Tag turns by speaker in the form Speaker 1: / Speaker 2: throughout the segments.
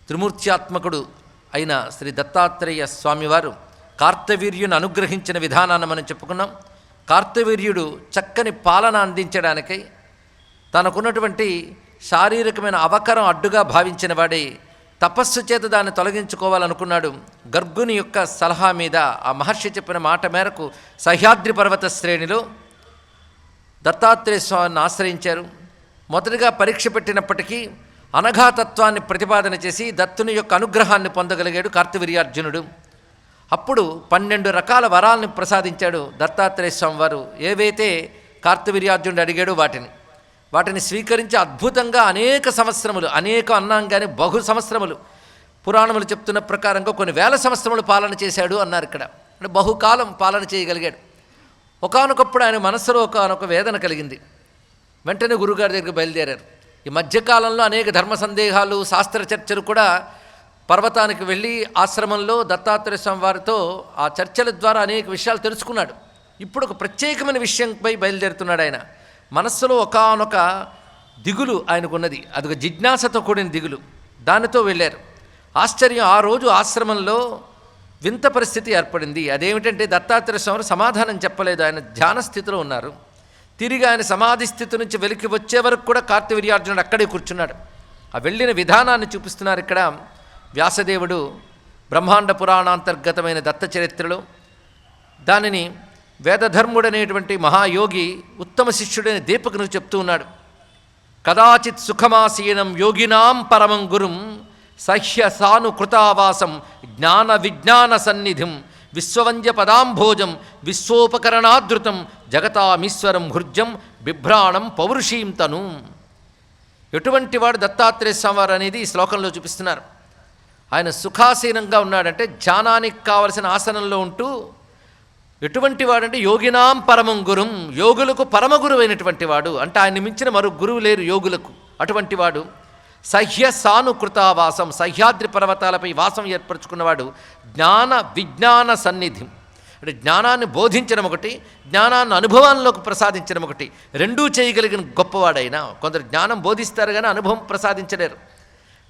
Speaker 1: త్రిమూర్త్యాత్మకుడు అయిన శ్రీ దత్తాత్రేయ స్వామివారు కార్తవీర్యుని అనుగ్రహించిన విధానాన్ని మనం చెప్పుకున్నాం. కార్తవీర్యుడు చక్కని పాలన అందించడానికై తనకున్నటువంటి శారీరకమైన అవకరం అడ్డుగా భావించిన వాడే తపస్సు చేత దాన్ని తొలగించుకోవాలనుకున్నాడు. గర్గుని యొక్క సలహా మీద ఆ మహర్షి చెప్పిన మాట మేరకు సహ్యాద్రి పర్వత శ్రేణిలో దత్తాత్రేయ స్వామిని ఆశ్రయించారు. మొదటిగా పరీక్ష పెట్టినప్పటికీ అనఘాతత్వాన్ని ప్రతిపాదన చేసి దత్తుని యొక్క అనుగ్రహాన్ని పొందగలిగాడు కార్తవీర్యార్జునుడు. అప్పుడు 12 రకాల వరాలను ప్రసాదించాడు దత్తాత్రేయ స్వామి వారు. ఏవైతే కార్తవీర్యార్జునుడు అడిగాడో వాటిని స్వీకరించి అద్భుతంగా అనేక సంవత్సరములు, అనేక అన్నాం కానీ బహు సంవత్సరములు, పురాణములు చెప్తున్న ప్రకారంగా కొన్ని వేల సంవత్సరములు పాలన చేశాడు అన్నారు. ఇక్కడ అంటే బహుకాలం పాలన చేయగలిగాడు. ఒకానొకప్పుడు ఆయన మనస్సులో ఒకనొక వేదన కలిగింది. వెంటనే గురుగారి దగ్గరికి బయలుదేరారు. ఈ మధ్యకాలంలో అనేక ధర్మ సందేహాలు, శాస్త్ర చర్చలు కూడా పర్వతానికి వెళ్ళి ఆశ్రమంలో దత్తాత్రేయ స్వామి వారితో ఆ చర్చల ద్వారా అనేక విషయాలు తెలుసుకున్నాడు. ఇప్పుడు ఒక ప్రత్యేకమైన విషయంపై బయలుదేరుతున్నాడు ఆయన. మనస్సులో ఒకానొక దిగులు ఆయనకున్నది. అదొక జిజ్ఞాసతో కూడిన దిగులు. దానితో వెళ్ళారు. ఆశ్చర్యం, ఆ రోజు ఆశ్రమంలో వింత పరిస్థితి ఏర్పడింది. అదేమిటంటే దత్తాత్రేయ స్వామి సమాధానం చెప్పలేదు. ఆయన ధ్యాన స్థితిలో ఉన్నారు. తిరిగి ఆయన సమాధి స్థితి నుంచి వెలికి వచ్చే వరకు కూడా కార్తవీర్యార్జునుడు అక్కడే కూర్చున్నాడు. ఆ వెళ్ళిన విధానాన్ని చూపిస్తున్నారు ఇక్కడ వ్యాసదేవుడు బ్రహ్మాండ పురాణాంతర్గతమైన దత్త చరిత్రలో. దానిని వేదధర్ముడనేటువంటి మహాయోగి ఉత్తమ శిష్యుడైన దీపకును చెప్తూ ఉన్నాడు. కదాచిత్ సుఖమాసీనం యోగినాం పరమం గురుం సహ్య సాను కృతావాసం జ్ఞాన విజ్ఞాన సన్నిధిం విశ్వవంద్య పదాంభోజం విశ్వోపకరణాదృతం జగతామీశ్వరం హృజ్యం బిభ్రాణం పౌరుషీం తను. ఎటువంటి వాడు దత్తాత్రేయ స్వామివారు అనేది ఈ శ్లోకంలో చూపిస్తున్నారు. ఆయన సుఖాసీనంగా ఉన్నాడంటే ధ్యానానికి కావలసిన ఆసనంలో ఉంటూ, ఎటువంటి వాడంటే యోగినాం పరమం గురుం, యోగులకు పరమగురువు అయినటువంటి వాడు. అంటే ఆయన మించిన మరో గురువు లేరు యోగులకు. అటువంటి వాడు సహ్య సానుకృతావాసం, సహ్యాద్రి పర్వతాలపై వాసం ఏర్పరచుకున్నవాడు. జ్ఞాన విజ్ఞాన సన్నిధి అంటే జ్ఞానాన్ని బోధించడం ఒకటి, జ్ఞానాన్ని అనుభవాల్లోకి ప్రసాదించడం ఒకటి, రెండూ చేయగలిగిన గొప్పవాడైనా. కొందరు జ్ఞానం బోధిస్తారు కానీ అనుభవం ప్రసాదించలేరు.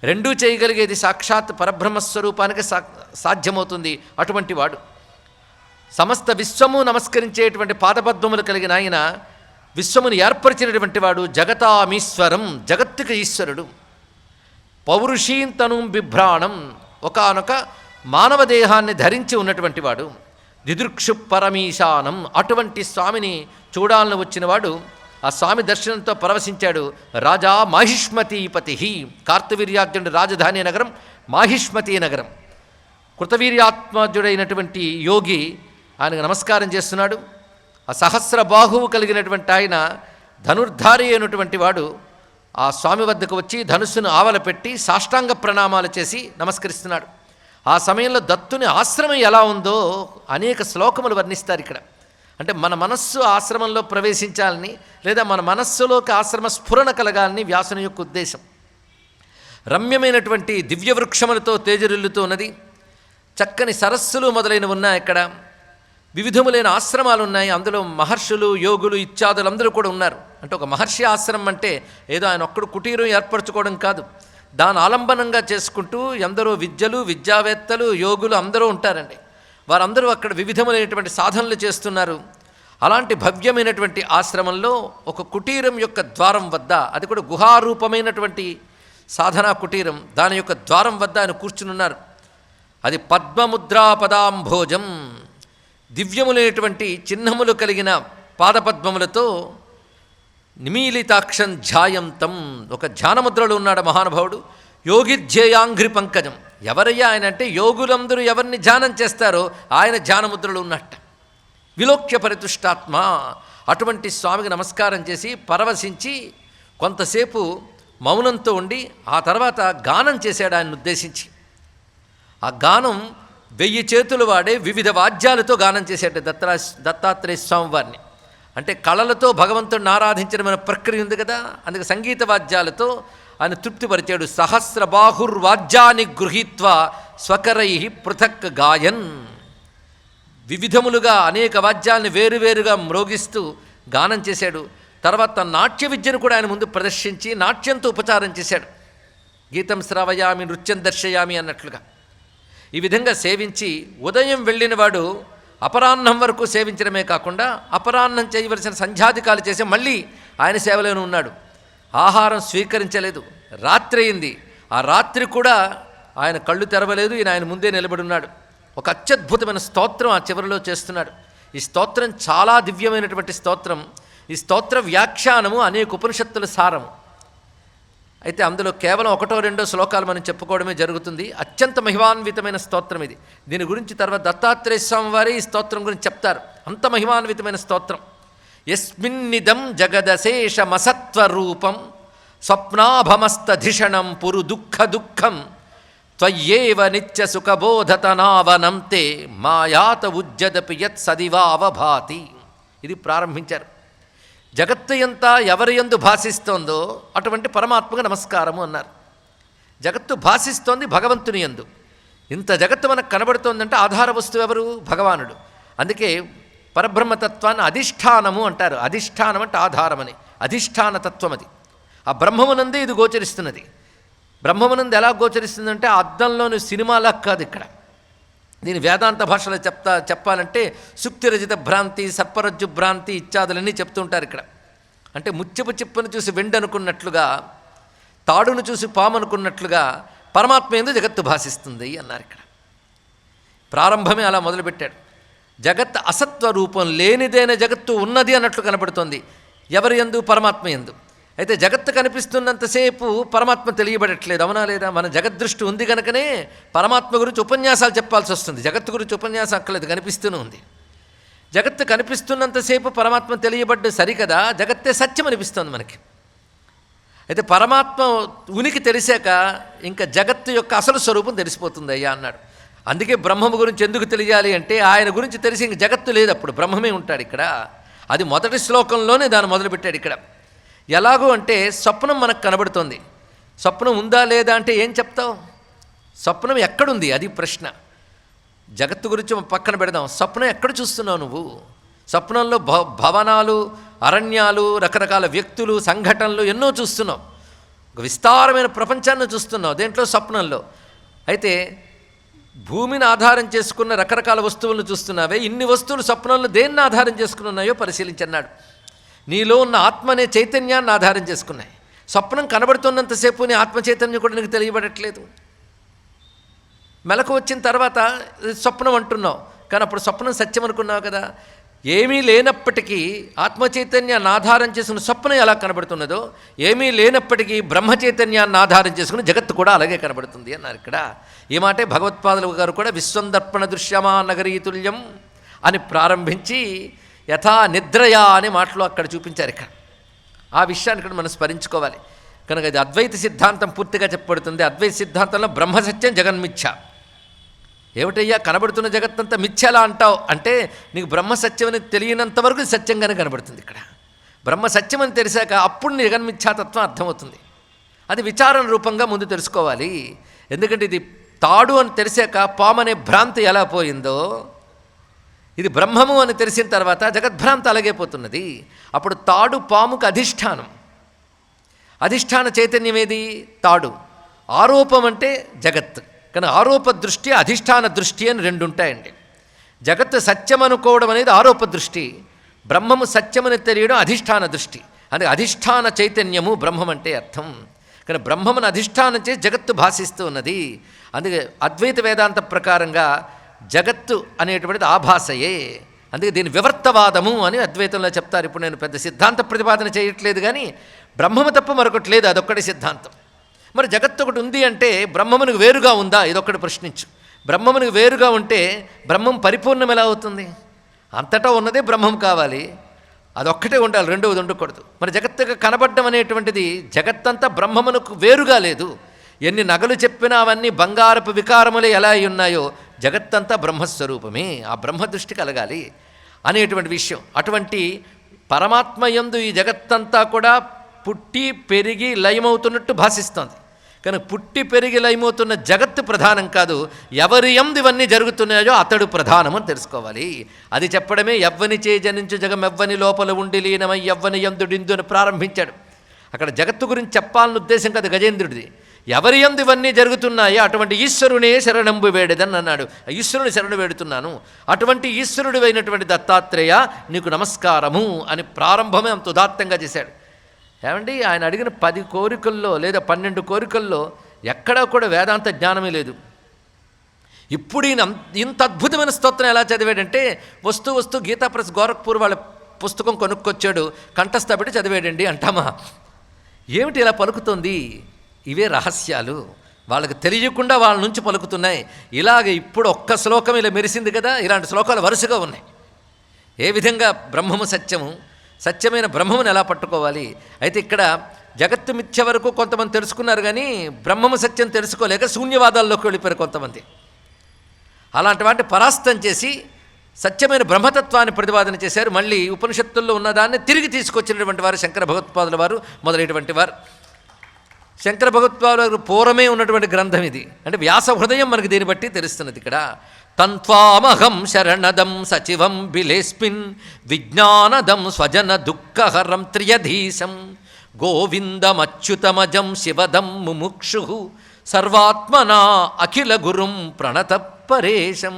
Speaker 1: రెండూ చేయగలిగేది సాక్షాత్ పరబ్రహ్మస్వరూపానికి సాధ్యమవుతుంది. అటువంటి వాడు సమస్త విశ్వము నమస్కరించేటువంటి పాదపద్మములు కలిగిన ఆయన విశ్వమును ఏర్పరిచినటువంటి వాడు. జగతామీశ్వరం, జగత్తుకి ఈశ్వరుడు. పౌరుషీంతను బిభ్రాణం, ఒకానొక మానవ దేహాన్ని ధరించి ఉన్నటువంటి వాడు. దిదృక్షు పరమీశానం, అటువంటి స్వామిని చూడాలని వచ్చినవాడు ఆ స్వామి దర్శనంతో పరవశించాడు. రాజా మాహిష్మతీపతి, కార్తవీర్యార్జునుడి రాజధాని నగరం మాహిష్మతీ నగరం. కృతవీర్యాత్మజుడైనటువంటి యోగి ఆయనకు నమస్కారం చేస్తున్నాడు. ఆ సహస్ర బాహువు కలిగినటువంటి ఆయన ధనుర్ధారి అయినటువంటి వాడు ఆ స్వామి వద్దకు వచ్చి ధనుస్సును ఆవలపెట్టి సాష్టాంగ ప్రణామాలు చేసి నమస్కరిస్తున్నాడు. ఆ సమయంలో దత్తుని ఆశ్రమం ఎలా ఉందో అనేక శ్లోకములు వర్ణిస్తారు ఇక్కడ. అంటే మన మనస్సు ఆశ్రమంలో ప్రవేశించాలని, లేదా మన మనస్సులోకి ఆశ్రమ స్ఫురణ కలగాలని వ్యాసుని యొక్క ఉద్దేశం. రమ్యమైనటువంటి దివ్య వృక్షములతో తేజరిల్లుతూ ఉన్నది. చక్కని సరస్సులు మొదలైనవి ఉన్నాయి. ఇక్కడ వివిధములైన ఆశ్రమాలు ఉన్నాయి. అందులో మహర్షులు, యోగులు ఇత్యాదులందరూ కూడా ఉన్నారు. అంటే ఒక మహర్షి ఆశ్రమం అంటే ఏదో ఆయన ఒక్కడు కుటీరం ఏర్పరచుకోవడం కాదు. దాని ఆలంబనంగా చేసుకుంటూ ఎందరో విద్యలు, విద్యావేత్తలు, యోగులు అందరూ ఉంటారండి. వారందరూ అక్కడ వివిధములైనటువంటి సాధనలు చేస్తున్నారు. అలాంటి భవ్యమైనటువంటి ఆశ్రమంలో ఒక కుటీరం యొక్క ద్వారం వద్ద, అది కూడా గుహారూపమైనటువంటి సాధనా కుటీరం, దాని యొక్క ద్వారం వద్ద ఆయన కూర్చునున్నారు. అది పద్మముద్రా పదాంభోజం, దివ్యములైనటువంటి చిహ్నములు కలిగిన పాదపద్మములతో నిమీలితాక్షం ధ్యాయంతం, ఒక ధ్యానముద్రలో ఉన్నాడు మహానుభావుడు. యోగిధ్యేయాంఘ్రి పంకజం, ఎవరయ్యా ఆయన అంటే యోగులందరూ ఎవరిని ధ్యానం చేస్తారో ఆయన ధ్యానముద్రలు ఉన్నట్ట. విలోక్య పరితుష్టాత్మ, అటువంటి స్వామికి నమస్కారం చేసి పరవశించి కొంతసేపు మౌనంతో ఉండి ఆ తర్వాత గానం చేశాడు ఆయన ఉద్దేశించి. ఆ గానం 1000 చేతులు వాడే వివిధ వాద్యాలతో గానం చేశాడు దత్తాత్రేయ స్వామి వారిని. అంటే కళలతో భగవంతుడిని ఆరాధించడమైన ప్రక్రియ ఉంది కదా, అందుకే సంగీత వాద్యాలతో ఆయన తృప్తిపరిచాడు. సహస్రబాహుర్వాద్యాన్ని గృహీత్వా స్వకరై పృథక్ గాయన్, వివిధములుగా అనేక వాద్యాలను వేరువేరుగా మ్రోగిస్తూ గానం చేశాడు. తర్వాత నాట్య విద్యను కూడా ఆయన ముందు ప్రదర్శించి నాట్యంతో ఉపచారం చేశాడు. గీతం శ్రావయామి నృత్యం దర్శయామి అన్నట్లుగా ఈ విధంగా సేవించి ఉదయం వెళ్ళినవాడు అపరాహ్నం వరకు సేవించడమే కాకుండా అపరాహ్నం చేయవలసిన సంధ్యాధికాలు చేసి మళ్ళీ ఆయన సేవలోనే ఉన్నాడు. ఆహారం స్వీకరించలేదు. రాత్రి అయింది. ఆ రాత్రి కూడా ఆయన కళ్ళు తెరవలేదు. ఈయన ఆయన ముందే నిలబడి ఉన్నాడు. ఒక అత్యద్భుతమైన స్తోత్రం ఆ చివరిలో చేస్తున్నాడు. ఈ స్తోత్రం చాలా దివ్యమైనటువంటి స్తోత్రం. ఈ స్తోత్ర వ్యాఖ్యానము అనేక ఉపనిషత్తుల సారము. అయితే అందులో కేవలం 1-2 శ్లోకాలు మనం చెప్పుకోవడమే జరుగుతుంది. అత్యంత మహిమాన్వితమైన స్తోత్రం ఇది. దీని గురించి తర్వాత దత్తాత్రేయ స్వామి వారే ఈ స్తోత్రం గురించి చెప్తారు. అంత మహిమాన్వితమైన స్తోత్రం. యస్మిన్నిదం జగదశేషమసత్వరూపం స్వప్నాభమస్తధిషణం పురు దుఃఖ దుఃఖం త్వయ్యేవ నిత్య సుఖబోధతనావనం తే మాయాత ఉజ్జదపి యత్ సదివావభాతి. ఇది ప్రారంభించారు. జగత్తు ఎంత ఎవరి యందు భాషిస్తోందో అటువంటి పరమాత్మకు నమస్కారము అన్నారు. జగత్తు భాషిస్తోంది భగవంతుని యందు. ఇంత జగత్తు మనకు కనబడుతోందంటే ఆధార వస్తువు ఎవరు? భగవానుడు. అందుకే పరబ్రహ్మతత్వాన్ని అధిష్టానము అంటారు. అధిష్టానం అంటే ఆధారమని, అధిష్టాన తత్వం అది. ఆ బ్రహ్మమునందే ఇది గోచరిస్తున్నది. బ్రహ్మమునందు ఎలా గోచరిస్తుందంటే ఆ అద్దంలోని సినిమాలా కాదు. ఇక్కడ దీని వేదాంత భాషలో చెప్పాలంటే సుక్తిరజిత భ్రాంతి, సర్పరజ్జు భ్రాంతి ఇత్యాదులన్నీ చెప్తుంటారు ఇక్కడ. అంటే ముత్యపు చిప్పను చూసి వెండి అనుకున్నట్లుగా, తాడును చూసి పాము అనుకున్నట్లుగా పరమాత్మ యందు జగత్తు భాషిస్తుంది అన్నారు ఇక్కడ. ప్రారంభమే అలా మొదలుపెట్టాడు. జగత్ అసత్వ రూపం, లేనిదైన జగత్తు ఉన్నది అన్నట్లు కనబడుతోంది. ఎవరి యందు? పరమాత్మ యందు. అయితే జగత్తు కనిపిస్తున్నంతసేపు పరమాత్మ తెలియబడట్లేదు. అవునా లేదా? మన జగద్దృష్టి ఉంది కనుకనే పరమాత్మ గురించి ఉపన్యాసాలు చెప్పాల్సి వస్తుంది. జగత్తు గురించి ఉపన్యాసం అక్కర్లేదు, కనిపిస్తూనే ఉంది. జగత్తు కనిపిస్తున్నంతసేపు పరమాత్మ తెలియబడ్డ సరికదా, జగత్తే సత్యం అనిపిస్తుంది మనకి. అయితే పరమాత్మ ఉనికి తెలిసాక ఇంకా జగత్తు యొక్క అసలు స్వరూపం తెలిసిపోతుంది అయ్యా అన్నాడు. అందుకే బ్రహ్మము గురించి ఎందుకు తెలియాలి అంటే ఆయన గురించి తెలిసి ఇంక జగత్తు లేదు, అప్పుడు బ్రహ్మమే ఉంటాడు ఇక్కడ. అది మొదటి శ్లోకంలోనే దాన్ని మొదలుపెట్టాడు ఇక్కడ. ఎలాగో అంటే స్వప్నం మనకు కనబడుతోంది. స్వప్నం ఉందా లేదా అంటే ఏం చెప్తావు? స్వప్నం ఎక్కడుంది? అది ప్రశ్న. జగత్తు గురించి పక్కన పెడదాం. స్వప్నం ఎక్కడ చూస్తున్నావు నువ్వు? స్వప్నంలో భవనాలు, అరణ్యాలు, రకరకాల వ్యక్తులు, సంఘటనలు ఎన్నో చూస్తున్నావు. ఒక విస్తారమైన ప్రపంచాన్ని చూస్తున్నావు దేంట్లో? స్వప్నంలో. అయితే భూమిని ఆధారం చేసుకున్న రకరకాల వస్తువులను చూస్తున్నావే, ఇన్ని వస్తువులు స్వప్నంలో దేన్ని ఆధారం చేసుకుని ఉన్నాయో పరిశీలించన్నాడు. నీలో ఉన్న ఆత్మ అనే చైతన్యాన్ని ఆధారం చేసుకున్నాయి. స్వప్నం కనబడుతున్నంతసేపు నీ ఆత్మ చైతన్యం కూడా నీకు తెలియబడట్లేదు. మెలకు వచ్చిన తర్వాత స్వప్నం అంటున్నావు, కానీ అప్పుడు స్వప్నం సత్యం అనుకున్నావు కదా. ఏమీ లేనప్పటికీ ఆత్మ చైతన్యాన్ని ఆధారం చేసుకుని స్వప్నం ఎలా కనబడుతున్నదో, ఏమీ లేనప్పటికీ బ్రహ్మ చైతన్యాన్ని ఆధారం చేసుకుని జగత్తు కూడా అలాగే కనబడుతుంది అన్నారు ఇక్కడ. ఈ మాటే భగవత్పాదులు గారు కూడా విశ్వందర్పణ దృశ్యమా నగరీతుల్యం అని ప్రారంభించి యథా నిద్రయా అనే మాటలు అక్కడ చూపించారు. ఇక్కడ ఆ విషయాన్ని ఇక్కడ మనం స్మరించుకోవాలి. కనుక ఇది అద్వైత సిద్ధాంతం పూర్తిగా చెప్పబడుతుంది. అద్వైత సిద్ధాంతంలో బ్రహ్మసత్యం జగన్మిథ్య. ఏమిటయ్యా కనబడుతున్న జగత్తంతా మిథ్యలా అంటావు అంటే నీకు బ్రహ్మసత్యం అని తెలియనంత వరకు సత్యంగానే కనబడుతుంది. ఇక్కడ బ్రహ్మసత్యం అని తెలిసాక అప్పుడు నీ జగన్మిథ్యాతత్వం అర్థమవుతుంది. అది విచారణ రూపంగా ముందు తెలుసుకోవాలి. ఎందుకంటే ఇది తాడు అని తెలిసాక పాము అనే భ్రాంతి ఎలా పోయిందో, ఇది బ్రహ్మము అని తెలిసిన తర్వాత జగద్భ్రాంతి అలాగే పోతున్నది. అప్పుడు తాడు పాముకు అధిష్టానం. అధిష్టాన చైతన్యం ఏది? తాడు. ఆరోపం అంటే జగత్. కానీ ఆరోప దృష్టి, అధిష్టాన దృష్టి అని రెండు ఉంటాయండి. జగత్తు సత్యం అనుకోవడం అనేది ఆరోప దృష్టి, బ్రహ్మము సత్యమని తెలియడం అధిష్టాన దృష్టి. అందుకే అధిష్టాన చైతన్యము బ్రహ్మం అంటే అర్థం. కానీ బ్రహ్మమును అధిష్టానం చేసి జగత్తు భాషిస్తూ ఉన్నది. అందుకే అద్వైత వేదాంత ప్రకారంగా జగత్తు అనేటువంటిది ఆభాసయే. అందుకే దీని వివర్తవాదము అని అద్వైతంలో చెప్తారు. ఇప్పుడు నేను పెద్ద సిద్ధాంత ప్రతిపాదన చేయట్లేదు, కానీ బ్రహ్మము తప్ప మరొకటి లేదు, అదొక్కటి సిద్ధాంతం. మరి జగత్తు ఒకటి ఉంది అంటే బ్రహ్మమునికి వేరుగా ఉందా? ఇదొక్కటి ప్రశ్నించు. బ్రహ్మమునికి వేరుగా ఉంటే బ్రహ్మం పరిపూర్ణం ఎలా అవుతుంది? అంతటా ఉన్నదే బ్రహ్మం కావాలి, అదొక్కటే ఉండాలి, రెండవది ఉండకూడదు. మరి జగత్తుగా కనబడ్డం అనేటువంటిది జగత్తంతా బ్రహ్మమునకు వేరుగా లేదు. ఎన్ని నగలు చెప్పినా అవన్నీ బంగారపు వికారములే ఎలా ఉన్నాయో జగత్తంతా బ్రహ్మస్వరూపమే. ఆ బ్రహ్మ దృష్టి కలగాలి అనేటువంటి విషయం. అటువంటి పరమాత్మయందు ఈ జగత్తంతా కూడా పుట్టి పెరిగి లయమవుతున్నట్టు భాషిస్తోంది. కానీ పుట్టి పెరిగి లయమవుతున్న జగత్తు ప్రధానం కాదు, ఎవరి యందు ఇవన్నీ జరుగుతున్నాయో అతడు ప్రధానమని తెలుసుకోవాలి. అది చెప్పడమే ఎవ్వని చే జనించు జగమెవ్వని లోపల ఉండి లీనమై ఎవ్వని యందుడిందు అని ప్రారంభించాడు. అక్కడ జగత్తు గురించి చెప్పాలన్న ఉద్దేశం కాదు గజేంద్రుడిది. ఎవరి యందు ఇవన్నీ జరుగుతున్నాయో అటువంటి ఈశ్వరునే శరణంబు వేడేదని అన్నాడు. ఈశ్వరుని శరణు వేడుతున్నాను, అటువంటి ఈశ్వరుడు అయినటువంటి దత్తాత్రేయ నీకు నమస్కారము అని ప్రారంభమే అంత ఉదాత్తంగా చేశాడు. ఏమండి, ఆయన అడిగిన 10 కోరికల్లో లేదా 12 కోరికల్లో ఎక్కడా కూడా వేదాంత జ్ఞానమే లేదు. ఇప్పుడు ఈయన ఇంత అద్భుతమైన స్తోత్రం ఎలా చదివాడంటే వస్తూ గీతా ప్రెస్ గోరఖ్పూర్ వాళ్ళ పుస్తకం కొనుక్కొచ్చాడు, కంఠస్థ పెట్టి చదివాడండి అంటామా? ఏమిటి ఇలా పలుకుతుంది? ఇవే రహస్యాలు, వాళ్ళకి తెలియకుండా వాళ్ళ నుంచి పలుకుతున్నాయి. ఇలాగ ఇప్పుడు ఒక్క శ్లోకం ఇలా మెరిసింది కదా, ఇలాంటి శ్లోకాలు వరుసగా ఉన్నాయి. ఏ విధంగా బ్రహ్మము సత్యము, సత్యమైన బ్రహ్మమును ఎలా పట్టుకోవాలి. అయితే ఇక్కడ జగత్తు మిథ్య వరకు కొంతమంది తెలుసుకున్నారు, కానీ బ్రహ్మము సత్యం తెలుసుకోలేక శూన్యవాదాల్లోకి వెళ్ళిపోయారు కొంతమంది. అలాంటి వాటిని పరాస్తం చేసి సత్యమైన బ్రహ్మతత్వాన్ని ప్రతిపాదన చేశారు. మళ్ళీ ఉపనిషత్తుల్లో ఉన్నదాన్ని తిరిగి తీసుకొచ్చినటువంటి వారు శంకర భగవత్పాదుల వారు మొదలైనటువంటి వారు. శంకర భగవత్పాదుల వారు పూర్వమే ఉన్నటువంటి గ్రంథం ఇది. అంటే వ్యాస హృదయం మనకి దీన్ని బట్టి తెలుస్తున్నది. ఇక్కడ తంత్వామహం శరణదం సచివం బిలేస్మిన్ విజ్ఞానదం స్వజన దుఃఖహరం త్రియధీశం గోవిందమచ్యుతమజం శివదం ముముక్షు సర్వాత్మనా అఖిల గురుం ప్రణత పరేశం.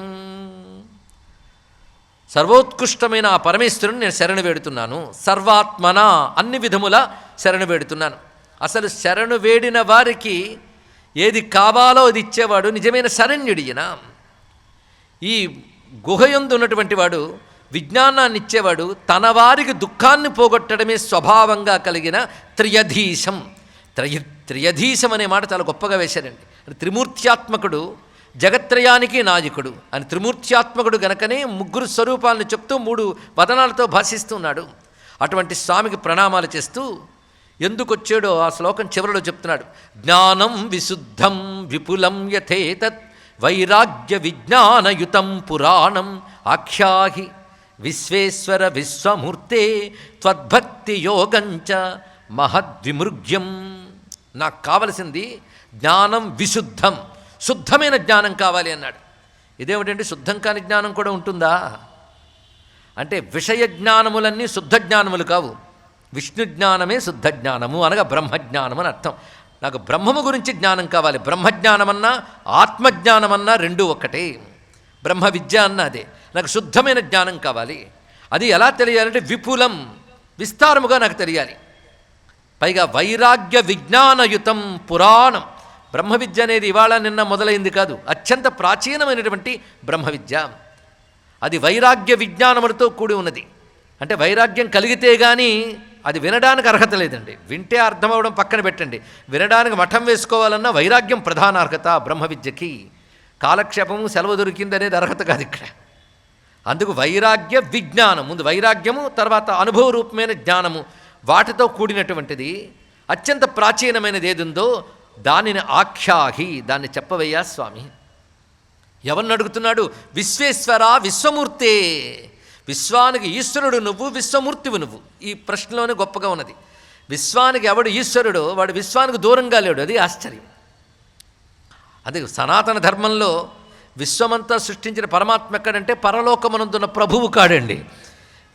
Speaker 1: సర్వోత్కృష్టమైన ఆ పరమేశ్వరుని నేను శరణు వేడుతున్నాను. సర్వాత్మన అన్ని విధముల శరణు వేడుతున్నాను. అసలు శరణు వేడిన వారికి ఏది కావాలో అది ఇచ్చేవాడు నిజమైన శరణ్యుడియన. ఈ గుహయందు ఉన్నటువంటి వాడు విజ్ఞానాన్ని ఇచ్చేవాడు, తన వారికి దుఃఖాన్ని పోగొట్టడమే స్వభావంగా కలిగిన త్రియధీశం. త్రియధీశం అనే మాట చాలా గొప్పగా వేశారండి. త్రిమూర్త్యాత్మకుడు, జగత్రయానికి నాయకుడు అని త్రిమూర్త్యాత్మకుడు గనకనే 3 స్వరూపాలను చెప్తూ 3 వదనాలతో భాషిస్తున్నాడు. అటువంటి స్వామికి ప్రణామాలు చేస్తూ ఎందుకు వచ్చాడో ఆ శ్లోకం చివరిలో చెప్తున్నాడు. జ్ఞానం విశుద్ధం విపులం యథేతత్ వైరాగ్య విజ్ఞానయుతం పురాణం ఆఖ్యాహి విశ్వేశ్వర విశ్వమూర్తే త్వద్భక్తి యోగంచ మహద్విమృగ్యం. నాకు కావలసింది జ్ఞానం విశుద్ధం, శుద్ధమైన జ్ఞానం కావాలి అన్నాడు. ఇదేమిటంటే శుద్ధం కాని జ్ఞానం కూడా ఉంటుందా అంటే విషయ జ్ఞానములన్నీ శుద్ధ జ్ఞానములు కావు. విష్ణు జ్ఞానమే శుద్ధ జ్ఞానము అనగా బ్రహ్మజ్ఞానం అని అర్థం. నాకు బ్రహ్మము గురించి జ్ఞానం కావాలి. బ్రహ్మజ్ఞానమన్నా ఆత్మజ్ఞానమన్నా రెండూ ఒక్కటే. బ్రహ్మ విద్య అన్న అదే. నాకు శుద్ధమైన జ్ఞానం కావాలి. అది ఎలా తెలియాలంటే విపులం, విస్తారముగా నాకు తెలియాలి. పైగా వైరాగ్య విజ్ఞానయుతం పురాణం. బ్రహ్మ విద్య అనేది ఇవాళ నిన్న మొదలైంది కాదు, అత్యంత ప్రాచీనమైనటువంటి బ్రహ్మ విద్య. అది వైరాగ్య విజ్ఞానములతో కూడి ఉన్నది. అంటే వైరాగ్యం కలిగితే కానీ అది వినడానికి అర్హత లేదండి. వింటే అర్థం అవ్వడం పక్కన పెట్టండి, వినడానికి మఠం వేసుకోవాలన్నా వైరాగ్యం ప్రధాన అర్హత బ్రహ్మ విద్యకి. కాలక్షేపము సెలవు దొరికింది అనేది అర్హత కాదు ఇక్కడ. అందుకు వైరాగ్య విజ్ఞానం, ముందు వైరాగ్యము తర్వాత అనుభవ రూపమైన జ్ఞానము, వాటితో కూడినటువంటిది అత్యంత ప్రాచీనమైనది ఏదుందో దానిని ఆఖ్యాహి, దాన్ని చెప్పవయ్యా స్వామి. ఎవరిని అడుగుతున్నాడు? విశ్వేశ్వర విశ్వమూర్తే. విశ్వానికి ఈశ్వరుడు నువ్వు, విశ్వమూర్తివి నువ్వు. ఈ ప్రశ్నలోనే గొప్పగా ఉన్నది. విశ్వానికి ఎవడు ఈశ్వరుడో వాడు విశ్వానికి దూరంగా లేడు, అది ఆశ్చర్యం. అదే సనాతన ధర్మంలో విశ్వమంతా సృష్టించిన పరమాత్మ ఎక్కడంటే పరలోకమనందున్న ప్రభువు కాడండి.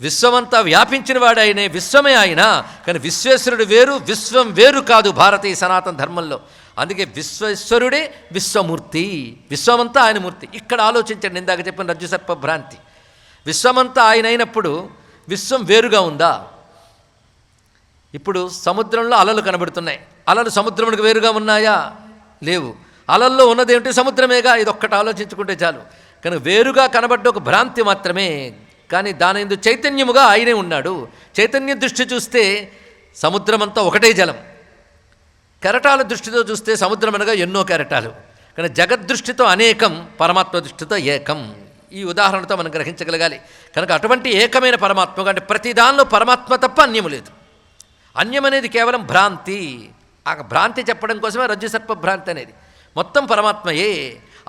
Speaker 1: విశ్వమంతా వ్యాపించిన వాడు ఆయనే, విశ్వమే ఆయన. కానీ విశ్వేశ్వరుడు వేరు, విశ్వం వేరు కాదు భారతీయ సనాతన ధర్మంలో. అందుకే విశ్వేశ్వరుడే విశ్వమూర్తి, విశ్వమంతా ఆయన మూర్తి. ఇక్కడ ఆలోచించండి, ఇందాక చెప్పిన రజ్జుసర్ప భ్రాంతి. విశ్వమంతా ఆయన అయినప్పుడు విశ్వం వేరుగా ఉందా? ఇప్పుడు సముద్రంలో అలలు కనబడుతున్నాయి, అలలు సముద్రమునికి వేరుగా ఉన్నాయా? లేవు. అలల్లో ఉన్నదేమిటి? సముద్రమేగా. ఇదొక్కటి ఆలోచించుకుంటే చాలు. కానీ వేరుగా కనబడ్డ ఒక భ్రాంతి మాత్రమే. కానీ దాని యందు చైతన్యముగా ఆయనే ఉన్నాడు. చైతన్య దృష్టి చూస్తే సముద్రమంతా ఒకటే జలం, కెరటాల దృష్టితో చూస్తే సముద్రం అనగా ఎన్నో కెరటాలు. కానీ జగద్దృష్టితో అనేకం, పరమాత్మ దృష్టితో ఏకం. ఈ ఉదాహరణతో మనం గ్రహించగలగాలి. కనుక అటువంటి ఏకమైన పరమాత్మ, అంటే ప్రతి దానిలో పరమాత్మ తప్ప అన్యము లేదు. అన్యం అనేది కేవలం భ్రాంతి. ఆ భ్రాంతి చెప్పడం కోసమే రజ్జుసర్ప భ్రాంతి అనేది. మొత్తం పరమాత్మయే.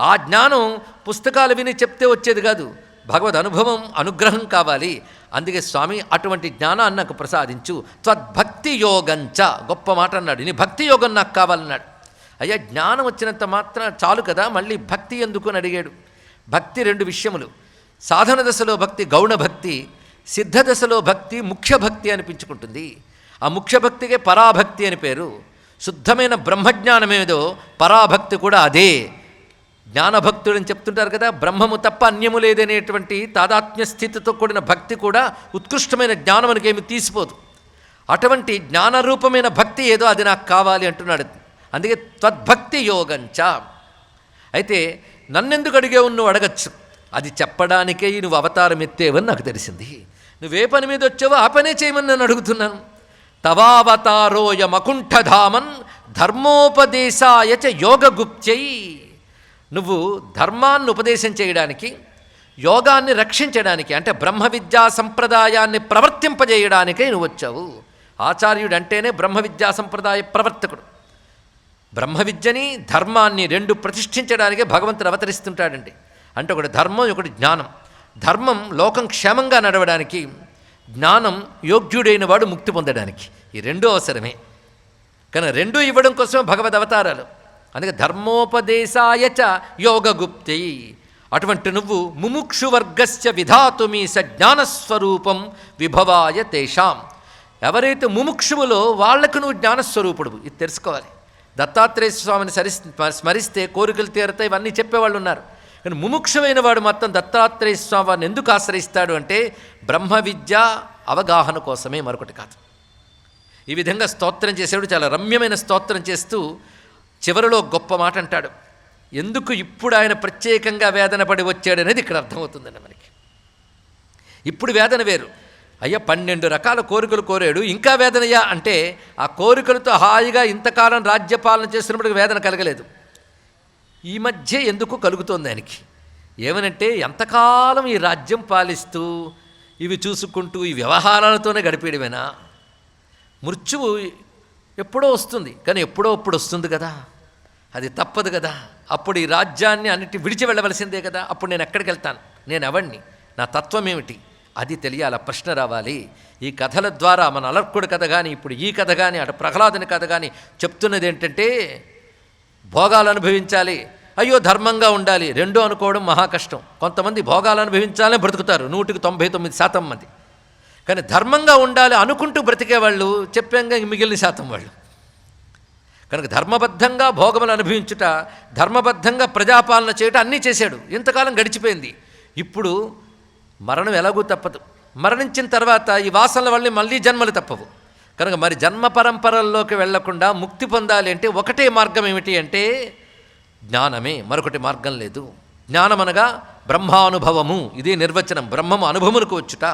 Speaker 1: ఆ జ్ఞానం పుస్తకాలు విని చెప్తే వచ్చేది కాదు, భగవద్ అనుభవం, అనుగ్రహం కావాలి. అందుకే స్వామి అటువంటి జ్ఞానాన్ని నాకు ప్రసాదించు. త్వద్భక్తి యోగంచ, గొప్ప మాట అన్నాడు. నీ భక్తి యోగం నాకు కావాలన్నాడు. అయ్యా, జ్ఞానం వచ్చినంత మాత్రం చాలు కదా, మళ్ళీ భక్తి ఎందుకు అని అడిగాడు. భక్తి 2 విషయములు. సాధన దశలో భక్తి గౌణ భక్తి, సిద్ధ దశలో భక్తి ముఖ్య భక్తి అనిపించుకుంటుంది. ఆ ముఖ్య భక్తికే పరాభక్తి అని పేరు. శుద్ధమైన బ్రహ్మజ్ఞానమేదో పరాభక్తి కూడా అదే. జ్ఞానభక్తుడు అని చెప్తుంటారు కదా, బ్రహ్మము తప్ప అన్యము లేదనేటువంటి తాదాత్మ్య స్థితితో కూడిన భక్తి కూడా ఉత్కృష్టమైన జ్ఞానం మనకేమి తీసిపోదు. అటువంటి జ్ఞానరూపమైన భక్తి ఏదో అది నాకు కావాలి అంటున్నాడు. అందుకే త్వద్భక్తి యోగంచ. అయితే నన్నెందుకు అడిగేవు నువ్వు అడగచ్చు, అది చెప్పడానికే నువ్వు అవతారం ఎత్తేవని నాకు తెలిసింది. నువ్వే పని మీద వచ్చావో ఆ పనే చేయమని నేను అడుగుతున్నాను. తవావతారోయమకుంఠధామన్ ధర్మోపదేశాయ చ యోగగుప్త్యై. నువ్వు ధర్మాన్ని ఉపదేశం చేయడానికి, యోగాన్ని రక్షించడానికి, అంటే బ్రహ్మ విద్యా సంప్రదాయాన్ని ప్రవర్తింపజేయడానికే నువ్వు వచ్చావు. ఆచార్యుడు అంటేనే బ్రహ్మ విద్యా సంప్రదాయ ప్రవర్తకుడు. బ్రహ్మ విద్యని ధర్మాన్ని రెండు ప్రతిష్ఠించడానికే భగవంతుడు అవతరిస్తుంటాడండి. అంటే ఒకటి ధర్మం, ఒకటి జ్ఞానం. ధర్మం లోకం క్షేమంగా నడవడానికి, జ్ఞానం యోగ్యుడైన వాడు ముక్తి పొందడానికి. ఈ రెండూ అవసరమే. కానీ రెండూ ఇవ్వడం కోసమే భగవద్ అవతారాలు. అందుకే ధర్మోపదేశాయ చ యోగగుప్తై. అటువంటి నువ్వు ముముక్షు వర్గస్య విధాతుమీ స జ్ఞానస్వరూపం విభవాయ తేషాం. ఎవరైతే ముముక్షువులో వాళ్లకు నువ్వు జ్ఞానస్వరూపుడు, ఇది తెలుసుకోవాలి. దత్తాత్రేయ స్వామిని స్మరిస్తే కోరికలు తీరతాయి, ఇవన్నీ చెప్పేవాళ్ళు ఉన్నారు. కానీ ముముక్షువైన వాడు మొత్తం దత్తాత్రేయ స్వామి వారిని ఎందుకు ఆశ్రయిస్తాడు అంటే బ్రహ్మ విద్య అవగాహన కోసమే, మరొకటి కాదు. ఈ విధంగా స్తోత్రం చేసేవాడు చాలా రమ్యమైన స్తోత్రం చేస్తూ చివరిలో గొప్ప మాట అంటాడు. ఎందుకు ఇప్పుడు ఆయన ప్రత్యేకంగా వేదన పడి వచ్చాడనేది ఇక్కడ అర్థమవుతుందండి మనకి. ఇప్పుడు వేదన వేరు. అయ్యా 12 రకాల కోరికలు కోరాడు, ఇంకా వేదనయ్యా అంటే ఆ కోరికలతో హాయిగా ఇంతకాలం రాజ్యపాలన చేస్తున్నప్పటికీ వేదన కలగలేదు. ఈ మధ్య ఎందుకు కలుగుతోంది ఆయనకి. ఏమనంటే ఎంతకాలం ఈ రాజ్యం పాలిస్తూ ఇవి చూసుకుంటూ ఈ వ్యవహారాలతోనే గడిపేయడమేనా. మృత్యువు ఎప్పుడో వస్తుంది, కానీ ఎప్పుడో అప్పుడు వస్తుంది కదా, అది తప్పదు కదా. అప్పుడు ఈ రాజ్యాన్ని అన్నిటి విడిచి వెళ్ళవలసిందే కదా. అప్పుడు నేను ఎక్కడికి వెళ్తాను, నేను ఎవడిని, నా తత్వం ఏమిటి, అది తెలియాలి, ప్రశ్న రావాలి. ఈ కథల ద్వారా మన అలర్కుడి కథ కానీ, ఇప్పుడు ఈ కథ కానీ, అటు ప్రహ్లాదుని కథ కానీ చెప్తున్నది ఏంటంటే భోగాలు అనుభవించాలి, అయ్యో ధర్మంగా ఉండాలి, రెండూ అనుకోవడం మహా కష్టం. కొంతమంది భోగాలు అనుభవించాలని బ్రతుకుతారు 99% మంది. కానీ ధర్మంగా ఉండాలి అనుకుంటూ బ్రతికేవాళ్ళు చెప్పాంగా మిగిలిన శాతం వాళ్ళు. కనుక ధర్మబద్ధంగా భోగములు అనుభవించుట, ధర్మబద్ధంగా ప్రజాపాలన చేయటం అన్నీ చేశాడు. ఇంతకాలం గడిచిపోయింది. ఇప్పుడు మరణం ఎలాగూ తప్పదు. మరణించిన తర్వాత ఈ వాసనల వల్ల మళ్ళీ జన్మలు తప్పవు. కనుక మరి జన్మ పరంపరల్లోకి వెళ్లకుండా ముక్తి పొందాలి అంటే ఒకటే మార్గం ఏమిటి అంటే జ్ఞానమే, మరొకటి మార్గం లేదు. జ్ఞానం అనగా బ్రహ్మానుభవము, ఇదే నిర్వచనం. బ్రహ్మము అనుభవములకు వచ్చుట.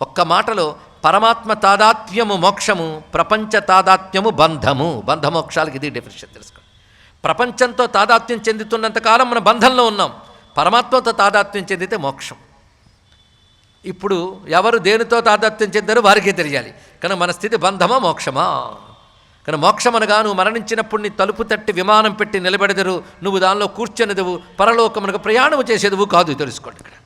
Speaker 1: ఒక్క మాటలో పరమాత్మ తాదాత్మ్యము మోక్షము, ప్రపంచ తాదాత్మ్యము బంధము. బంధమోక్షాలకు ఇది డెఫినేషన్ తెలుసుకోండి. ప్రపంచంతో తాదాత్మ్యం చెందుతున్నంతకాలం మనం బంధంలో ఉన్నాం. పరమాత్మతో తాదాత్మ్యం చెందితే మోక్షం. ఇప్పుడు ఎవరు దేనితో తాదాత్మ్యం చెందారో వారికే తెలియాలి. కానీ మన స్థితి బంధమా మోక్షమా? కానీ మోక్షం అనగా నువ్వు మరణించినప్పుడు నీ తలుపు తట్టి విమానం పెట్టి నిలబెడదరు, నువ్వు దానిలో కూర్చొనిదవు, పరలోకమునకు ప్రయాణం చేసేదవు కాదు. తెలుసుకోండి. ఇక్కడ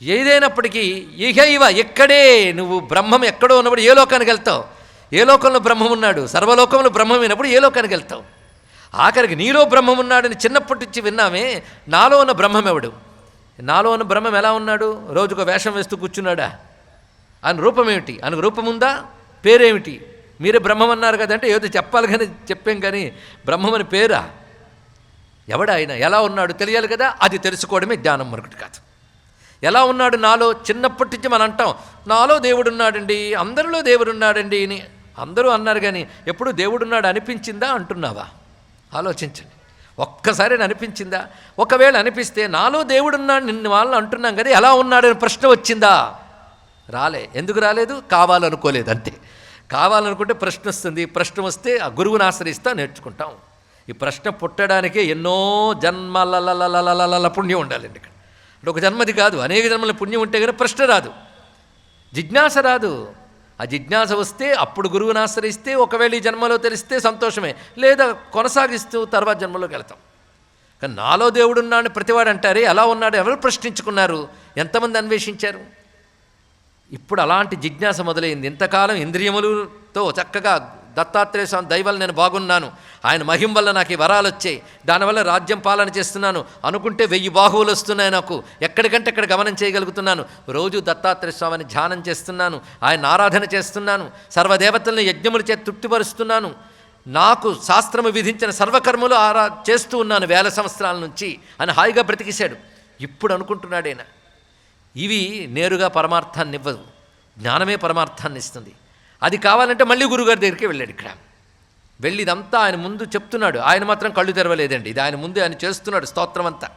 Speaker 1: ఏదైనప్పటికీ ఇహైవ ఎక్కడే, నువ్వు బ్రహ్మం ఎక్కడో ఉన్నప్పుడు ఏ లోకానికి వెళ్తావు? ఏ లోకంలో బ్రహ్మం ఉన్నాడు? సర్వలోకంలో బ్రహ్మం అయినప్పుడు ఏ లోకానికి వెళ్తావు? ఆఖరికి నీలో బ్రహ్మం ఉన్నాడని చిన్నప్పటి నుంచి విన్నామే. నాలో ఉన్న బ్రహ్మం ఎవడు? నాలో ఉన్న బ్రహ్మం ఎలా ఉన్నాడు? రోజుకు వేషం వేస్తూ కూర్చున్నాడా? ఆయన రూపం ఏమిటి? ఆయనకు రూపం ఉందా? పేరేమిటి? మీరే బ్రహ్మం అన్నారు కదంటే ఏదో చెప్పాలి కానీ చెప్పాం, కానీ బ్రహ్మం అని పేరా? ఎవడా ఆయన? ఎలా ఉన్నాడు తెలియాలి కదా. అది తెలుసుకోవడమే జ్ఞానం, మరొకటి కాదు. ఎలా ఉన్నాడు నాలో? చిన్నప్పటి నుంచి మనం అంటాం నాలో దేవుడున్నాడండి, అందరిలో దేవుడున్నాడండి అని అందరూ అన్నారు. కానీ ఎప్పుడు దేవుడున్నాడు అనిపించిందా అంటున్నావా? ఆలోచించండి. ఒక్కసారి అనిపించిందా? ఒకవేళ అనిపిస్తే నాలో దేవుడున్నాడు నిన్ను వాళ్ళు అంటున్నాం కదా, ఎలా ఉన్నాడని ప్రశ్న వచ్చిందా? రాలే. ఎందుకు రాలేదు? కావాలనుకోలేదు అంతే. కావాలనుకుంటే ప్రశ్న వస్తుంది. ప్రశ్న వస్తే ఆ గురువుని ఆశ్రయిస్తా నేర్చుకుంటాం. ఈ ప్రశ్న పుట్టడానికే ఎన్నో జన్మల పుణ్యం ఉండాలండి. ఇక్కడ అంటే ఒక జన్మది కాదు, అనేక జన్మల పుణ్యం ఉంటే కానీ ప్రశ్న రాదు, జిజ్ఞాస రాదు. ఆ జిజ్ఞాస వస్తే అప్పుడు గురువుని ఆశ్రయిస్తే ఒకవేళ ఈ జన్మలో తెలిస్తే సంతోషమే, లేదా కొనసాగిస్తూ తర్వాత జన్మలోకి వెళ్తాం. కానీ నాలో దేవుడున్నాడని ప్రతివాడు అంటారే, ఎలా ఉన్నాడు? ఎవరు ప్రశ్నించుకున్నారు? ఎంతమంది అన్వేషించారు? ఇప్పుడు అలాంటి జిజ్ఞాస మొదలైంది. ఇంతకాలం ఇంద్రియములతో చక్కగా దత్తాత్రేయ స్వామి దయ వల్ల నేను బాగున్నాను, ఆయన మహిమ వల్ల నాకు ఈ వరాలు వచ్చాయి, దానివల్ల రాజ్యం పాలన చేస్తున్నాను అనుకుంటే 1000 బాహువులు వస్తున్నాయి, నాకు ఎక్కడికంటే ఎక్కడ గమనం చేయగలుగుతున్నాను, రోజు దత్తాత్రేయ స్వామిని ధ్యానం చేస్తున్నాను, ఆయన ఆరాధన చేస్తున్నాను, సర్వదేవతల్ని యజ్ఞములు చేసి తృప్తిపరుస్తున్నాను, నాకు శాస్త్రము విధించిన సర్వకర్మలు చేస్తూ ఉన్నాను 1000 సంవత్సరాల నుంచి అని హాయిగా బ్రతికిశాడు. ఇప్పుడు అనుకుంటున్నాడైనా ఇవి నేరుగా పరమార్థాన్ని ఇవ్వదు, జ్ఞానమే పరమార్థాన్ని ఇస్తుంది. అది కావాలంటే మళ్ళీ గురుగారి దగ్గరికి వెళ్ళాడు. ఇక్కడ వెళ్ళి ఇదంతా ఆయన ముందు చెప్తున్నాడు. ఆయన మాత్రం కళ్ళు తెరవలేదండి. ఇది ఆయన ముందే ఆయన చేస్తున్నాడు స్తోత్రం అంతా.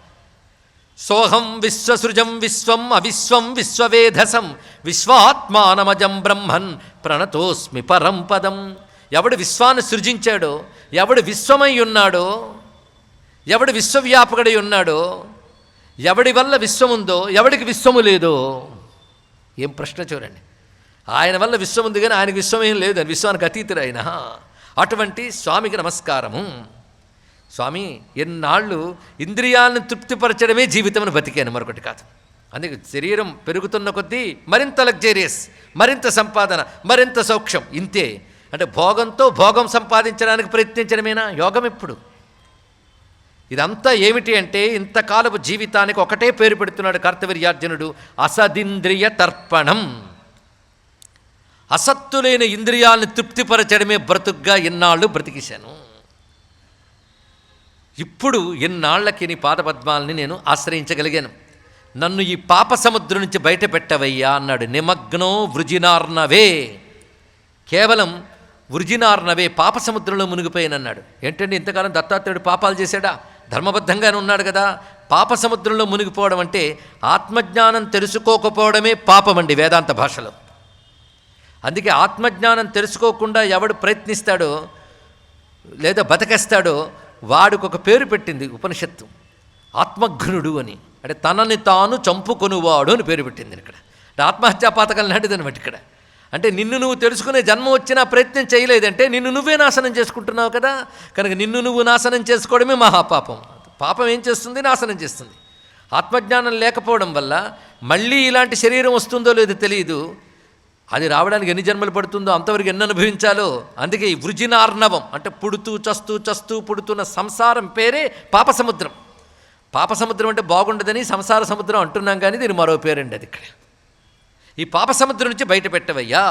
Speaker 1: సోహం విశ్వసృజం విశ్వం అవిశ్వం విశ్వవేధసం విశ్వాత్మానమజం బ్రహ్మన్ ప్రణతోస్మి పరం పదం. ఎవడు విశ్వాన్ని సృజించాడో, ఎవడు విశ్వమై ఉన్నాడో, ఎవడు విశ్వవ్యాపకుడై ఉన్నాడో, ఎవడి వల్ల విశ్వముందో ఎవడికి విశ్వము లేదో. ఏం ప్రశ్న చూడండి. ఆయన వల్ల విశ్వం ఉంది కానీ ఆయనకు విశ్వమేం లేదు, అని విశ్వానికి అతీతుడు ఆయన. అటువంటి స్వామికి నమస్కారము. స్వామి, ఎన్నాళ్ళు ఇంద్రియాలను తృప్తిపరచడమే జీవితమును బతికాను, మరొకటి కాదు. అందుకే శరీరం పెరుగుతున్న కొద్దీ మరింత లగ్జరియస్, మరింత సంపాదన, మరింత సౌఖ్యం, ఇంతే. అంటే భోగంతో భోగం సంపాదించడానికి ప్రయత్నించడమేనా యోగం? ఎప్పుడు ఇదంతా ఏమిటి అంటే ఇంతకాలపు జీవితానికి ఒకటే పేరు పెడుతున్నాడు కార్తవీర్యార్జునుడు, అసదింద్రియ తర్పణం. అసత్తులైన ఇంద్రియాలను తృప్తిపరచడమే బ్రతుగ్గా ఎన్నాళ్ళు బ్రతికిశాను. ఇప్పుడు ఎన్నాళ్లకి నీ పాదపద్మాలని నేను ఆశ్రయించగలిగాను. నన్ను ఈ పాప సముద్రం నుంచి బయట పెట్టవయ్యా అన్నాడు. నిమగ్నో వృజినార్ణవే, కేవలం వృజినార్ణవే, పాప సముద్రంలో మునిగిపోయానన్నాడు. ఏంటంటే ఇంతకాలం దత్తాత్రేయుడు పాపాలు చేశాడా? ధర్మబద్ధంగానే ఉన్నాడు కదా. పాప సముద్రంలో మునిగిపోవడం అంటే ఆత్మజ్ఞానం తెలుసుకోకపోవడమే పాపమండి వేదాంత భాషలో. అందుకే ఆత్మజ్ఞానం తెలుసుకోకుండా ఎవడు ప్రయత్నిస్తాడో లేదా బతకేస్తాడో వాడికి ఒక పేరు పెట్టింది ఉపనిషత్తు, ఆత్మఘ్నుడు అని. అంటే తనని తాను చంపుకొనువాడు అని పేరు పెట్టింది ఇక్కడ. అంటే ఆత్మహత్యా పాతకం లాంటిది అనమాట ఇక్కడ. అంటే నిన్ను నువ్వు తెలుసుకునే జన్మ వచ్చినా ప్రయత్నం చేయలేదంటే నిన్ను నువ్వే నాశనం చేసుకుంటున్నావు కదా. కనుక నిన్ను నువ్వు నాశనం చేసుకోవడమే మహాపాపం. పాపం ఏం చేస్తుంది? నాశనం చేస్తుంది. ఆత్మజ్ఞానం లేకపోవడం వల్ల మళ్ళీ ఇలాంటి శరీరం వస్తుందో లేదో తెలియదు. అది రావడానికి ఎన్ని జన్మలు పడుతుందో, అంతవరకు ఎన్ని అనుభవించాలో. అందుకే ఈ వృజినార్ణవం అంటే పుడుతూ చస్తూ చస్తూ పుడుతున్న సంసారం పేరే పాప సముద్రం. పాప సముద్రం అంటే బాగుండదని సంసార సముద్రం అంటున్నాం, కానీ దీని మరో పేరండి అది. ఇక్కడ ఈ పాప సముద్రం నుంచి బయట పెట్టవయ్యా.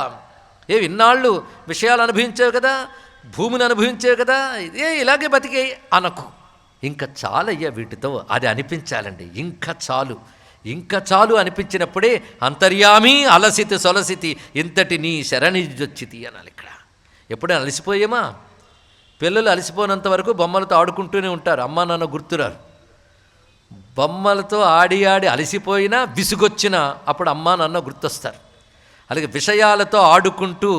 Speaker 1: ఇన్నాళ్ళు విషయాలు అనుభవించావు కదా, భూమిని అనుభవించావు కదా, ఇదే ఇలాగే బతికే అనకు. ఇంకా చాలయ్యా వీటితో, అది అనిపించాలండి. ఇంకా చాలు, ఇంకా చాలు అనిపించినప్పుడే అంతర్యామి అలసితి సొలసితి ఇంతటి నీ శరణిజొచ్చితి అనాలి. ఇక్కడ ఎప్పుడైనా అలసిపోయేమా? పిల్లలు అలసిపోయినంత వరకు బొమ్మలతో ఆడుకుంటూనే ఉంటారు, అమ్మా నాన్న గుర్తురారు. బొమ్మలతో ఆడి ఆడి అలసిపోయినా విసుగొచ్చినా అప్పుడు అమ్మా నాన్న గుర్తొస్తారు. అలాగే విషయాలతో ఆడుకుంటూ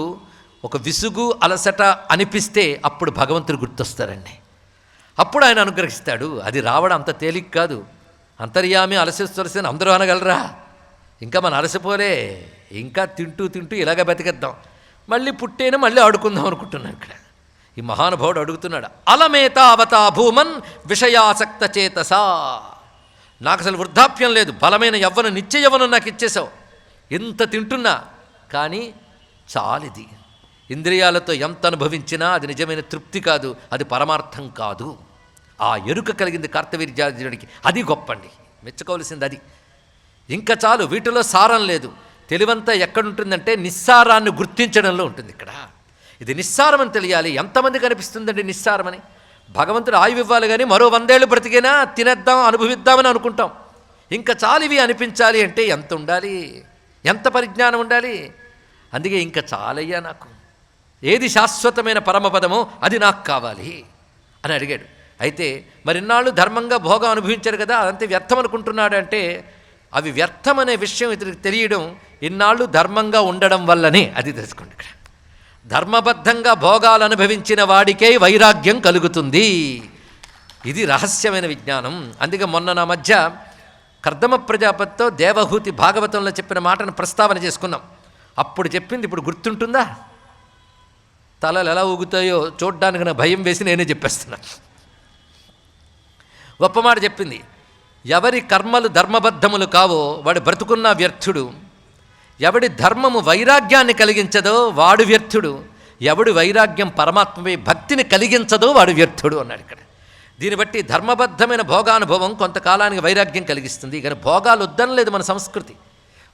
Speaker 1: ఒక విసుగు అలసట అనిపిస్తే అప్పుడు భగవంతుడు గుర్తొస్తారండి. అప్పుడు ఆయన అనుగ్రహిస్తాడు. అది రావడం అంత తేలిక కాదు. అంతర్యామి అలసిస్తొలసి అందరూ అనగలరా? ఇంకా మనం అలసిపోలే, ఇంకా తింటూ తింటూ ఇలాగ బతికేద్దాం, మళ్ళీ పుట్టేనా మళ్ళీ ఆడుకుందాం అనుకుంటున్నాను. ఇక్కడ ఈ మహానుభావుడు అడుగుతున్నాడు, అలమేతావతా భూమన్ విషయాసక్త చేతసా. నాకు అసలు వృద్ధాప్యం లేదు, బలమైన యవ్వనం, నిత్య యవ్వనం నాకు ఇచ్చేసావు, ఎంత తింటున్నా కానీ చాలిది. ఇంద్రియాలతో ఎంత అనుభవించినా అది నిజమైన తృప్తి కాదు, అది పరమార్థం కాదు. ఆ ఎరుక కలిగింది కార్తవీర్యార్జునుడికి. అది గొప్పండి, మెచ్చుకోవలసింది అది. ఇంకా చాలు, వీటిలో సారం లేదు. తెలివంతా ఎక్కడుంటుందంటే నిస్సారాన్ని గుర్తించడంలో ఉంటుంది. ఇక్కడ ఇది నిస్సారం అని తెలియాలి. ఎంతమందికి అనిపిస్తుందండి నిస్సారమని? భగవంతుడు ఆయువు ఇవ్వాలి కానీ మరో 100 ఏళ్ళు బ్రతికైనా తినేద్దాం అనుభవిద్దామని అనుకుంటాం. ఇంకా చాలు ఇవి అనిపించాలి అంటే ఎంత ఉండాలి, ఎంత పరిజ్ఞానం ఉండాలి. అందుకే ఇంకా చాలయ్యా, నాకు ఏది శాశ్వతమైన పరమపదమో అది నాకు కావాలి అని అడిగాడు. అయితే మరిన్నాళ్ళు ధర్మంగా భోగం అనుభవించారు కదా, అదంతే వ్యర్థం అనుకుంటున్నాడు. అంటే అవి వ్యర్థం అనే విషయం ఇతనికి తెలియడం ఇన్నాళ్ళు ధర్మంగా ఉండడం వల్లనే. అది తెలుసుకోండి. ఇక్కడ ధర్మబద్ధంగా భోగాలు అనుభవించిన వాడికే వైరాగ్యం కలుగుతుంది. ఇది రహస్యమైన విజ్ఞానం. అందుకే మొన్న నా మధ్య కర్దమ ప్రజాపతితో దేవహూతి భాగవతంలో చెప్పిన మాటను ప్రస్తావన చేసుకున్నాం. అప్పుడు చెప్పింది ఇప్పుడు గుర్తుంటుందా? తలలు ఎలా ఊగుతాయో చూడ్డానికి నా భయం వేసి నేనే చెప్పేస్తున్నాను. గొప్ప మాట చెప్పింది. ఎవరి కర్మలు ధర్మబద్ధములు కావో వాడు బ్రతుకున్న వ్యర్థుడు, ఎవడి ధర్మము వైరాగ్యాన్ని కలిగించదో వాడు వ్యర్థుడు, ఎవడు వైరాగ్యం పరమాత్మపై భక్తిని కలిగించదో వాడు వ్యర్థుడు అన్నాడు ఇక్కడ. దీన్ని బట్టి ధర్మబద్ధమైన భోగానుభవం కొంతకాలానికి వైరాగ్యం కలిగిస్తుంది. కానీ భోగాలు వద్దనలేదు మన సంస్కృతి.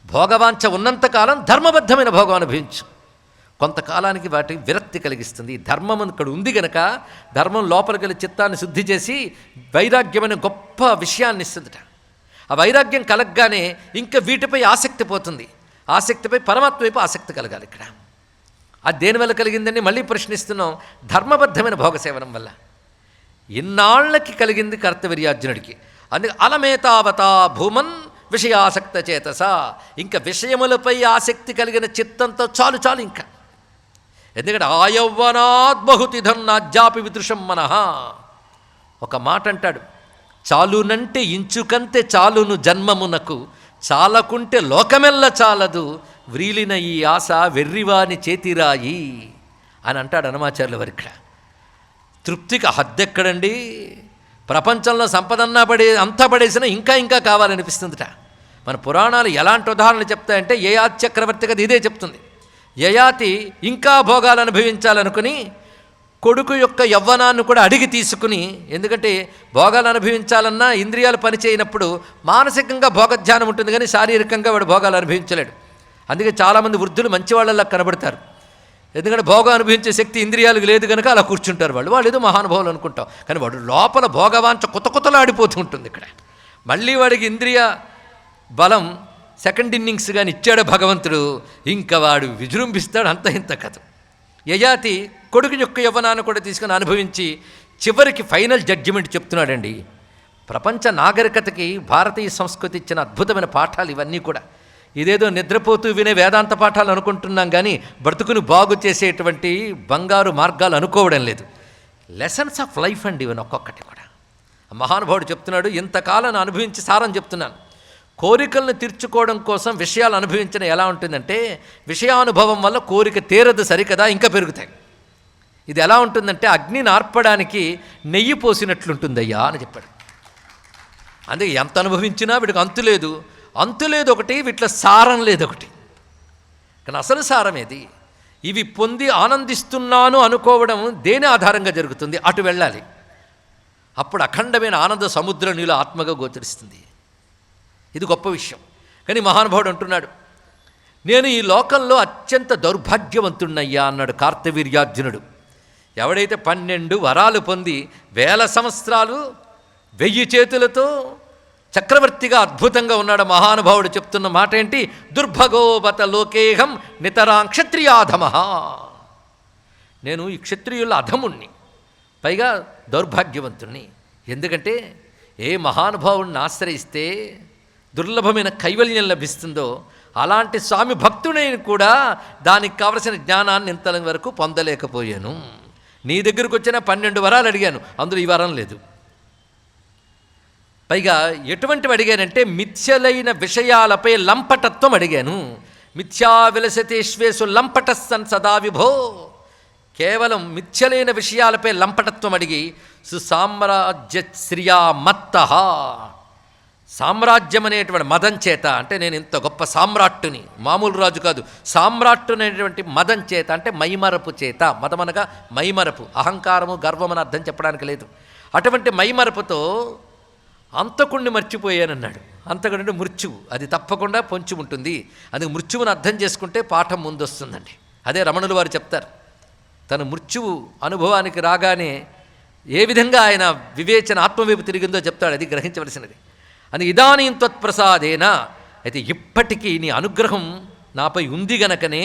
Speaker 1: భోగవాంఛ ఉన్నంతకాలం ధర్మబద్ధమైన భోగం అనుభవించు, కొంతకాలానికి వాటి విరక్తి కలిగిస్తుంది. ధర్మం ఇక్కడ ఉంది గనక ధర్మం లోపలికి వెళ్ళి చిత్తాన్ని శుద్ధి చేసి వైరాగ్యమైన గొప్ప విషయాన్ని ఇస్తుందట. ఆ వైరాగ్యం కలగగానే ఇంకా వీటిపై ఆసక్తి పోతుంది. ఆసక్తిపై పరమాత్మ వైపు ఆసక్తి కలగాలి. ఇక్కడ అది దేనివల్ల కలిగిందని మళ్ళీ ప్రశ్నిస్తున్నాం. ధర్మబద్ధమైన భోగసేవనం వల్ల. ఇన్నాళ్ళకి కలిగింది కర్తవీర్యార్జునుడికి. అందుకే అలమేతావతా భూమన్ విషయాసక్త చేతస, ఇంకా విషయములపై ఆసక్తి కలిగిన చిత్తంతో చాలు చాలు ఇంకా. ఎందుకంటే ఆయవ్వనాత్ బహుతిధం నాజ్యాపి విదృశం మనః. ఒక మాట అంటాడు, చాలునంటే ఇంచుకంతే చాలును జన్మమునకు, చాలకుంటే లోకమెల్ల చాలదు, వ్రీలిన ఈ ఆశ వెర్రివాని చేతిరాయి అని అంటాడు హనుమాచార్యుల వారు. ఇక్కడ తృప్తికి హద్దెక్కడండి. ప్రపంచంలో సంపదన్నా అంతా పడేసినా ఇంకా ఇంకా కావాలనిపిస్తుందిట. మన పురాణాలు ఎలాంటి ఉదాహరణలు చెప్తాయంటే యయాతి చక్రవర్తి కదా ఇదే చెప్తుంది. యయాతి ఇంకా భోగాలు అనుభవించాలనుకుని కొడుకు యొక్క యవ్వనాన్ని కూడా అడిగి తీసుకుని, ఎందుకంటే భోగాలు అనుభవించాలన్నా ఇంద్రియాలు పనిచేయనప్పుడు మానసికంగా భోగధ్యానం ఉంటుంది కానీ శారీరకంగా వాడు భోగాలు అనుభవించలేడు. అందుకే చాలామంది వృద్ధులు మంచివాళ్ళలా కనబడతారు. ఎందుకంటే భోగం అనుభవించే శక్తి ఇంద్రియాలకు లేదు కనుక అలా కూర్చుంటారు వాళ్ళు ఏదో మహానుభావులు అనుకుంటాం. కానీ వాడు లోపల భోగవాంఛ కొత్త ఆడిపోతూ ఉంటుంది. ఇక్కడ మళ్ళీ వాడికి ఇంద్రియ బలం సెకండ్ ఇన్నింగ్స్ కానీ ఇచ్చాడు భగవంతుడు, ఇంకా వాడు విజృంభిస్తాడు. అంత ఇంత కథ. యయాతి కొడుకు యొక్క యవ్వనాన్ని కూడా తీసుకుని అనుభవించి చివరికి ఫైనల్ జడ్జిమెంట్ చెప్తున్నాడండి. ప్రపంచ నాగరికతకి భారతీయ సంస్కృతి ఇచ్చిన అద్భుతమైన పాఠాలు ఇవన్నీ కూడా. ఇదేదో నిద్రపోతూ వినే వేదాంత పాఠాలు అనుకుంటున్నాం కానీ బ్రతుకుని బాగు చేసేటువంటి బంగారు మార్గాలు అనుకోవడం లేదు. లెసన్స్ ఆఫ్ లైఫ్ అండి ఇవన్నీ ఒక్కొక్కటి కూడా. మహానుభావుడు చెప్తున్నాడు, ఇంతకాలం అనుభవించి సారం చెప్తున్నాను. కోరికలను తీర్చుకోవడం కోసం విషయాలు అనుభవించడం ఎలా ఉంటుందంటే, విషయానుభవం వల్ల కోరిక తీరదు సరికదా, ఇంకా పెరుగుతాయి. ఇది ఎలా ఉంటుందంటే అగ్నిని ఆర్పడానికి నెయ్యి పోసినట్లుంటుందయ్యా అని చెప్పాడు. అందుకే ఎంత అనుభవించినా వీడికి అంతులేదు ఒకటి, వీటిలో సారం లేదొకటి. కానీ అసలు సారం ఏది? ఇవి పొంది ఆనందిస్తున్నాను అనుకోవడం దేని ఆధారంగా జరుగుతుంది? అటు వెళ్ళాలి. అప్పుడు అఖండమైన ఆనంద సముద్రం నీలో ఆత్మగా గోచరిస్తుంది. ఇది గొప్ప విషయం. కానీ మహానుభావుడు అంటున్నాడు, నేను ఈ లోకంలో అత్యంత దౌర్భాగ్యవంతుణ్ణయ్యా అన్నాడు కార్తవీర్యార్జునుడు. ఎవడైతే 12 వరాలు పొంది 1000 సంవత్సరాలు 1000 చేతులతో చక్రవర్తిగా అద్భుతంగా ఉన్నాడు మహానుభావుడు చెప్తున్న మాట ఏంటి? దుర్భగోపత లోకేహం నితరాం క్షత్రియాధమ. నేను ఈ క్షత్రియుల అధముణ్ణి, పైగా దౌర్భాగ్యవంతుణ్ణి. ఎందుకంటే ఏ మహానుభావుడిని ఆశ్రయిస్తే దుర్లభమైన కైవల్యం లభిస్తుందో అలాంటి స్వామి భక్తుడైన కూడా దానికి కావలసిన జ్ఞానాన్ని ఇంతవరకు పొందలేకపోయాను. నీ దగ్గరకు వచ్చిన 12 వరాలు అడిగాను, అందులో ఈ వరం లేదు. పైగా ఎటువంటివి అడిగానంటే మిథ్యలైన విషయాలపై లంపటత్వం అడిగాను. మిథ్యా విలసతేష్వేసు లంపటస్సన్ సదా విభో. కేవలం మిథ్యలైన విషయాలపై లంపటత్వం అడిగి సుసామ్రాజ్య శ్రియా మత్త, సామ్రాజ్యం అనేటువంటి మదం చేత, అంటే నేను ఇంత గొప్ప సామ్రాట్టుని, మామూలు రాజు కాదు, సామ్రాట్టు అనేటువంటి మదం చేత, అంటే మైమరపు చేత. మదం అనగా మైమరపు, అహంకారము గర్వం అని అర్థం చెప్పడానికి లేదు. అటువంటి మైమరపుతో అంతకుణ్ణి మర్చిపోయానన్నాడు. అంతకుడు మృత్యువు, అది తప్పకుండా పొంచి ఉంటుంది. అందుకు మృత్యువుని అర్థం చేసుకుంటే పాఠం ముందొస్తుందండి. అదే రమణుల వారు చెప్తారు, తన మృత్యువు అనుభవానికి రాగానే ఏ విధంగా ఆయన వివేచన ఆత్మవైపు తిరిగిందో చెప్తాడు. అది గ్రహించవలసినది. అని ఇదానీం త్వత్ప్రసాదేనా, అయితే ఇప్పటికీ నీ అనుగ్రహం నాపై ఉంది గనకనే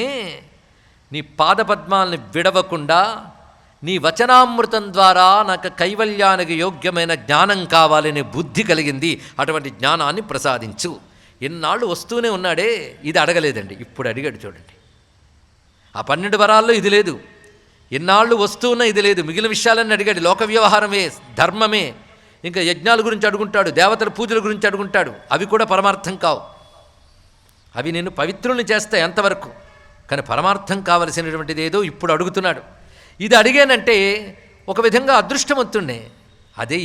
Speaker 1: నీ పాదపద్మాలని విడవకుండా నీ వచనామృతం ద్వారా నాకు కైవల్యానికి యోగ్యమైన జ్ఞానం కావాలనే బుద్ధి కలిగింది. అటువంటి జ్ఞానాన్ని ప్రసాదించు. ఎన్నాళ్ళు వస్తూనే ఉన్నాడే, ఇది అడగలేదండి, ఇప్పుడు అడిగాడు చూడండి. ఆ 12 వరాల్లో ఇది లేదు. ఎన్నాళ్ళు వస్తూనే ఇది లేదు. మిగిలిన విషయాలన్నీ అడిగాడు. లోక వ్యవహారమే, ధర్మమే. ఇంకా యజ్ఞాల గురించి అడుగుంటాడు, దేవతల పూజల గురించి అడుగుంటాడు. అవి కూడా పరమార్థం కావు. అవి నేను పవిత్రుల్ని చేస్తాయి ఎంతవరకు, కానీ పరమార్థం కావలసినటువంటిది ఏదో ఇప్పుడు అడుగుతున్నాడు. ఇది అడిగానంటే ఒక విధంగా అదృష్టవంతుణ్ణే. అది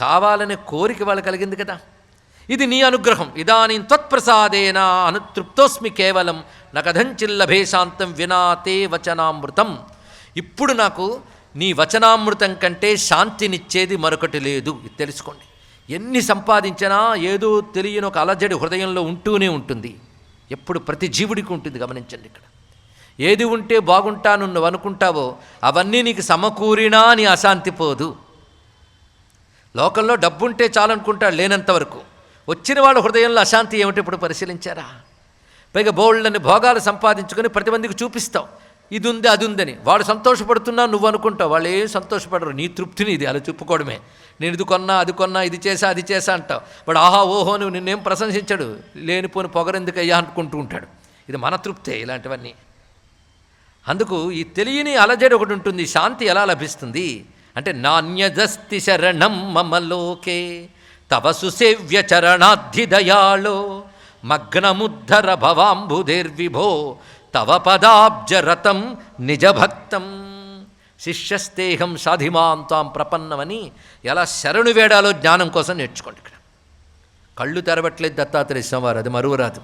Speaker 1: కావాలనే కోరిక వాళ్ళు కలిగింది కదా. ఇది నీ అనుగ్రహం. ఇదానీం త్వత్ప్రసాదేన అనుతృప్తోస్మి కేవలం నకథంచిల్లభే శాంతం వినాతే వచనామృతం. ఇప్పుడు నాకు నీ వచనామృతం కంటే శాంతినిచ్చేది మరొకటి లేదు, ఇది తెలుసుకోండి. ఎన్ని సంపాదించినా ఏదో తెలియని ఒక అలజడి హృదయంలో ఉంటూనే ఉంటుంది. ఎప్పుడు ప్రతి జీవుడికి ఉంటుంది, గమనించండి. ఇక్కడ ఏది ఉంటే బాగుంటాను నువ్వు అనుకుంటావో అవన్నీ నీకు సమకూరినా నీ అశాంతి పోదు. లోకంలో డబ్బుంటే చాలనుకుంటాడు లేనంతవరకు. వచ్చిన వాళ్ళ హృదయంలో అశాంతి ఏమిటి ఇప్పుడు పరిశీలించారా? పైగా బోళ్ళని భోగాలు సంపాదించుకొని ప్రతి మందికి చూపిస్తావు, ఇది ఉంది అది ఉందని. వాడు సంతోషపడుతున్నా నువ్వు అనుకుంటావు, వాళ్ళు ఏం సంతోషపడరు. నీ తృప్తిని ఇది అలా చెప్పుకోవడమే. నేను ఇది కొన్నా అది కొన్నా, ఇది చేసా అది చేసా అంటావు. వాడు ఆహా ఓహో నువ్వు నిన్నేం ప్రశంసించాడు, లేనిపోని పొగరెందుకయ్యా అనుకుంటూ ఉంటాడు. ఇది మన తృప్తే ఇలాంటివన్నీ. అందుకు ఈ తెలియని అలజడి ఒకటి ఉంటుంది. శాంతి ఎలా లభిస్తుంది అంటే నాణ్యదస్తి శరణం మమలోకే తవ సుసేవ్య చరణాధిదయాళో మగ్నముద్ధర భవాంబుధేర్విభో తవ పదాబ్జరతం నిజభక్తం శిష్యస్తేహం సాధిమాం తాం ప్రపన్నమని ఎలా శరణు వేడాలో జ్ఞానం కోసం నేర్చుకోండి. ఇక్కడ కళ్ళు తెరవట్లేదు దత్తాత్రేయ స్వామివారు, అది మరువరాదు.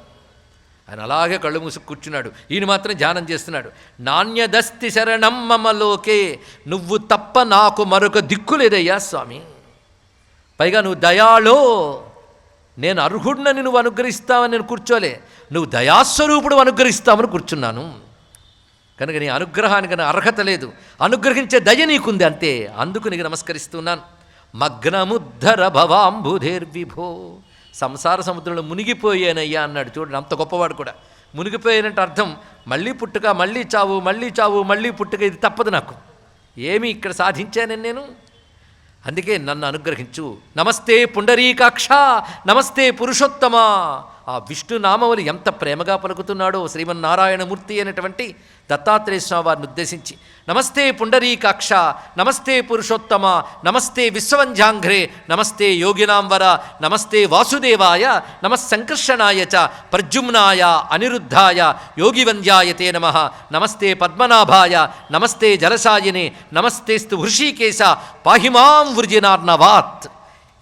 Speaker 1: ఆయన అలాగే కళ్ళు మూసుకు కూర్చున్నాడు. ఈయన మాత్రం ధ్యానం చేస్తున్నాడు. నాణ్యదస్తి శరణం మమలోకే, నువ్వు తప్ప నాకు మరొక దిక్కు లేదయ్యా స్వామి. పైగా నువ్వు దయాళో, నేను అర్హుడినని నువ్వు అనుగ్రహిస్తావని నేను కూర్చోలే, నువ్వు దయాస్వరూపుడు అనుగ్రహిస్తామని కూర్చున్నాను. కనుక నీ అనుగ్రహానికి నా అర్హత లేదు, అనుగ్రహించే దయ నీకుంది అంతే. అందుకు నీకు నమస్కరిస్తున్నాను. మగ్నముద్ధర భవాంబుధేర్విభో, సంసార సముద్రంలో మునిగిపోయానయ్యా అన్నాడు. చూడండి, అంత గొప్పవాడు కూడా. మునిగిపోయానంటే అర్థం మళ్ళీ పుట్టుక, మళ్ళీ చావు, మళ్ళీ చావు, మళ్ళీ పుట్టుక, ఇది తప్పదు నాకు. ఏమి ఇక్కడ సాధించానని నేను? అందుకే నన్ను అనుగ్రహించు. నమస్తే పుండరీకాక్ష, నమస్తే పురుషోత్తమ. ఆ విష్ణునామములు ఎంత ప్రేమగా పలుకుతున్నాడో శ్రీమన్నారాయణమూర్తి అనేటువంటి దత్తాత్రేయ స్వామి వారిని ఉద్దేశించి. నమస్తే పుండరీకాక్ష, నమస్తే పురుషోత్తమ, నమస్తే విశ్వవంజాంఘ్రే, నమస్తే యోగినాంవర, నమస్తే వాసుదేవాయ, నమస్సంకర్షణాయ చ ప్రద్యుమ్నాయ అనిరుద్ధాయ యోగివంద్యాయ తే నమః, నమస్తే పద్మనాభాయ, నమస్తే జలసాయినే, నమస్తేస్తు హృషీకేశ పాహిమాం వృజినార్ణవాత్.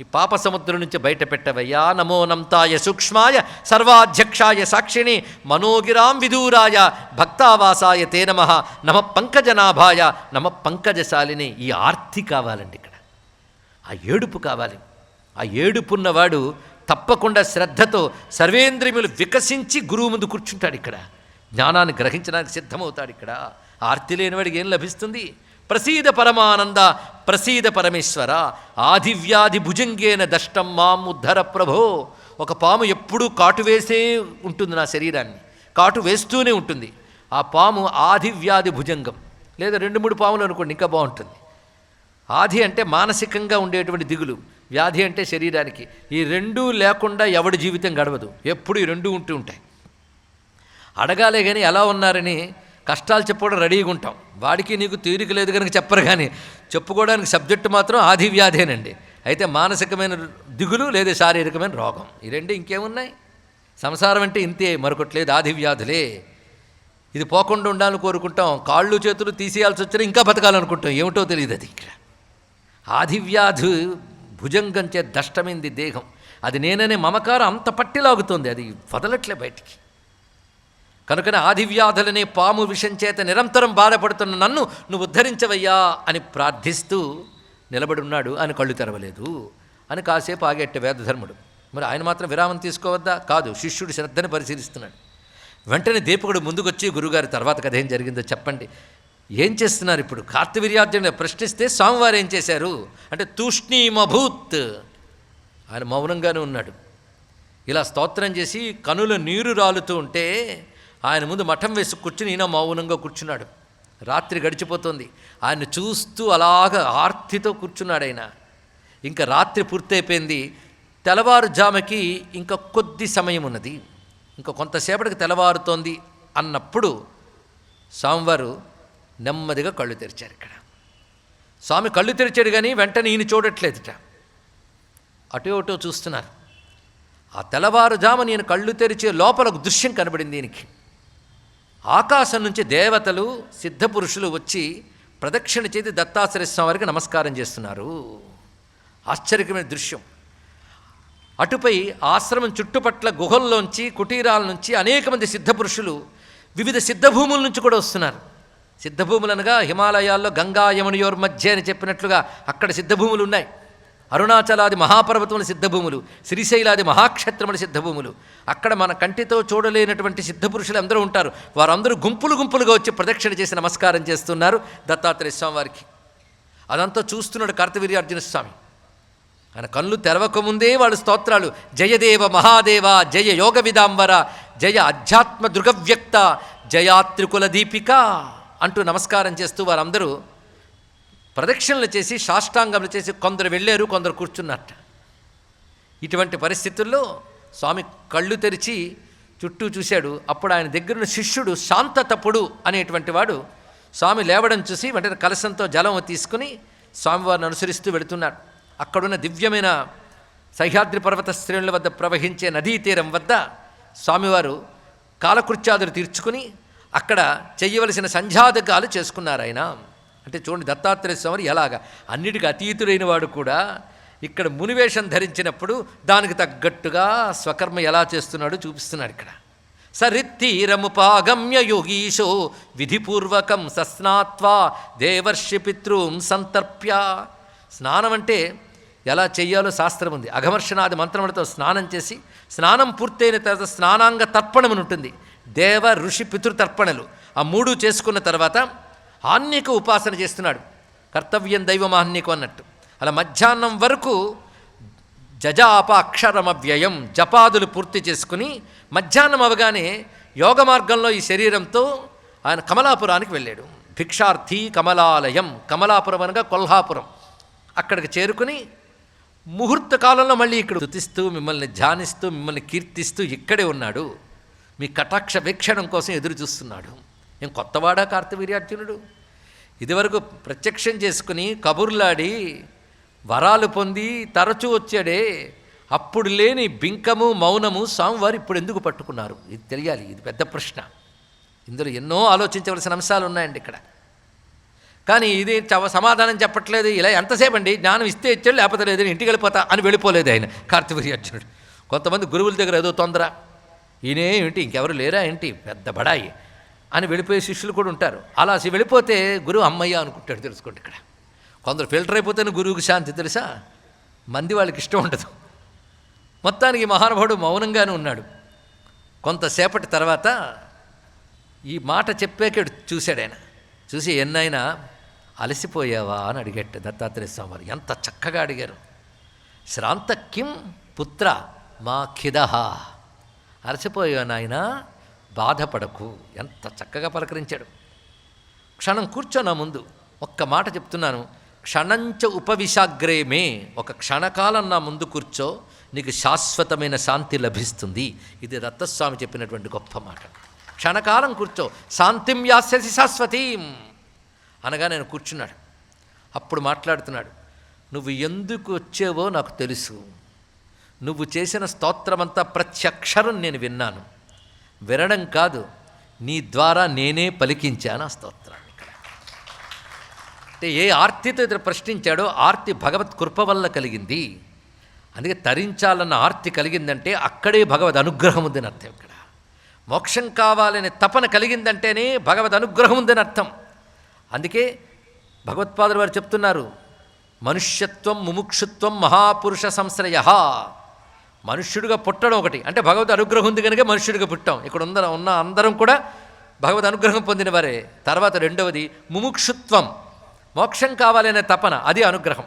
Speaker 1: ఈ పాప సముద్రం నుంచి బయట పెట్టవయ్యా. నమో నంతాయ సూక్ష్మాయ సర్వాధ్యక్షాయ సాక్షిణి మనోగిరాం విదూరాయ భక్తావాసాయ తే నమః, నమ పంకజనాభాయ, నమ పంకజశాలిని. ఈ ఆర్తి కావాలండి ఇక్కడ, ఆ ఏడుపు కావాలి. ఆ ఏడుపున్నవాడు తప్పకుండా శ్రద్ధతో సర్వేంద్రియములు వికసించి గురువు ముందు కూర్చుంటాడు. ఇక్కడ జ్ఞానాన్ని గ్రహించడానికి సిద్ధమవుతాడు. ఇక్కడ ఆర్తి లేనివాడికి ఏం లభిస్తుంది? ప్రసీద పరమానంద, ప్రసీద పరమేశ్వర, ఆదివ్యాధి భుజంగేన దష్టం మాం ఉద్ధర ప్రభో. ఒక పాము ఎప్పుడూ కాటు వేసే ఉంటుంది నా శరీరాన్ని, కాటు వేస్తూనే ఉంటుంది. ఆ పాము ఆదివ్యాధి భుజంగం, లేదా 2-3 పాములు అనుకోండి ఇంకా బాగుంటుంది. ఆది అంటే మానసికంగా ఉండేటువంటి దిగులు, వ్యాధి అంటే శరీరానికి. ఈ రెండూ లేకుండా ఎవడి జీవితం గడవదు. ఎప్పుడు ఈ రెండూ ఉంటూ ఉంటాయి. అడగాలే కానీ ఎలా ఉన్నారని కష్టాలు చెప్పుకోవడం రెడీగా ఉంటాం. వాడికి నీకు తీరిక లేదు కనుక చెప్పరు, కానీ చెప్పుకోవడానికి సబ్జెక్టు మాత్రం ఆది వ్యాధేనండి. అయితే మానసికమైన దిగులు లేదా శారీరకమైన రోగం, ఈ రెండు ఇంకేమున్నాయి? సంసారం అంటే ఇంతే, మరొకటి లేదు, ఆది వ్యాధులే. ఇది పోకుండా ఉండాలని కోరుకుంటాం, కాళ్ళు చేతులు తీసేయాల్సి వచ్చినా ఇంకా బతకాలనుకుంటాం, ఏమిటో తెలియదు. అది ఇక్కడ ఆదివ్యాధి భుజంగం చే దష్టమైంది దేహం. అది నేననే మమకారం అంత పట్టిలాగుతోంది, అది వదలట్లే బయటికి. కనుకనే ఆదివ్యాధులనే పాము విషం చేత నిరంతరం బాధపడుతున్న నన్ను నువ్వు ఉద్ధరించవయ్యా అని ప్రార్థిస్తూ నిలబడున్నాడు. ఆయన కళ్ళు తెరవలేదు అని కాసేపు ఆగేట్ట వేదధర్ముడు. మరి ఆయన మాత్రం విరామం తీసుకోవద్దా? కాదు, శిష్యుడు శ్రద్ధని పరిశీలిస్తున్నాడు. వెంటనే దీపకుడు ముందుకొచ్చి, గురుగారి తర్వాత కథ ఏం జరిగిందో చెప్పండి, ఏం చేస్తున్నారు ఇప్పుడు? కార్తవీర్యార్జునుడు ప్రశ్నిస్తే స్వామివారు ఏం చేశారు అంటే తూష్ణీమభూత్. ఆయన మౌనంగానే ఉన్నాడు. ఇలా స్తోత్రం చేసి కనుల నీరు రాలుతూ ఉంటే ఆయన ముందు మఠం వేసి కూర్చుని ఈయన మౌనంగా కూర్చున్నాడు. రాత్రి గడిచిపోతుంది. ఆయన చూస్తూ అలాగ ఆర్తితో కూర్చున్నాడు ఆయన. ఇంకా రాత్రి పూర్తయిపోయింది. తెల్లవారుజాముకి ఇంకా కొద్ది సమయం ఉన్నది, ఇంకా కొంతసేపటికి తెల్లవారుతోంది అన్నప్పుడు స్వామివారు నెమ్మదిగా కళ్ళు తెరిచారు. ఇక్కడ స్వామి కళ్ళు తెరిచాడు కానీ వెంటనే ఈయన చూడట్లేదుట, అటో అటో చూస్తున్నారు. ఆ తెల్లవారుజాము నేను కళ్ళు తెరిచే లోపల ఒక దృశ్యం కనబడింది ఈయనకి. ఆకాశం నుంచి దేవతలు సిద్ధపురుషులు వచ్చి ప్రదక్షిణ చేసి దత్తాత్రేయ స్వామి వారికి నమస్కారం చేస్తున్నారు. ఆశ్చర్యకరమైన దృశ్యం. అటుపై ఆశ్రమం చుట్టుపట్ల గుహల్లోంచి కుటీరాల నుంచి అనేక మంది సిద్ధపురుషులు వివిధ సిద్ధభూముల నుంచి కూడా వస్తున్నారు. సిద్ధభూములు అనగా హిమాలయాల్లో గంగా యమునయోర్ మధ్య అని చెప్పినట్లుగా అక్కడ సిద్ధభూములు ఉన్నాయి. అరుణాచలాది మహాపర్వతముల సిద్ధభూములు, శ్రీశైలాది మహాక్షేత్రముల సిద్ధభూములు. అక్కడ మన కంటితో చూడలేనటువంటి సిద్ధపురుషులు అందరూ ఉంటారు. వారందరూ గుంపులు గుంపులుగా వచ్చి ప్రదక్షిణ చేసి నమస్కారం చేస్తున్నారు దత్తాత్రేయ స్వామి వారికి. అదంతా చూస్తున్నాడు కార్తవీర్యార్జున స్వామి. ఆయన కళ్ళు తెరవకముందే వాళ్ళ స్తోత్రాలు, జయదేవ మహాదేవ, జయ యోగ విదాంబర, జయ అధ్యాత్మ దృగవ్యక్త, జయాత్రికుల దీపిక అంటూ నమస్కారం చేస్తూ వారందరూ ప్రదక్షిణలు చేసి సాష్టాంగములు చేసి కొందరు వెళ్ళారు, కొందరు కూర్చున్నట్ట. ఇటువంటి పరిస్థితుల్లో స్వామి కళ్ళు తెరిచి చుట్టూ చూశాడు. అప్పుడు ఆయన దగ్గరున్న శిష్యుడు శాంతతపుడు అనేటువంటి వాడు స్వామి లేవడం చూసి వెంటనే కలశంతో జలం తీసుకుని స్వామివారిని అనుసరిస్తూ వెళుతున్నాడు. అక్కడున్న దివ్యమైన సహ్యాద్రి పర్వత శ్రేణుల వద్ద ప్రవహించే నదీ తీరం వద్ద స్వామివారు కాలకృత్యాదులు తీర్చుకుని అక్కడ చెయ్యవలసిన సంధ్యాదకాలు చేసుకున్నారు ఆయన. అంటే చూడండి దత్తాత్రేయ స్వామి ఎలాగా అన్నిటికీ అతీతుడైన వాడు కూడా ఇక్కడ మునివేషం ధరించినప్పుడు దానికి తగ్గట్టుగా స్వకర్మ ఎలా చేస్తున్నాడో చూపిస్తున్నాడు ఇక్కడ. సరిత్తీరముపాగమ్య యోగీశో విధిపూర్వకం సస్నాత్వా దేవర్షి పితృం సంతర్ప్య. స్నానం అంటే ఎలా చెయ్యాలో శాస్త్రం ఉంది. అఘమర్షణాది మంత్రములతో స్నానం చేసి స్నానం పూర్తయిన తర్వాత స్నానాంగ తర్పణం ఉంటుంది. దేవ ఋషి పితృతర్పణలు ఆ మూడు చేసుకున్న తర్వాత ఆహ్నిక ఉపాసన చేస్తున్నాడు. కర్తవ్యం దైవమాహ్నికం అన్నట్టు. అలా మధ్యాహ్నం వరకు జజాప అక్షరమవ్యయం జపాదులు పూర్తి చేసుకుని మధ్యాహ్నం అవగానే యోగ మార్గంలో ఈ శరీరంతో ఆయన కమలాపురానికి వెళ్ళాడు. భిక్షార్థి కమలాలయం, కమలాపురం అనగా కొల్హాపురం. అక్కడికి చేరుకుని ముహూర్త కాలంలో మళ్ళీ ఇక్కడ స్తుతిస్తూ మిమ్మల్ని ధ్యానిస్తూ మిమ్మల్ని కీర్తిస్తూ ఇక్కడే ఉన్నాడు. మీ కటాక్ష వీక్షణం కోసం ఎదురు చూస్తున్నాడు. ఏం కొత్తవాడా కార్తవీర్యార్జునుడు? ఇదివరకు ప్రత్యక్షం చేసుకుని కబుర్లాడి వరాలు పొంది తరచూ వచ్చాడే, అప్పుడు లేని బింకము మౌనము స్వామివారు ఇప్పుడు ఎందుకు పట్టుకున్నారు? ఇది తెలియాలి. ఇది పెద్ద ప్రశ్న. ఇందులో ఎన్నో ఆలోచించవలసిన అంశాలు ఉన్నాయండి ఇక్కడ. కానీ ఇది సమాధానం చెప్పట్లేదు. ఇలా ఎంతసేపు అండి జ్ఞానం ఇస్తే ఇచ్చాడు, లేకపోతే లేదు, ఇంటికి వెళ్ళిపోతా అని వెళ్ళిపోలేదు ఆయన కార్తవీర్యార్జునుడు. కొంతమంది గురువుల దగ్గర ఏదో తొందర, ఈయనే ఏంటి ఇంకెవరు లేరా ఏంటి పెద్ద బడాయి అని వెళ్ళిపోయే శిష్యులు కూడా ఉంటారు. అలా వెళ్ళిపోతే గురువు అమ్మయ్య అనుకుంటాడు. తెలుసుకోండి ఇక్కడ కొందరు ఫిల్టర్ అయిపోతేనే గురువుకి శాంతి తెలుసా, మంది వాళ్ళకి ఇష్టం ఉండదు. మొత్తానికి మహానుభావుడు మౌనంగానే ఉన్నాడు. కొంతసేపటి తర్వాత ఈ మాట చెప్పాక చూశాడు ఆయన. చూసి ఎన్నైనా అలసిపోయావా అని అడిగట్టు దత్తాత్రేయ స్వామి వారు. ఎంత చక్కగా అడిగారు. శ్రాంత కిం పుత్ర మా ఖిదహ, అలసిపోయావు నాయన బాధపడకు. ఎంత చక్కగా పలకరించాడు. క్షణం కూర్చో నా ముందు, ఒక్క మాట చెప్తున్నాను. క్షణంచ ఉపవిశాగ్రేమే, ఒక క్షణకాలం నా ముందు కూర్చో, నీకు శాశ్వతమైన శాంతి లభిస్తుంది. ఇది దత్తస్వామి చెప్పినటువంటి గొప్ప మాట. క్షణకాలం కూర్చో, శాంతిం యాస్యసి శాశ్వతీం అనగా నేను కూర్చున్నాడు. అప్పుడు మాట్లాడుతున్నాడు. నువ్వు ఎందుకు వచ్చావో నాకు తెలుసు. నువ్వు చేసిన స్తోత్రమంతా ప్రతి అక్షరం నేను విన్నాను. వినడం కాదు, నీ ద్వారా నేనే పలికించాను ఆ స్తోత్రాన్ని. ఇక్కడ అంటే ఏ ఆర్తితో ఇతను ప్రశ్నించాడో ఆర్తి భగవత్ కృప వల్ల కలిగింది. అందుకే తరించాలన్న ఆర్తి కలిగిందంటే అక్కడే భగవద్ అనుగ్రహం ఉందని అర్థం. ఇక్కడ మోక్షం కావాలనే తపన కలిగిందంటేనే భగవద్ అనుగ్రహం ఉందని అర్థం. అందుకే భగవత్పాదులు వారు చెప్తున్నారు, మనుష్యత్వం ముముక్షుత్వం మహాపురుష సంశ్రయ. మనుష్యుడిగా పుట్టడం ఒకటి, అంటే భగవద్ అనుగ్రహం ఉంది కనుక మనుష్యుడిగా పుట్టాం. ఇక్కడ ఉన్న అందరం కూడా భగవద్ అనుగ్రహం పొందిన వారే. తర్వాత రెండవది ముముక్షుత్వం, మోక్షం కావాలనే తపన, అది అనుగ్రహం.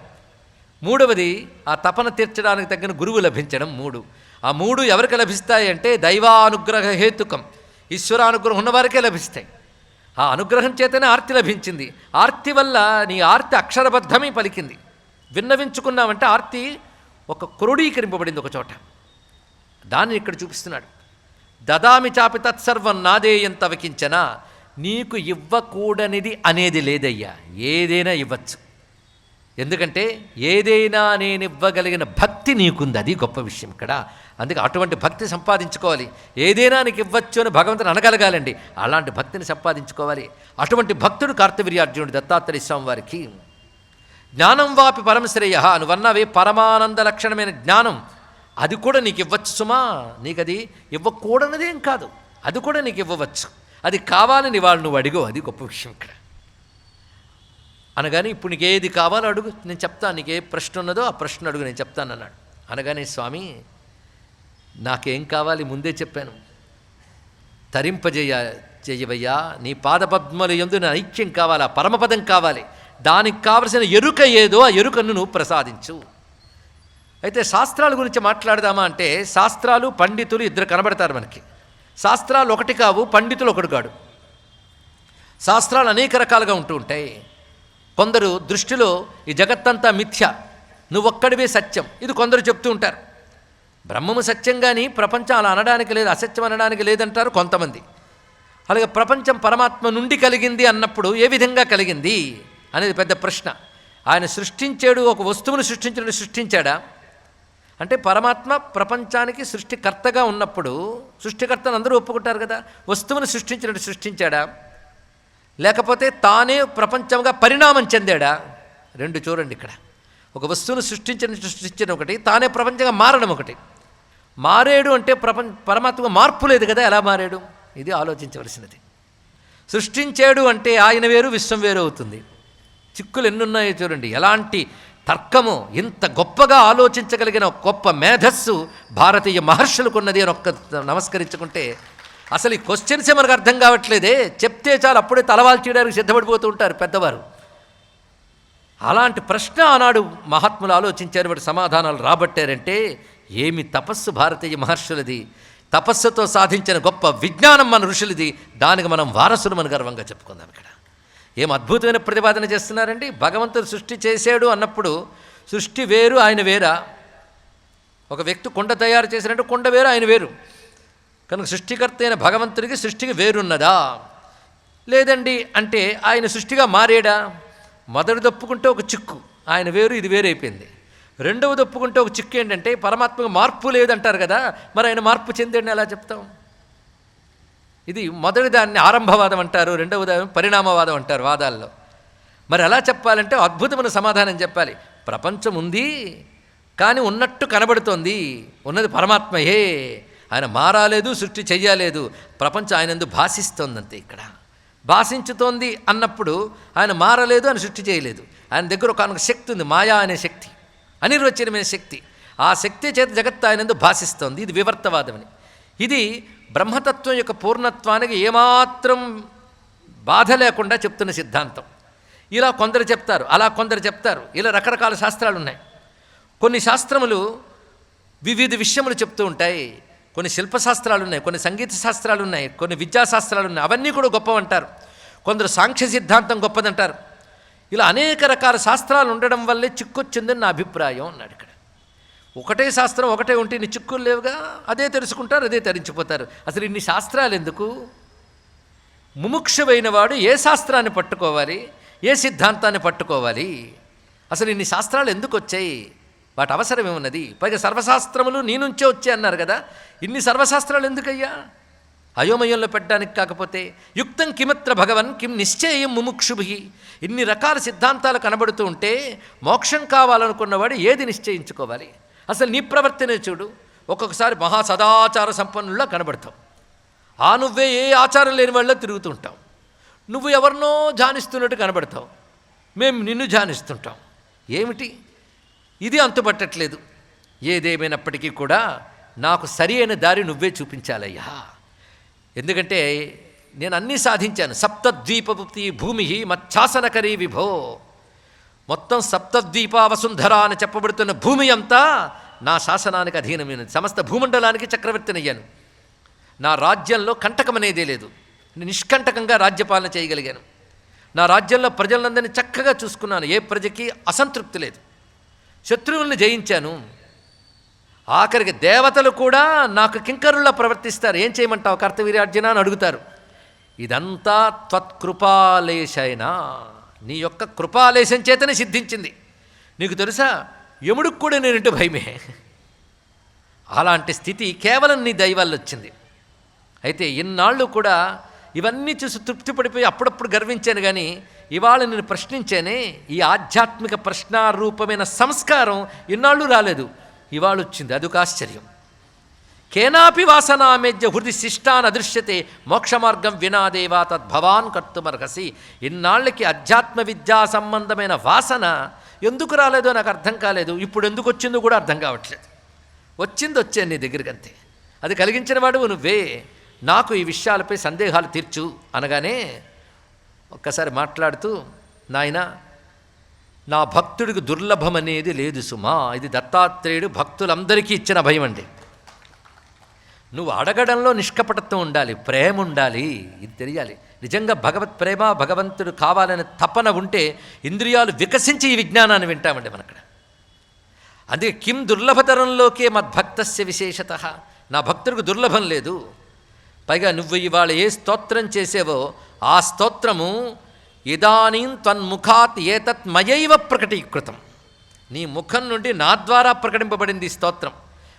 Speaker 1: మూడవది ఆ తపన తీర్చడానికి తగిన గురువు లభించడం. ఆ మూడు ఎవరికి లభిస్తాయి అంటే దైవానుగ్రహ హేతుకం, ఈశ్వరానుగ్రహం ఉన్నవారికే లభిస్తాయి. ఆ అనుగ్రహం చేతనే ఆర్తి లభించింది. ఆర్తి వల్ల నీ ఆర్తి అక్షరబద్ధమై పలికింది. విన్నవించుకున్నామంటే ఆర్తి ఒక క్రోడీకరింపబడింది ఒక చోట. దాన్ని ఇక్కడ చూపిస్తున్నాడు. దదామి చాపి తత్సర్వం నాదేయం తవకించనా. నీకు ఇవ్వకూడనిది అనేది లేదయ్యా, ఏదైనా ఇవ్వచ్చు. ఎందుకంటే ఏదైనా నేను ఇవ్వగలిగిన భక్తి నీకుంది, అది గొప్ప విషయం ఇక్కడ. అందుకే అటువంటి భక్తి సంపాదించుకోవాలి. ఏదైనా నీకు ఇవ్వచ్చు అని భగవంతుని అనగలగాలండి, అలాంటి భక్తిని సంపాదించుకోవాలి. అటువంటి భక్తుడు కార్తవీర్యార్జునుడు దత్తాత్రేయ స్వామి వారికి. జ్ఞానం వాపి పరమశ్రేయ, నువ్వన్నవే పరమానంద లక్షణమైన జ్ఞానం, అది కూడా నీకు ఇవ్వచ్చు సుమా. నీకు అది ఇవ్వకూడనిదేం కాదు, అది కూడా నీకు ఇవ్వవచ్చు. అది కావాలని వాళ్ళు నువ్వు అడిగో, అది గొప్ప విషయం ఇక్కడ. అనగానే ఇప్పుడు నీకు ఏది కావాలో అడుగు, నేను చెప్తాను, నీకు ఏ ప్రశ్న ఉన్నదో ఆ ప్రశ్న అడుగు, నేను చెప్తాను అన్నాడు. అనగానే స్వామి నాకేం కావాలి ముందే చెప్పాను, చేయవయ్యా, నీ పాదపద్మలు యందు నా ఐక్యం కావాలి, ఆ పరమపదం కావాలి, దానికి కావలసిన ఎరుక ఏదో ఆ ఎరుకను నువ్వు ప్రసాదించు. అయితే శాస్త్రాల గురించి మాట్లాడదామా అంటే, శాస్త్రాలు పండితులు ఇద్దరు కనబడతారు మనకి. శాస్త్రాలు ఒకటి కావు, పండితులు ఒకడు కాడు. శాస్త్రాలు అనేక రకాలుగా ఉంటూ ఉంటాయి. కొందరు దృష్టిలో ఈ జగత్తంతా మిథ్య, నువ్వొక్కడివే సత్యం, ఇది కొందరు చెప్తూ ఉంటారు. బ్రహ్మము సత్యం కానీ ప్రపంచం అలా అనడానికి లేదు, అసత్యం అనడానికి లేదంటారు కొంతమంది. అలాగే ప్రపంచం పరమాత్మ నుండి కలిగింది అన్నప్పుడు ఏ విధంగా కలిగింది అనేది పెద్ద ప్రశ్న. ఆయన సృష్టించాడు, ఒక వస్తువును సృష్టించాడా అంటే పరమాత్మ ప్రపంచానికి సృష్టికర్తగా ఉన్నప్పుడు, సృష్టికర్తను అందరూ ఒప్పుకుంటారు కదా, వస్తువును సృష్టించాడా, లేకపోతే తానే ప్రపంచంగా పరిణామం చెందాడా? రెండు చూడండి ఇక్కడ. ఒక వస్తువును సృష్టించిన ఒకటి, తానే ప్రపంచంగా మారడం ఒకటి. మారేడు అంటే పరమాత్మ మార్పు లేదు కదా, ఎలా మారాడు? ఇది ఆలోచించవలసినది. సృష్టించాడు అంటే ఆయన వేరు, విశ్వం వేరు అవుతుంది. చిక్కులు ఎన్నున్నాయో చూడండి. ఎలాంటి తర్కము, ఇంత గొప్పగా ఆలోచించగలిగిన గొప్ప మేధస్సు భారతీయ మహర్షులకు ఉన్నది అని ఒక్క నమస్కరించుకుంటే, అసలు ఈ క్వశ్చన్సే మనకు అర్థం కావట్లేదే, చెప్తే చాలు అప్పుడే తలవాలు చేయడానికి సిద్ధపడిపోతూ ఉంటారు పెద్దవారు. అలాంటి ప్రశ్న ఆనాడు మహాత్ములు ఆలోచించారు, వాటి సమాధానాలు రాబట్టారంటే ఏమి తపస్సు భారతీయ మహర్షులది, తపస్సుతో సాధించిన గొప్ప విజ్ఞానం మన ఋషులది. దానికి మనం వారసులు మన గర్వంగా చెప్పుకుందాం. ఇక్కడ ఏం అద్భుతమైన ప్రతిపాదన చేస్తున్నారండి. భగవంతుడు సృష్టి చేశాడు అన్నప్పుడు సృష్టి వేరు ఆయన వేరా? ఒక వ్యక్తి కుండ తయారు చేసినట్టు కుండ వేరు ఆయన వేరు. కనుక సృష్టికర్త అయిన భగవంతుడికి సృష్టికి వేరున్నదా? లేదండి అంటే ఆయన సృష్టిగా మారేడా? మొదటిది ఒప్పుకుంటే ఒక చిక్కు, ఆయన వేరు ఇది వేరైపోయింది. రెండవది ఒప్పుకుంటే ఒక చిక్కు ఏంటంటే పరమాత్మకు మార్పు లేదంటారు కదా, మరి ఆయన మార్పు చెందేండి ఎలా చెప్తాం? ఇది మొదటి దాన్ని ఆరంభవాదం అంటారు, రెండవ దాన్ని పరిణామవాదం అంటారు వాదాల్లో. మరి ఎలా చెప్పాలంటే అద్భుతమైన సమాధానం చెప్పాలి. ప్రపంచం ఉంది కానీ ఉన్నట్టు కనబడుతోంది, ఉన్నది పరమాత్మయే, ఆయన మారాలేదు, సృష్టి చెయ్యలేదు, ప్రపంచం ఆయనందు భాషిస్తోందంతే. ఇక్కడ భాషించుతోంది అన్నప్పుడు ఆయన మారలేదు, ఆయన సృష్టి చేయలేదు. ఆయన దగ్గర ఒక శక్తి ఉంది, మాయా అనే శక్తి, అనిర్వచనమైన శక్తి. ఆ శక్తి చేత జగత్తు ఆయనందు భాషిస్తోంది. ఇది వివర్తవాదమని. ఇది బ్రహ్మతత్వం యొక్క పూర్ణత్వానికి ఏమాత్రం బాధ లేకుండా చెప్తున్న సిద్ధాంతం. ఇలా కొందరు చెప్తారు, అలా కొందరు చెప్తారు. ఇలా రకరకాల శాస్త్రాలు ఉన్నాయి. కొన్ని శాస్త్రములు వివిధ విషయములు చెప్తూ ఉంటాయి. కొన్ని శిల్పశాస్త్రాలు ఉన్నాయి, కొన్ని సంగీత శాస్త్రాలు ఉన్నాయి, కొన్ని విద్యాశాస్త్రాలు ఉన్నాయి. అవన్నీ కూడా గొప్పవంటారు. కొందరు సాంఖ్య సిద్ధాంతం గొప్పదంటారు. ఇలా అనేక రకాల శాస్త్రాలు ఉండడం వల్లే చిక్కొచ్చిందని నా అభిప్రాయం అన్నాడు. ఇక్కడ ఒకటే శాస్త్రం ఒకటే ఉంటే ఇన్ని చిక్కులు లేవుగా, అదే తెలుసుకుంటారు, అదే తరించిపోతారు. అసలు ఇన్ని శాస్త్రాలు ఎందుకు? ముముక్షువైన వాడు ఏ శాస్త్రాన్ని పట్టుకోవాలి, ఏ సిద్ధాంతాన్ని పట్టుకోవాలి? అసలు ఇన్ని శాస్త్రాలు ఎందుకు వచ్చాయి? వాటి అవసరం ఏమున్నది? పైగా సర్వశాస్త్రములు నీ నుంచే వచ్చాయి అన్నారు కదా, ఇన్ని సర్వశాస్త్రాలు ఎందుకయ్యా? అయోమయంలో పెట్టడానికి కాకపోతే యుక్తం కిమత్ర భగవన్ కిం నిశ్చయం ముముక్షుభి. ఇన్ని రకాల సిద్ధాంతాలు కనబడుతూ ఉంటే మోక్షం కావాలనుకున్నవాడు ఏది నిశ్చయించుకోవాలి? అసలు నీ ప్రవర్తనే చూడు. ఒక్కొక్కసారి మహా సదాచార సంపన్నుల్లో కనబడతావు, నువ్వే ఏ ఆచారం లేని వాళ్ళ తిరుగుతూ ఉంటావు. నువ్వు ఎవరినో ధ్యానిస్తున్నట్టు కనబడతావు, మేము నిన్ను ధ్యానిస్తుంటాం. ఏమిటి ఇది? అంతుపట్టట్లేదు. ఏదేమైనప్పటికీ కూడా నాకు సరి అయిన దారి నువ్వే చూపించాలయ్యా. ఎందుకంటే నేను అన్నీ సాధించాను. సప్తద్వీపపుతి భూమి మచ్చాసనకరీ విభో. మొత్తం సప్తద్వీప వసుంధర అని చెప్పబడుతున్న భూమి అంతా నా శాసనానికి అధీనమైనది. సమస్త భూమండలానికి చక్రవర్తినయ్యాను. నా రాజ్యంలో కంటకం అనేదే లేదు. నేను నిష్కంటకంగా రాజ్యపాలన చేయగలిగాను. నా రాజ్యంలో ప్రజలందరినీ చక్కగా చూసుకున్నాను. ఏ ప్రజకి అసంతృప్తి లేదు. శత్రువుల్ని జయించాను. ఆఖరికి దేవతలు కూడా నాకు కింకరుల్లా ప్రవర్తిస్తారు. ఏం చేయమంటావు కర్తవీర్యార్జున అని అడుగుతారు. ఇదంతా త్వత్కృపాలేశైనా, నీ యొక్క కృపాలేశం చేతనే సిద్ధించింది. నీకు తెలుసా, యముడికి కూడా నేనంటే భయమే. అలాంటి స్థితి కేవలం నీ దయ వల్ల వచ్చింది. అయితే ఇన్నాళ్ళు కూడా ఇవన్నీ చూసి తృప్తి పడిపోయి అప్పుడప్పుడు గర్వించాను. కానీ ఇవాళ నేను ప్రశ్నించానే, ఈ ఆధ్యాత్మిక ప్రశ్నారూపమైన సంస్కారం ఇన్నాళ్ళు రాలేదు, ఇవాళ వచ్చింది. అదొక ఆశ్చర్యం. కేనాపి వాసనామేజ్య హృది శిష్టాన్ అదృశ్యతే మోక్షమార్గం వినాదేవా తద్భవాన్ కర్తుమర్హసి. ఇన్నాళ్ళకి అధ్యాత్మ విద్యా సంబంధమైన వాసన ఎందుకు రాలేదో నాకు అర్థం కాలేదు, ఇప్పుడు ఎందుకు వచ్చిందో కూడా అర్థం కావట్లేదు. వచ్చాను నీ దగ్గరికి అంతే. అది కలిగించిన వాడు నువ్వే, నాకు ఈ విషయాలపై సందేహాలు తీర్చు అనగానే ఒక్కసారి మాట్లాడుతూ, నాయన నా భక్తుడికి దుర్లభం అనేది లేదు సుమా, ఇది దత్తాత్రేయుడు భక్తులందరికీ ఇచ్చిన భయం అండి. నువ్వు అడగడంలో నిష్కపటత్వం ఉండాలి, ప్రేమ ఉండాలి, ఇది తెలియాలి. నిజంగా భగవత్ ప్రేమ, భగవంతుడు కావాలనే తపన ఉంటే ఇంద్రియాలు వికసించి ఈ విజ్ఞానాన్ని వింటామండి మనక్కడ. అందుకే కిం దుర్లభతరంలోకే మద్భక్తస్య విశేషత, నా భక్తుడికి దుర్లభం లేదు. పైగా నువ్వు ఇవాళ ఏ స్తోత్రం చేసేవో ఆ స్తోత్రము ఇదానీం త్వన్ముఖాత్ ఏతత్ మయైవ ప్రకటీకృతం, నీ ముఖం నుండి నా ద్వారా ప్రకటింపబడింది ఈ స్తోత్రం.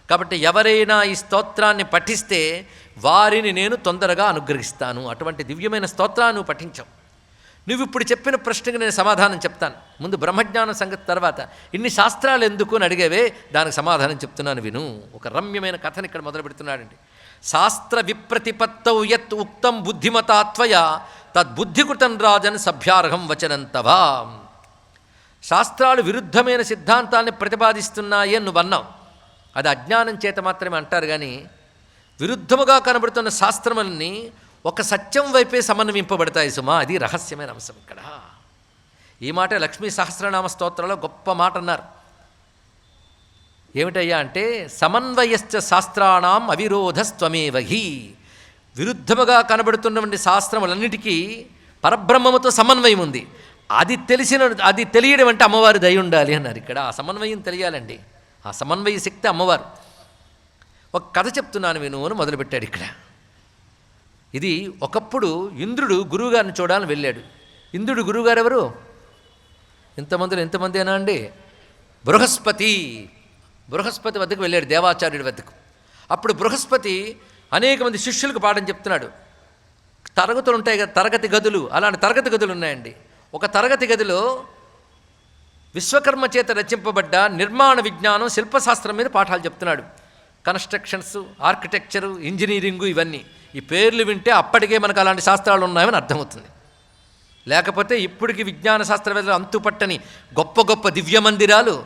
Speaker 1: కాబట్టి ఎవరైనా ఈ స్తోత్రాన్ని పఠిస్తే వారిని నేను తొందరగా అనుగ్రహిస్తాను. అటువంటి దివ్యమైన స్తోత్రాన్ని నువ్వు పఠించావు. నువ్వు ఇప్పుడు చెప్పిన ప్రశ్నకి నేను సమాధానం చెప్తాను. ముందు బ్రహ్మజ్ఞాన సంగతి తర్వాత ఇన్ని శాస్త్రాలు ఎందుకు అని అడిగేవే, దానికి సమాధానం చెప్తున్నాను విను. ఒక రమ్యమైన కథను ఇక్కడ మొదలు పెడుతున్నాడండి. శాస్త్ర విప్రతిపత్తౌ యత్ ఉక్తం బుద్ధిమతాత్వయ తద్బుద్ధికృతం రాజన్ సభ్యార్హం వచనంతవా. శాస్త్రాలు విరుద్ధమైన సిద్ధాంతాన్ని ప్రతిపాదిస్తున్నాయి అని నువ్వు అన్నావు. అది అజ్ఞానం చేత మాత్రమే అంటారు, కానీ విరుద్ధముగా కనబడుతున్న శాస్త్రములన్నీ ఒక సత్యం వైపే సమన్వయింపబడతాయి సుమా. అది రహస్యమైన అంశం ఇక్కడ. ఈ మాట లక్ష్మీ సహస్రనామ స్తోత్రంలో గొప్ప మాట అన్నారు. ఏమిటయ్యా అంటే, సమన్వయశ్చ శాస్త్రాణం అవిరోధస్త్వమేవహి. విరుద్ధముగా కనబడుతున్నటువంటి శాస్త్రములన్నిటికీ పరబ్రహ్మముతో సమన్వయం ఉంది. అది తెలియడం అంటే అమ్మవారి దయ ఉండాలి అన్నారు ఇక్కడ. ఆ సమన్వయం తెలియాలండి, ఆ సమన్వయ శక్తి అమ్మవారు. ఒక కథ చెప్తున్నాను విను అని మొదలుపెట్టాడు ఇక్కడ. ఇది ఒకప్పుడు ఇంద్రుడు గురువుగారిని చూడాలని వెళ్ళాడు. ఇంద్రుడు గురువుగారు ఎవరు? ఎంతమందేనా అండి? బృహస్పతి వద్దకు వెళ్ళాడు, దేవాచార్యుడి వద్దకు. అప్పుడు బృహస్పతి అనేక మంది శిష్యులకు పాఠం చెప్తున్నాడు. తరగతులు ఉంటాయి కదా, తరగతి గదులు, అలాంటి తరగతి గదులు ఉన్నాయండి. ఒక తరగతి గదిలో విశ్వకర్మ చేత రచింపబడ్డ నిర్మాణ విజ్ఞానం, శిల్పశాస్త్రం మీద పాఠాలు చెప్తున్నాడు. కన్స్ట్రక్షన్స్, ఆర్కిటెక్చరు, ఇంజనీరింగు, ఇవన్నీ. ఈ పేర్లు వింటే అప్పటికే మనకు అలాంటి శాస్త్రాలు ఉన్నాయని అర్థమవుతుంది. లేకపోతే ఇప్పటికి విజ్ఞాన శాస్త్రవేత్తలు అంతుపట్టని గొప్ప గొప్ప దివ్య మందిరాలు,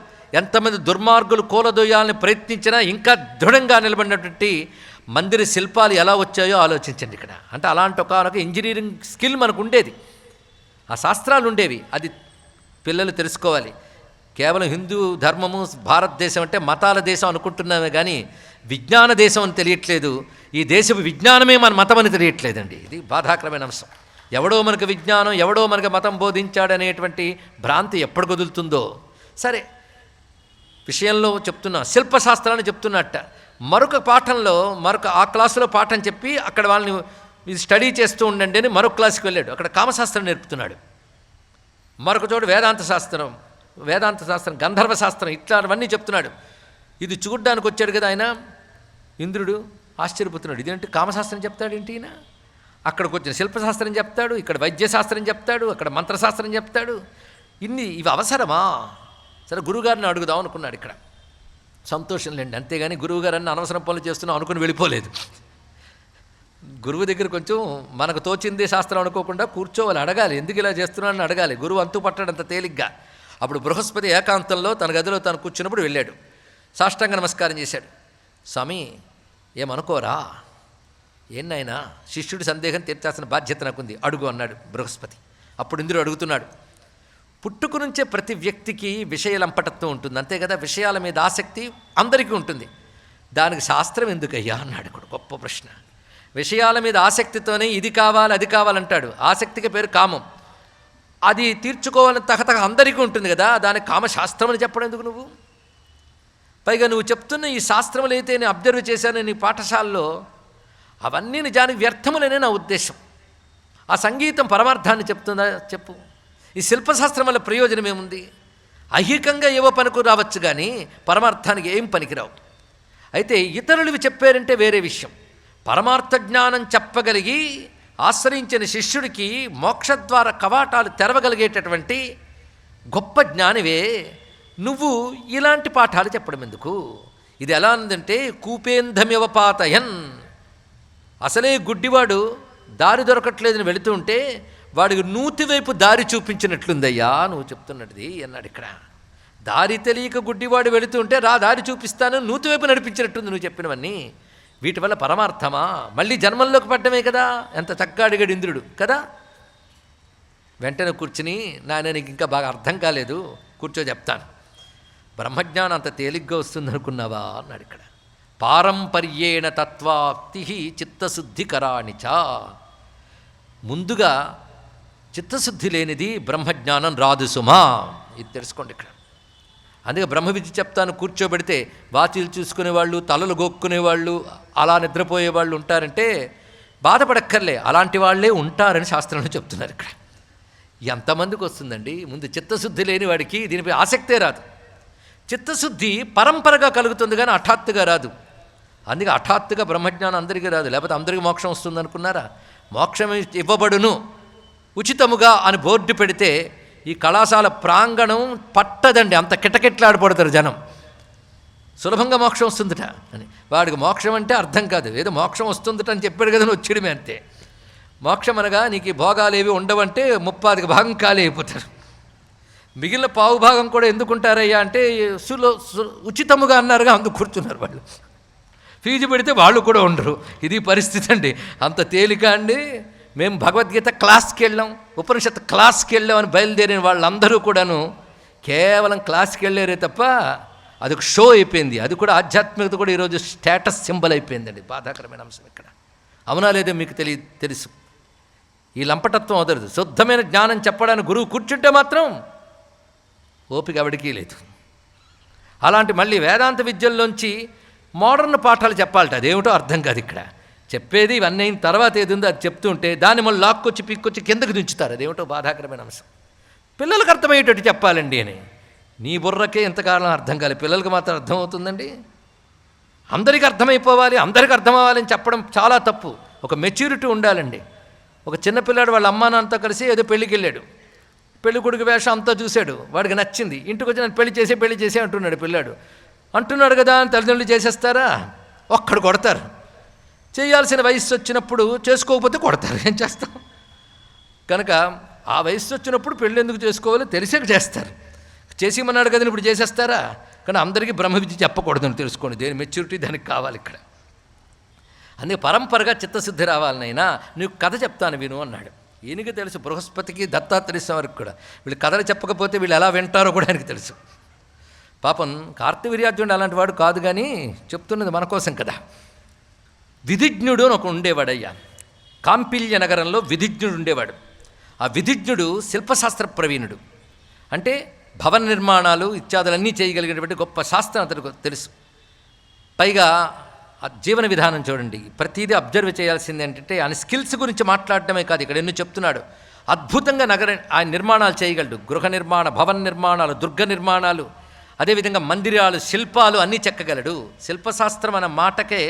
Speaker 1: ఎంతమంది దుర్మార్గులు కూలదోయాలని ప్రయత్నించినా ఇంకా దృఢంగా నిలబడినటువంటి మందిర శిల్పాలు ఎలా వచ్చాయో ఆలోచించండి ఇక్కడ. అంటే అలాంటి ఒక ఇంజనీరింగ్ స్కిల్ మనకు ఉండేది, ఆ శాస్త్రాలు ఉండేవి. అది పిల్లలు తెలుసుకోవాలి. కేవలం హిందూ ధర్మము, భారతదేశం అంటే మతాల దేశం అనుకుంటున్నామే కానీ విజ్ఞాన దేశం అని తెలియట్లేదు. ఈ దేశపు విజ్ఞానమే మన మతం అని తెలియట్లేదండి. ఇది బాధాకరమైన అంశం. ఎవడో మనకు విజ్ఞానం, ఎవడో మనకు మతం బోధించాడనేటువంటి భ్రాంతి ఎప్పుడు కుదులుతుందో. సరే, విషయంలో చెప్తున్నా, శిల్పశాస్త్రాన్ని చెప్తున్నట్ట. మరొక ఆ క్లాసులో పాఠం చెప్పి అక్కడ వాళ్ళని ఇది స్టడీ చేస్తూ ఉండండి అని మరొక క్లాస్కి వెళ్ళాడు. అక్కడ కామశాస్త్రం నేర్పుతున్నాడు. మరొక చోటు వేదాంత శాస్త్రం, గంధర్వ శాస్త్రం, ఇట్లాంటివన్నీ చెప్తున్నాడు. ఇది చూడ్డానికి వచ్చాడు కదా ఆయన, ఇంద్రుడు ఆశ్చర్యపోతున్నాడు. ఇదేంటి కామశాస్త్రం చెప్తాడు ఏంటి ఈయన? అక్కడికి వచ్చిన శిల్పశాస్త్రం చెప్తాడు, ఇక్కడ వైద్యశాస్త్రం చెప్తాడు, అక్కడ మంత్రశాస్త్రం చెప్తాడు. ఇవి అవసరమా? సరే, గురువుగారిని అడుగుదాం అనుకున్నాడు ఇక్కడ. సంతోషం లేండి, అంతేగాని గురువుగారని అనవసరం పనులు చేస్తున్నాం అనుకుని వెళ్ళిపోలేదు. గురువు దగ్గర కొంచెం మనకు తోచిందే శాస్త్రం అనుకోకుండా కూర్చోవాలి, అడగాలి, ఎందుకు ఇలా చేస్తున్నాడని అడగాలి. గురువు అంతు పట్టాడంత తేలిగ్గా. అప్పుడు బృహస్పతి ఏకాంతంలో తన గదిలో తాను కూర్చున్నప్పుడు వెళ్ళాడు. సాష్టాంగ నమస్కారం చేశాడు. స్వామి, ఏమనుకోరా? ఏనాయనా, శిష్యుడి సందేహం తీర్చాల్సిన బాధ్యత నాకుంది, అడుగు అన్నాడు బృహస్పతి. అప్పుడు ఇంద్రుడు అడుగుతున్నాడు. పుట్టుక నుంచే ప్రతి వ్యక్తికి విషయలంపటత్వం ఉంటుంది, అంతే కదా? విషయాల మీద ఆసక్తి అందరికీ ఉంటుంది. దానికి శాస్త్రం ఎందుకయ్యా అన్నాడు. ఇక్కడ గొప్ప ప్రశ్న. విషయాల మీద ఆసక్తితోనే ఇది కావాలి అది కావాలంటాడు. ఆసక్తికి పేరు కామం. అది తీర్చుకోవాలని తహతహ అందరికీ ఉంటుంది కదా, దానికి కామశాస్త్రం అని చెప్పడం ఎందుకు నువ్వు? పైగా నువ్వు చెప్తున్న ఈ శాస్త్రములు అయితే నేను అబ్జర్వ్ చేశాను నీ పాఠశాలలో, అవన్నీ నిజానికి వ్యర్థములనే నా ఉద్దేశం. ఆ సంగీతం పరమార్థాన్ని చెప్తుందా? చెప్పు. ఈ శిల్పశాస్త్రం వల్ల ప్రయోజనం ఏముంది? ఐహికంగా ఏవో పనికి రావచ్చు కానీ పరమార్థానికి ఏం పనికిరావు. అయితే ఇతరులు చెప్పారంటే వేరే విషయం. పరమార్థ జ్ఞానం చెప్పగలిగి ఆశ్రయించిన శిష్యుడికి మోక్షద్వార కవాటాలు తెరవగలిగేటటువంటి గొప్ప జ్ఞానివే నువ్వు ఇలాంటి పాఠాలు చెప్పడం ఎందుకు? ఇది ఎలా ఉందంటే కూపేంధమివ పాతయన్. అసలే గుడ్డివాడు దారి దొరకట్లేదని వెళుతూ ఉంటే వాడికి నూతివైపు దారి చూపించినట్లుందయ్యా నువ్వు చెప్తున్నది అన్నాడు. ఇక్కడ దారి తెలియక గుడ్డివాడు వెళుతూ ఉంటే దారి చూపిస్తాను నూతివైపు నడిపించినట్టుంది నువ్వు చెప్పినవన్నీ. వీటి వల్ల పరమార్థమా? మళ్ళీ జన్మంలోకి పడ్డమే కదా. ఎంత చక్కగా అడిగాడు ఇంద్రుడు కదా. వెంటనే కూర్చుని నాయన నీకు ఇంకా బాగా అర్థం కాలేదు, కూర్చో చెప్తాను. బ్రహ్మజ్ఞానం అంత తేలిగ్గా వస్తుందనుకున్నావా అన్నాడు. ఇక్కడ పారంపర్యేణ తత్వాప్తి చిత్తశుద్ధికరాణిచ. ముందుగా చిత్తశుద్ధి లేనిది బ్రహ్మజ్ఞానం రాదు సుమా. ఇది తెలుసుకోండి ఇక్కడ. అందుకే బ్రహ్మ విద్య చెప్తాను కూర్చోబెడితే వాచీలు చూసుకునేవాళ్ళు, తలలు గోక్కునేవాళ్ళు, అలా నిద్రపోయేవాళ్ళు ఉంటారంటే బాధపడక్కర్లే, అలాంటి వాళ్ళే ఉంటారని శాస్త్రంలో చెప్తున్నారు. ఇక్కడ ఎంతమందికి వస్తుందండి? ముందు చిత్తశుద్ధి లేని వాడికి దీనిపై ఆసక్తే రాదు. చిత్తశుద్ధి పరంపరగా కలుగుతుంది కానీ హఠాత్తుగా రాదు. అందుకే హఠాత్తుగా బ్రహ్మజ్ఞానం అందరికీ రాదు. లేకపోతే అందరికీ మోక్షం వస్తుంది అనుకున్నారా? మోక్షం ఇవ్వబడును ఉచితముగా అని బోర్డు పెడితే ఈ కళాశాల ప్రాంగణం పట్టదండి. అంత కిటకిట్లాడిపడతారు జనం. సులభంగా మోక్షం వస్తుందట అని. వాడికి మోక్షం అంటే అర్థం కాదు, ఏదో మోక్షం వస్తుందట అని చెప్పాడు కదా వచ్చేయడమే అంతే. మోక్షం అనగా నీకు ఈ భోగాలు ఏవి ఉండవంటే 30కి భాగం ఖాళీ అయిపోతారు. మిగిలిన పావు భాగం కూడా ఎందుకుంటారయ్యా అంటే ఉచితముగా అన్నారుగా అందుకు కూర్చున్నారు వాళ్ళు. ఫీజు పెడితే వాళ్ళు కూడా ఉండరు. ఇది పరిస్థితి అండి. అంత తేలిక అండి. మేము భగవద్గీత క్లాస్కి వెళ్ళాం, ఉపనిషత్ క్లాస్కి వెళ్ళాం అని బయలుదేరిన వాళ్ళందరూ కూడాను కేవలం క్లాస్కి వెళ్ళారే తప్ప అదొక షో అయిపోయింది. అది కూడా ఆధ్యాత్మికత కూడా ఈరోజు స్టేటస్ సింబల్ అయిపోయిందండి. బాధాకరమైన అంశం ఇక్కడ. అవునా లేదో మీకు తెలుసు. ఈ లంపటత్వం వదలదు. శుద్ధమైన జ్ఞానం చెప్పడానికి గురువు కూర్చుంటే మాత్రం ఓపిక ఎవడికి లేదు. అలాంటి మళ్ళీ వేదాంత విద్యల్లోంచి మోడర్న్ పాఠాలు చెప్పాలట. అదేమిటో అర్థం కాదు. ఇక్కడ చెప్పేది ఇవన్నీ అయిన తర్వాత ఏది ఉందో అది చెప్తూ ఉంటే దాన్ని మళ్ళీ లాక్కొచ్చి పీక్కొచ్చి కిందకు దించుతారు. అదేమిటో బాధాకరమైన అంశం. పిల్లలకు అర్థమయ్యేటట్టు చెప్పాలండి అని. నీ బుర్రకే ఎంతకాలం అర్థం కాలేదు, పిల్లలకు మాత్రం అర్థమవుతుందండి. అందరికీ అర్థమైపోవాలి, అందరికీ అర్థం అవ్వాలని చెప్పడం చాలా తప్పు. ఒక మెచ్యూరిటీ ఉండాలండి. ఒక చిన్నపిల్లాడు వాళ్ళ అమ్మా నాన్నతో కలిసి ఏదో పెళ్ళికి వెళ్ళాడు. పెళ్లి కొడుకు వేషం అంతా చూశాడు, వాడికి నచ్చింది. ఇంటికి వచ్చి నన్ను పెళ్లి చేసే అంటున్నాడు పిల్లాడు. అంటున్నాడు కదా అని తల్లిదండ్రులు చేసేస్తారా? ఒక్కడు కొడతారు. చేయాల్సిన వయసు వచ్చినప్పుడు చేసుకోకపోతే కొడతారు. ఏం చేస్తాం? కనుక ఆ వయసు వచ్చినప్పుడు పెళ్ళి ఎందుకు చేసుకోవాలో తెలిసాక చేస్తారు. చేసేమన్నాడు కదా ఇప్పుడు చేసేస్తారా? కానీ అందరికీ బ్రహ్మ విద్య చెప్పకూడదని తెలుసుకోండి. దేని మెచ్యూరిటీ దానికి కావాలి ఇక్కడ. అందుకే పరంపరగా చిత్తశుద్ధి రావాలనైనా నీకు కథ చెప్తాను విను అన్నాడు. ఈయనకి తెలుసు, బృహస్పతికి దత్తాత్రేయ స్వామికి కూడా. వీళ్ళు కథలు చెప్పకపోతే వీళ్ళు ఎలా వింటారో కూడా ఆయనకి తెలుసు. పాపం కార్తవీర్యార్జునుడు అలాంటి వాడు కాదు, కానీ చెప్తున్నది మన కోసం కదా. విధిజ్ఞుడు అని ఒక ఉండేవాడయ్యా. కాంపిల్య నగరంలో విధిజ్ఞుడు ఉండేవాడు. ఆ విధిజ్ఞుడు శిల్పశాస్త్ర ప్రవీణుడు. అంటే భవన నిర్మాణాలు ఇత్యాదులన్నీ చేయగలిగినటువంటి గొప్ప శాస్త్రం అతనికి తెలుసు. పైగా ఆ జీవన విధానం చూడండి, ప్రతిదీ అబ్జర్వ్ చేయాల్సింది ఏంటంటే ఆయన స్కిల్స్ గురించి మాట్లాడటమే కాదు, ఇక్కడ ఎన్నో చెప్తున్నాడు. అద్భుతంగా ఆయన నిర్మాణాలు చేయగలడు. గృహ నిర్మాణ, భవన నిర్మాణాలు, దుర్గ నిర్మాణాలు, అదేవిధంగా మందిరాలు, శిల్పాలు అన్నీ చెక్కగలడు. శిల్పశాస్త్రం అన్న మాటకే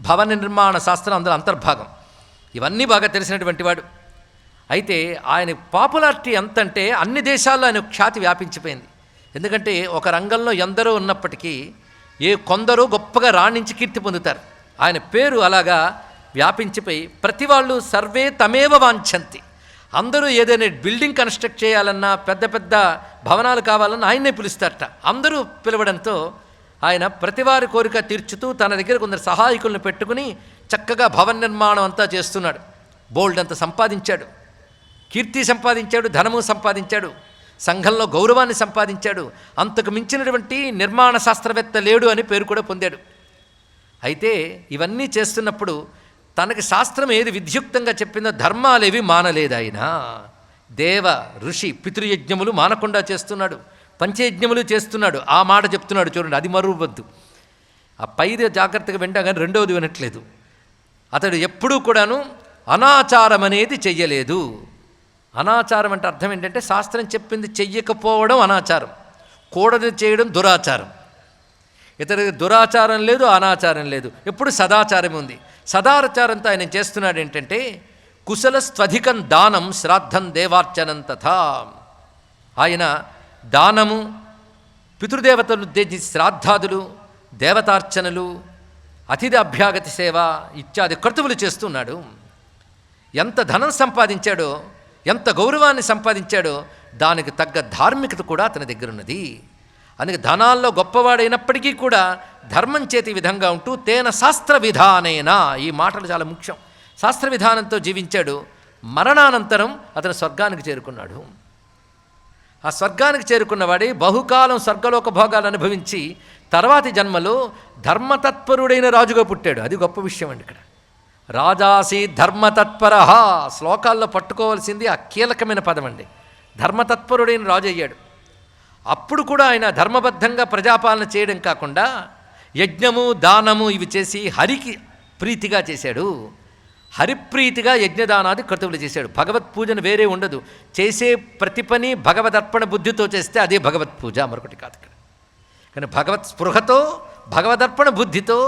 Speaker 1: భవన నిర్మాణ శాస్త్రం అందులో అంతర్భాగం. ఇవన్నీ బాగా తెలిసినటువంటి వాడు. అయితే ఆయన పాపులారిటీ ఎంతంటే అన్ని దేశాల్లో ఆయన ఖ్యాతి వ్యాపించిపోయింది. ఎందుకంటే ఒక రంగంలో ఎందరో ఉన్నప్పటికీ కొందరు గొప్పగా రాణించి కీర్తి పొందుతారు. ఆయన పేరు అలాగా వ్యాపించిపోయి ప్రతి వాళ్ళు సర్వే తమేవ వాంఛంతి. అందరూ ఏదైనా బిల్డింగ్ కన్స్ట్రక్ట్ చేయాలన్నా, పెద్ద పెద్ద భవనాలు కావాలన్నా ఆయన్నే పిలుస్తారట. అందరూ పిలవడంతో ఆయన ప్రతివారి కోరిక తీర్చుతూ తన దగ్గర కొందరు సహాయకులను పెట్టుకుని చక్కగా భవన నిర్మాణం అంతా చేస్తున్నాడు. బోల్డ్ అంత సంపాదించాడు, కీర్తి సంపాదించాడు, ధనము సంపాదించాడు, సంఘంలో గౌరవాన్ని సంపాదించాడు. అంతకు మించినటువంటి నిర్మాణ శాస్త్రవేత్త లేడు అని పేరు కూడా పొందాడు. అయితే ఇవన్నీ చేస్తున్నప్పుడు తనకి శాస్త్రం ఏది విధ్యుక్తంగా చెప్పిందో ధర్మాలేవి మానలేదు ఆయన. దేవ ఋషి పితృయజ్ఞములు మానకుండా చేస్తున్నాడు, పంచయజ్ఞములు చేస్తున్నాడు. ఆ మాట చెప్తున్నాడు చూడండి, అది మరువద్దు. ఆ పైది జాగ్రత్తగా వింటా కానీ రెండవది వినట్లేదు. అతడు ఎప్పుడూ కూడాను అనాచారం అనేది చెయ్యలేదు. అనాచారం అంటే అర్థం ఏంటంటే శాస్త్రం చెప్పింది చెయ్యకపోవడం అనాచారం, కూడదు చేయడం దురాచారం. ఇతడికి దురాచారం లేదు, అనాచారం లేదు, ఎప్పుడు సదాచారం ఉంది. సదాచారంతో ఆయన చేస్తున్నాడు ఏంటంటే కుశల స్వధికం దానం శ్రాద్ధం దేవార్చనం తథా. ఆయన దానము, పితృదేవతలను ఉద్దేశించి శ్రాద్ధాదులు, దేవతార్చనలు, అతిథి అభ్యాగతి సేవ ఇత్యాది క్రతువులు చేస్తున్నాడు. ఎంత ధనం సంపాదించాడో, ఎంత గౌరవాన్ని సంపాదించాడో దానికి తగ్గ ధార్మికత కూడా అతని దగ్గర ఉన్నది. అందుకే ధనాల్లో గొప్పవాడైనప్పటికీ కూడా ధర్మం చేతి విధంగా ఉంటూ తేన శాస్త్ర విధానేనా, ఈ మాటలు చాలా ముఖ్యం. శాస్త్ర విధానంతో జీవించాడు. మరణానంతరం అతను స్వర్గానికి చేరుకున్నాడు. ఆ స్వర్గానికి చేరుకున్నవాడే బహుకాలం స్వర్గలోక భోగాలు అనుభవించి తర్వాతి జన్మలో ధర్మతత్పరుడైన రాజుగా పుట్టాడు. అది గొప్ప విషయం అండి. ఇక్కడ రాజాసి ధర్మతత్పర, శ్లోకాల్లో పట్టుకోవాల్సింది ఆ కీలకమైన పదం అండి. ధర్మతత్పరుడైన రాజు అయ్యాడు. అప్పుడు కూడా ఆయన ధర్మబద్ధంగా ప్రజాపాలన చేయడం కాకుండా యజ్ఞము, దానము ఇవి చేసి హరికి ప్రీతిగా చేశాడు. హరిప్రీతిగా యజ్ఞదానాది క్రతువులు చేశాడు. భగవత్ పూజను వేరే ఉండదు. చేసే ప్రతి పని భగవదర్పణ బుద్ధితో చేస్తే అదే భగవత్ పూజ, మరొకటి కాదు. ఇక్కడ కానీ భగవత్ స్పృహతో, భగవదర్పణ బుద్ధితో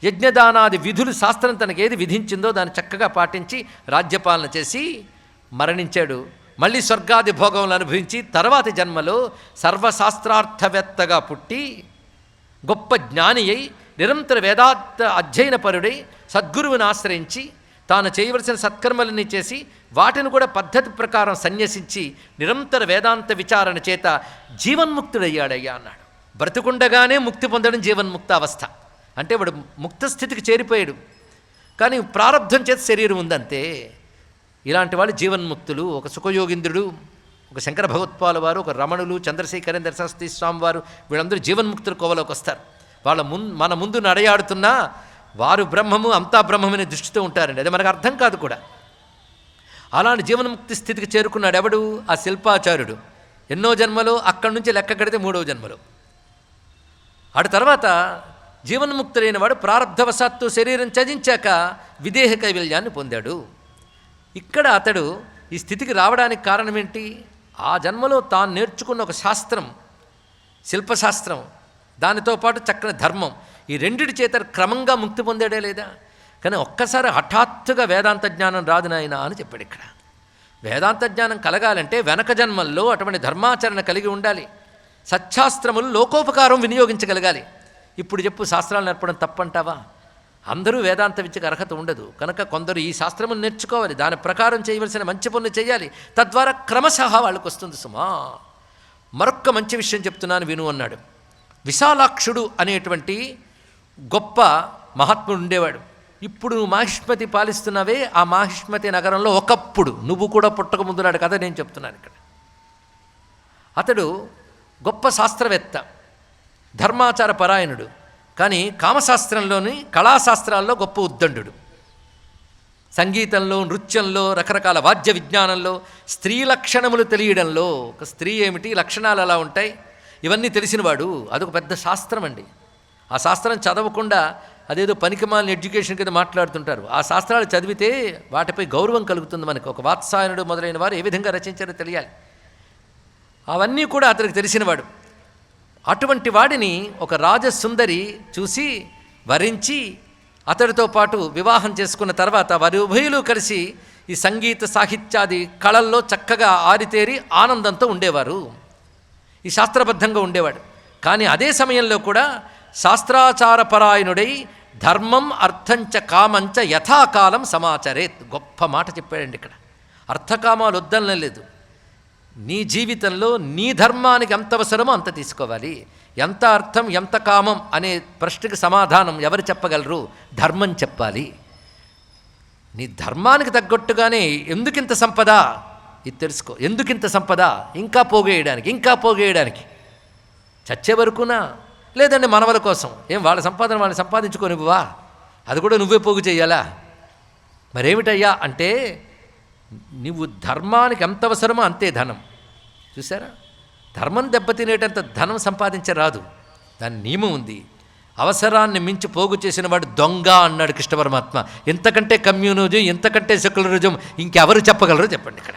Speaker 1: యజ్ఞదానాది విధులు శాస్త్రం తనకు ఏది విధించిందో దాన్ని చక్కగా పాటించి రాజ్యపాలన చేసి మరణించాడు. మళ్ళీ స్వర్గాది భోగములు అనుభవించి తర్వాతి జన్మలో సర్వశాస్త్రార్థవేత్తగా పుట్టి గొప్ప జ్ఞాని అయి నిరంతర వేదాంత అధ్యయనపరుడై సద్గురువుని ఆశ్రయించి తాను చేయవలసిన సత్కర్మలన్నీ చేసి వాటిని కూడా పద్ధతి ప్రకారం సన్యసించి నిరంతర వేదాంత విచారణ చేత జీవన్ముక్తుడయ్యాడయ్యా అన్నాడు. బ్రతుకుండగానే ముక్తి పొందడం జీవన్ముక్త అవస్థ. అంటే వాడు ముక్త స్థితికి చేరిపోయాడు, కానీ ప్రారంధం చేత శరీరం ఉందంతే. ఇలాంటి వాళ్ళు జీవన్ముక్తులు. ఒక సుఖయోగింద్రుడు, ఒక శంకర భగవత్పాల వారు, ఒక రమణులు, చంద్రశేఖరేంద్ర సరస్వతి స్వామి వారు, వీళ్ళందరూ జీవన్ముక్తుల కోవలోకి వస్తారు. వాళ్ళ మన ముందు నడయాడుతున్నా వారు బ్రహ్మము, అంతా బ్రహ్మమనే దృష్టితో ఉంటారండి. అది మనకు అర్థం కాదు కూడా. అలాంటి జీవన్ముక్తి స్థితికి చేరుకున్నాడు ఎవడు? ఆ శిల్పాచార్యుడు. ఎన్నో జన్మలో, అక్కడి నుంచి లెక్క కడితే 3వ జన్మలో. అటు తర్వాత జీవన్ముక్తుడైన వాడు ప్రారబ్ధవశాత్తు శరీరం త్యజించాక విదేహ కైవల్యాన్ని పొందాడు. ఇక్కడ అతడు ఈ స్థితికి రావడానికి కారణం ఏంటి? ఆ జన్మలో తాను నేర్చుకున్న ఒక శాస్త్రం, శిల్పశాస్త్రం, దానితో పాటు చక్కని ధర్మం, ఈ రెండిటి చేత క్రమంగా ముక్తి పొందాడే లేదా? కానీ ఒక్కసారి హఠాత్తుగా వేదాంత జ్ఞానం రాదు నాయన అని చెప్పాడు. ఇక్కడ వేదాంత జ్ఞానం కలగాలంటే వెనక జన్మల్లో అటువంటి ధర్మాచరణ కలిగి ఉండాలి. సత్శాస్త్రములు లోకోపకారం వినియోగించగలగాలి. ఇప్పుడు చెప్పు, శాస్త్రాలు నేర్పడం తప్పంటావా? అందరూ వేదాంత విద్యకు అర్హత ఉండదు కనుక కొందరు ఈ శాస్త్రములు నేర్చుకోవాలి, దాని ప్రకారం చేయవలసిన మంచి పనులు చేయాలి. తద్వారా క్రమశః వాళ్ళకు వస్తుంది సుమా. మరొక్క మంచి విషయం చెప్తున్నాను విను అన్నాడు. విశాలాక్షుడు అనేటువంటి గొప్ప మహాత్ముడు ఉండేవాడు. ఇప్పుడు నువ్వు మాహిష్మతి పాలిస్తున్నావే, ఆ మాహిష్మతి నగరంలో ఒకప్పుడు నువ్వు కూడా పుట్టక ముందున్నాడు కదా నేను చెప్తున్నాను ఇక్కడ. అతడు గొప్ప శాస్త్రవేత్త, ధర్మాచార పరాయణుడు, కానీ కామశాస్త్రంలోని కళాశాస్త్రాల్లో గొప్ప ఉద్దండు. సంగీతంలో, నృత్యంలో, రకరకాల వాద్య విజ్ఞానంలో, స్త్రీ లక్షణములు తెలియడంలో, ఒక స్త్రీ ఏమిటి, లక్షణాలు ఎలా ఉంటాయి, ఇవన్నీ తెలిసినవాడు. అదొక పెద్ద శాస్త్రం అండి. ఆ శాస్త్రం చదవకుండా అదేదో పనికిమాలిన ఎడ్యుకేషన్ కింద మాట్లాడుతుంటారు. ఆ శాస్త్రాలు చదివితే వాటిపై గౌరవం కలుగుతుంది మనకు. ఒక వాత్సాయనుడు మొదలైన వారు ఏ విధంగా రచించారో తెలియాలి. అవన్నీ కూడా అతనికి తెలిసినవాడు. అటువంటి వాడిని ఒక రాజసుందరి చూసి వరించి అతడితో పాటు వివాహం చేసుకున్న తర్వాత వారి ఉభయులు కలిసి ఈ సంగీత సాహిత్యాది కళల్లో చక్కగా ఆరితేరి ఆనందంతో ఉండేవారు. ఈ శాస్త్రబద్ధంగా ఉండేవాడు. కానీ అదే సమయంలో కూడా శాస్త్రాచారపరాయణుడై ధర్మం అర్థంచ కామంచ యథాకాలం సమాచరేత్. గొప్ప మాట చెప్పాడండి ఇక్కడ. అర్థకామాలు వద్దనడం లేదు. నీ జీవితంలో నీ ధర్మానికి ఎంత అవసరమో అంత తీసుకోవాలి. ఎంత అర్థం, ఎంత కామం అనే ప్రశ్నకి సమాధానం ఎవరు చెప్పగలరు? ధర్మం చెప్పాలి. నీ ధర్మానికి తగ్గట్టుగానే ఎందుకింత సంపద ఇది తెలుసుకో. ఎందుకింత సంపద? ఇంకా పోగేయడానికి చచ్చే వరకునా? లేదండి మనవల కోసం. ఏం వాళ్ళ సంపాదన వాళ్ళని సంపాదించుకోనివ్వవా? అది కూడా నువ్వే పోగు చేయాలా? మరేమిటయ్యా అంటే నువ్వు ధర్మానికి ఎంత అవసరమో అంతే ధనం. చూసారా, ధర్మం దెబ్బతినేటంత ధనం సంపాదించరాదు. దాని నియమం ఉంది. అవసరాన్ని మించి పోగు చేసిన వాడు దొంగ అన్నాడు కృష్ణ పరమాత్మ. ఎంతకంటే కమ్యూనిజం, ఎంతకంటే సెక్యులరిజం ఇంకెవరు చెప్పగలరో చెప్పండి. ఇక్కడ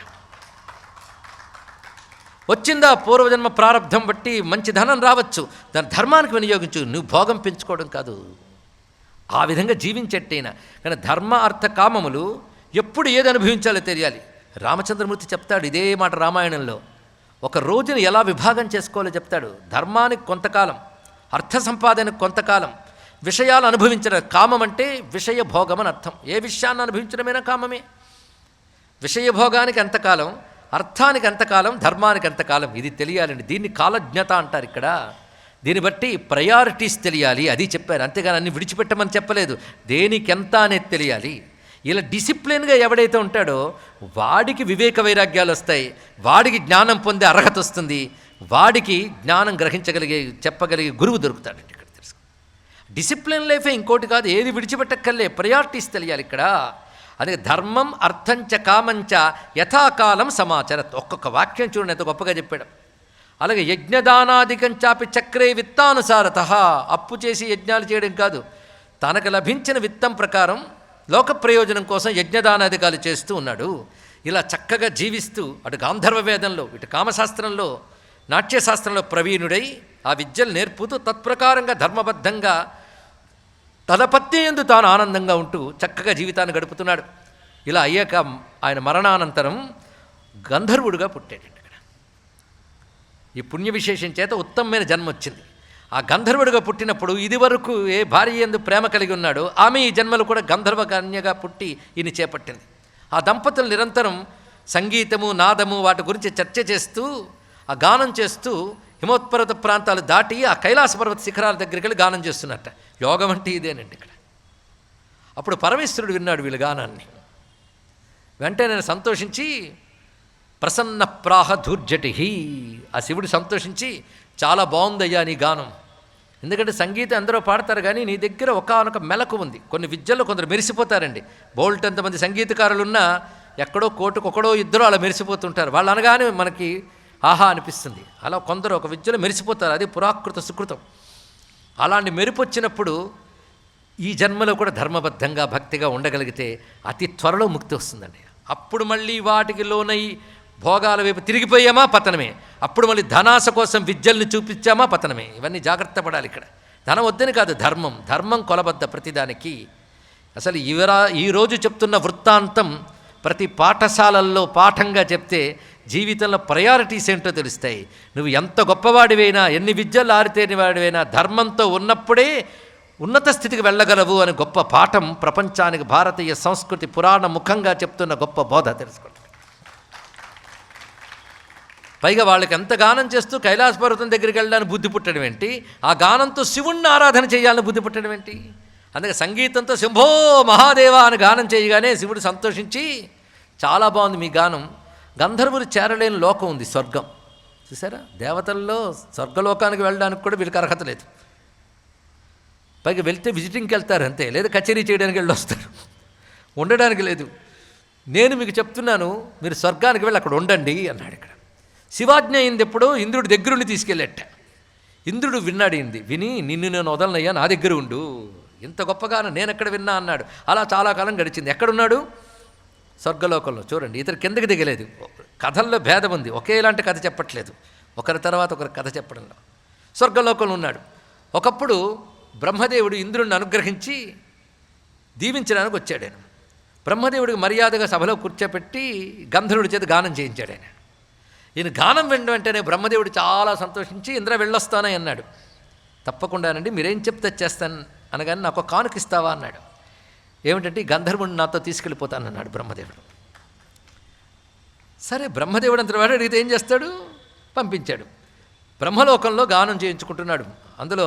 Speaker 1: వచ్చిందా పూర్వజన్మ ప్రారంధం బట్టి మంచి ధనం రావచ్చు, దాని ధర్మానికి వినియోగించు. నువ్వు భోగం పెంచుకోవడం కాదు. ఆ విధంగా జీవించేట్టయినా. కానీ ధర్మ అర్థ కామములు ఎప్పుడు ఏది అనుభవించాలో తెలియాలి. రామచంద్రమూర్తి చెప్తాడు ఇదే మాట రామాయణంలో. ఒక రోజుని ఎలా విభాగం చేసుకోవాలో చెప్తాడు. ధర్మానికి కొంతకాలం, అర్థ సంపాదనకు కొంతకాలం, విషయాలు అనుభవించడం. కామం అంటే విషయ భోగం అని అర్థం. ఏ విషయాన్ని అనుభవించడమైనా కామమే. విషయభోగానికి ఎంతకాలం, అర్థానికి ఎంతకాలం, ధర్మానికి ఎంతకాలం, ఇది తెలియాలండి. దీన్ని కాలజ్ఞత అంటారు ఇక్కడ. దీన్ని బట్టి ప్రయారిటీస్ తెలియాలి, అది చెప్పారు. అంతేగాని అన్ని విడిచిపెట్టమని చెప్పలేదు. దేనికెంత అనేది తెలియాలి. ఇలా డిసిప్లిన్గా ఎవడైతే ఉంటాడో వాడికి వివేక వైరాగ్యాలు వస్తాయి, వాడికి జ్ఞానం పొందే అర్హత వస్తుంది, వాడికి జ్ఞానం గ్రహించగలిగే చెప్పగలిగే గురువు దొరుకుతాడండి. ఇక్కడ తెలుసు డిసిప్లిన్ లైఫే, ఇంకోటి కాదు. ఏది విడిచిపెట్టక్కర్లే, ప్రయారిటీస్ తెలియాలి ఇక్కడ. అదే ధర్మం అర్థంచ కామంచ యథాకాలం సమాచరత్. ఒక్కొక్క వాక్యం చూడండి ఎంత గొప్పగా చెప్పాడు. అలాగే యజ్ఞదానాదికంచాపి చక్రే విత్తానుసారత. అప్పు చేసి యజ్ఞాలు చేయడం కాదు, తనకు లభించిన విత్తం ప్రకారం లోక ప్రయోజనం కోసం యజ్ఞదానాదికాలు చేస్తూ ఉన్నాడు. ఇలా చక్కగా జీవిస్తూ అటు గాంధర్వ వేదంలో, ఇటు కామశాస్త్రంలో, నాట్యశాస్త్రంలో ప్రవీణుడై ఆ విద్యలు నేర్పుతూ తత్ప్రకారంగా ధర్మబద్ధంగా తన పత్ని యందు తాను ఆనందంగా ఉంటూ చక్కగా జీవితాన్ని గడుపుతున్నాడు. ఇలా అయ్యాక ఆయన మరణానంతరం గంధర్వుడుగా పుట్టాడండి. ఇక్కడ ఈ పుణ్య విశేషం చేత ఉత్తమమైన జన్మ వచ్చింది. ఆ గంధర్వుడిగా పుట్టినప్పుడు ఇదివరకు ఏ భార్య యందు ప్రేమ కలిగి ఉన్నాడో ఆమె ఈ జన్మలు కూడా గంధర్వ కన్యగా పుట్టి ఈయన చేపట్టింది. ఆ దంపతులు నిరంతరం సంగీతము, నాదము వాటి గురించి చర్చ చేస్తూ, ఆ గానం చేస్తూ హిమోత్పర్వత ప్రాంతాలు దాటి ఆ కైలాస పర్వత శిఖరాల దగ్గరికి వెళ్ళి గానం చేస్తున్నట్ట. యోగం అంటే ఇదేనండి ఇక్కడ. అప్పుడు పరమేశ్వరుడు విన్నాడు వీళ్ళ గానాన్ని. వెంటనే నేను సంతోషించి ప్రసన్న ప్రాహ ధూర్జటి. ఆ శివుడు సంతోషించి చాలా బాగుందయ్యా నీ గానం. ఎందుకంటే సంగీతం అందరూ పాడతారు, కానీ నీ దగ్గర ఒకానొక మెలకు ఉంది. కొన్ని విద్యల్లో కొందరు మెరిసిపోతారండి. బోల్ట్ ఎంతమంది సంగీతకారులు ఉన్నా ఎక్కడో కోటుకొకడో ఇద్దరో అలా మెరిసిపోతుంటారు. వాళ్ళు అనగానే మనకి ఆహా అనిపిస్తుంది. అలా కొందరు ఒక విద్యలో మెరిసిపోతారు, అది పురాకృత సుకృతం. అలాంటి మెరుపు వచ్చినప్పుడు ఈ జన్మలో కూడా ధర్మబద్ధంగా భక్తిగా ఉండగలిగితే అతి త్వరలో ముక్తి వస్తుందండి. అప్పుడు మళ్ళీ వాటికి లోనై భోగాల వైపు తిరిగిపోయామా పతనమే. అప్పుడు మళ్ళీ ధనాశ కోసం విద్యల్ని చూపించామా పతనమే. ఇవన్నీ జాగ్రత్త పడాలి ఇక్కడ. ధనం వద్దని కాదు, ధర్మం. ధర్మం కొలబద్ద ప్రతిదానికి. అసలు ఈరోజు చెప్తున్న వృత్తాంతం ప్రతి పాఠశాలల్లో పాఠంగా చెప్తే జీవితంలో ప్రయారిటీస్ ఏంటో తెలుస్తాయి. నువ్వు ఎంత గొప్పవాడివైనా, ఎన్ని విద్యలు ఆరితేని వాడివైనా, ధర్మంతో ఉన్నప్పుడే ఉన్నత స్థితికి వెళ్ళగలవు అని గొప్ప పాఠం ప్రపంచానికి భారతీయ సంస్కృతి పురాణ ముఖంగా చెప్తున్న గొప్ప బోధ తెలుసుకోండి. పైగా వాళ్ళకి ఎంత గానం చేస్తూ కైలాస పర్వతం దగ్గరికి వెళ్ళడానికి బుద్ధి పుట్టడం ఏంటి, ఆ గానంతో శివుణ్ణి ఆరాధన చేయాలని బుద్ధి పుట్టడం ఏంటి. అందుకే సంగీతంతో శంభో మహాదేవ అని గానం చేయగానే శివుడు సంతోషించి చాలా బాగుంది మీ గానం, గంధర్వులు చేరలేని లోకం ఉంది, స్వర్గం. చూసారా, దేవతల్లో స్వర్గలోకానికి వెళ్ళడానికి కూడా వీళ్ళకి అర్హత లేదు. పైగా వెళ్తే విజిటింగ్కి వెళ్తారు అంతే, లేదా కచేరీ చేయడానికి వెళ్ళి వస్తారు, ఉండడానికి లేదు. నేను మీకు చెప్తున్నాను, మీరు స్వర్గానికి వెళ్ళి అక్కడ ఉండండి అన్నాడు. ఇక్కడ శివాజ్ఞ అయింది ఎప్పుడో ఇంద్రుడి దగ్గరుండి తీసుకెళ్ళేట. ఇంద్రుడు విన్నాడింది, విని నిన్ను నేను వదలనయ్యా, నా దగ్గర ఉండు, ఇంత గొప్పగానో నేను ఎక్కడ విన్నా అన్నాడు. అలా చాలా కాలం గడిచింది. ఎక్కడున్నాడు? స్వర్గలోకంలో. చూడండి, ఇతరు కిందకి దిగలేదు. కథల్లో భేదం ఉంది, ఒకేలాంటి కథ చెప్పట్లేదు, ఒకరి తర్వాత ఒకరి కథ చెప్పడంలో. స్వర్గలోకంలో ఉన్నాడు. ఒకప్పుడు బ్రహ్మదేవుడు ఇంద్రుడిని అనుగ్రహించి దీవించడానికి వచ్చాడు. ఆయన బ్రహ్మదేవుడికి మర్యాదగా సభలో కూర్చోపెట్టి గంధర్వుడి చేత గానం చేయించాడు. ఈయన గానం వెంటనే బ్రహ్మదేవుడు చాలా సంతోషించి ఇంద్ర వెళ్ళొస్తానని అన్నాడు. తప్పకుండానండి, మీరేం చెప్తే చేస్తాను అనగానే నాకు ఒక కానుకిస్తావా అన్నాడు. ఏమిటంటే గంధర్వుడిని నాతో తీసుకెళ్ళిపోతానన్నాడు బ్రహ్మదేవుడు. సరే, బ్రహ్మదేవుడు అంత వాడు అడిగితే ఏం చేస్తాడు, పంపించాడు. బ్రహ్మలోకంలో గానం చేయించుకుంటున్నాడు. అందులో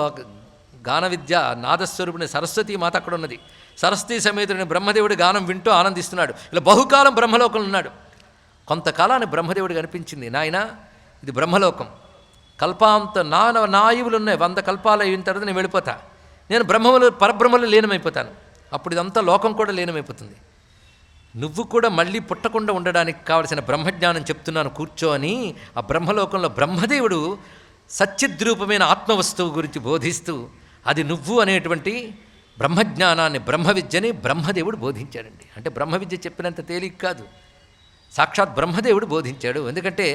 Speaker 1: గాన విద్య నాదస్వరూపుని సరస్వతీ మాత అక్కడ ఉన్నది. సరస్వతీ సమేతుడిని బ్రహ్మదేవుడి గానం వింటూ ఆనందిస్తున్నాడు. ఇలా బహుకాలం బ్రహ్మలోకంలో ఉన్నాడు. కొంతకాలాన్ని బ్రహ్మదేవుడికి అనిపించింది, నాయన ఇది బ్రహ్మలోకం, కల్పాంత నా ఆయువులు ఉన్నాయి, 100 కల్పాలు అయిన తర్వాత నేను వెళ్ళిపోతా, నేను పరబ్రహ్మలో లీనమైపోతాను, అప్పుడు ఇదంతా లోకం కూడా లీనమైపోతుంది. నువ్వు కూడా మళ్ళీ పుట్టకుండా ఉండడానికి కావలసిన బ్రహ్మజ్ఞానం చెప్తున్నాను కూర్చో అని ఆ బ్రహ్మలోకంలో బ్రహ్మదేవుడు సచ్చిద్రూపమైన ఆత్మవస్తువు గురించి బోధిస్తూ అది నువ్వు అనేటువంటి బ్రహ్మజ్ఞానాన్ని, బ్రహ్మ విద్యని బ్రహ్మదేవుడు బోధించాడండి. అంటే బ్రహ్మ విద్య చెప్పినంత తేలిక కాదు, సాక్షాత్ బ్రహ్మదేవుడు బోధించాడు. ఎందుకంటే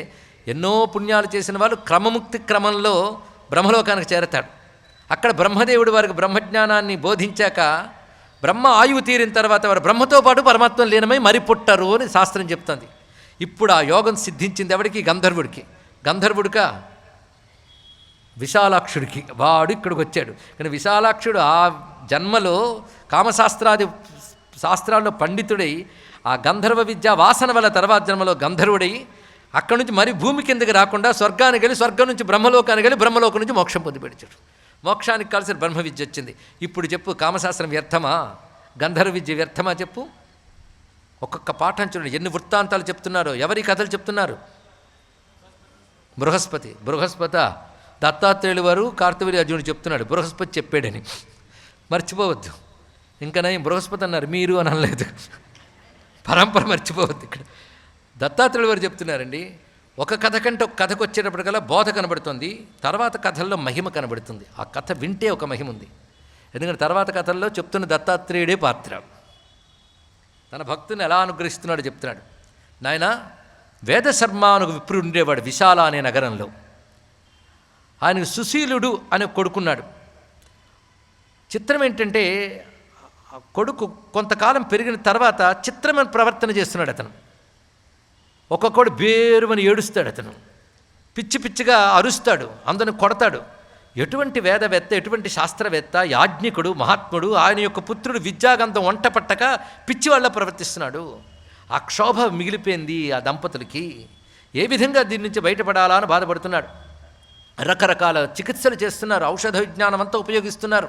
Speaker 1: ఎన్నో పుణ్యాలు చేసిన వాళ్ళు క్రమముక్తి క్రమంలో బ్రహ్మలోకానికి చేరతాడు. అక్కడ బ్రహ్మదేవుడు వారికి బ్రహ్మజ్ఞానాన్ని బోధించాక బ్రహ్మ ఆయువు తీరిన తర్వాత వారు బ్రహ్మతో పాటు పరమాత్మ లీనమై మరి పుట్టరు అని శాస్త్రం చెప్తుంది. ఇప్పుడు ఆ యోగం సిద్ధించింది ఎవడికి? గంధర్వుడికి. గంధర్వుడిక విశాలాక్షుడికి. వాడు ఇక్కడికి వచ్చాడు. కానీ విశాలాక్షుడు ఆ జన్మలో కామశాస్త్రాది శాస్త్రాల్లో పండితుడై ఆ గంధర్వ విద్యా వాసన వల్ల తర్వాత జన్మలో గంధర్వుడై అక్కడి నుంచి మరి భూమి కిందకి రాకుండా స్వర్గానికి వెళ్ళి, స్వర్గం నుంచి బ్రహ్మలోకానికి వెళ్ళి, బ్రహ్మలోకం నుంచి మోక్షం పొందిపెడిచాడు. మోక్షానికి కావాల్సిన బ్రహ్మ విద్య వచ్చింది. ఇప్పుడు చెప్పు, కామశాస్త్రం వ్యర్థమా? గంధర్వ విద్య వ్యర్థమా చెప్పు? ఒక్కొక్క పాఠం చూడండి, ఎన్ని వృత్తాంతాలు చెప్తున్నారో. ఎవరి కథలు చెప్తున్నారు? బృహస్పతి దత్తాత్రేయులు వారు కార్తవీర్య అర్జునుడు చెప్తున్నాడు, బృహస్పతి చెప్పాడని. మర్చిపోవద్దు. ఇంకా నేను బృహస్పతి అన్నారు, మీరు అని అనలేదు. పరంపర మర్చిపోవద్దు. ఇక్కడ దత్తాత్రేయులు వారు చెప్తున్నారండి, ఒక కథ కంటే ఒక కథకు వచ్చేటప్పటికల్లా బోధ కనబడుతుంది, తర్వాత కథల్లో మహిమ కనబడుతుంది. ఆ కథ వింటే ఒక మహిమ ఉంది. ఎందుకంటే తర్వాత కథల్లో చెప్తున్న దత్తాత్రేయుడే పాత్ర. తన భక్తుని ఎలా అనుగ్రహిస్తున్నాడో చెప్తున్నాడు. నాయన, వేదశర్మ అని ఒక విప్రుడు ఉండేవాడు విశాల అనే నగరంలో. ఆయనకు సుశీలుడు అనే కొడుకున్నాడు. చిత్రం ఏంటంటే, కొడుకు కొంతకాలం పెరిగిన తర్వాత చిత్రమైన ప్రవర్తన చేస్తున్నాడు అతను. ఒక్కొక్కడు బేరుమని ఏడుస్తాడు అతను, పిచ్చి పిచ్చిగా అరుస్తాడు, అందరిని కొడతాడు. ఎటువంటి వేదవేత్త, ఎటువంటి శాస్త్రవేత్త, యాజ్ఞికుడు, మహాత్ముడు, ఆయన యొక్క పుత్రుడు విద్యాగంధం వంట పట్టక పిచ్చివాళ్ళ ప్రవర్తిస్తున్నాడు. ఆ క్షోభ మిగిలిపోయింది ఆ దంపతులకి. ఏ విధంగా దీని నుంచి బయటపడాలా అని బాధపడుతున్నాడు. రకరకాల చికిత్సలు చేస్తున్నారు, ఔషధ విజ్ఞానం అంతా ఉపయోగిస్తున్నారు.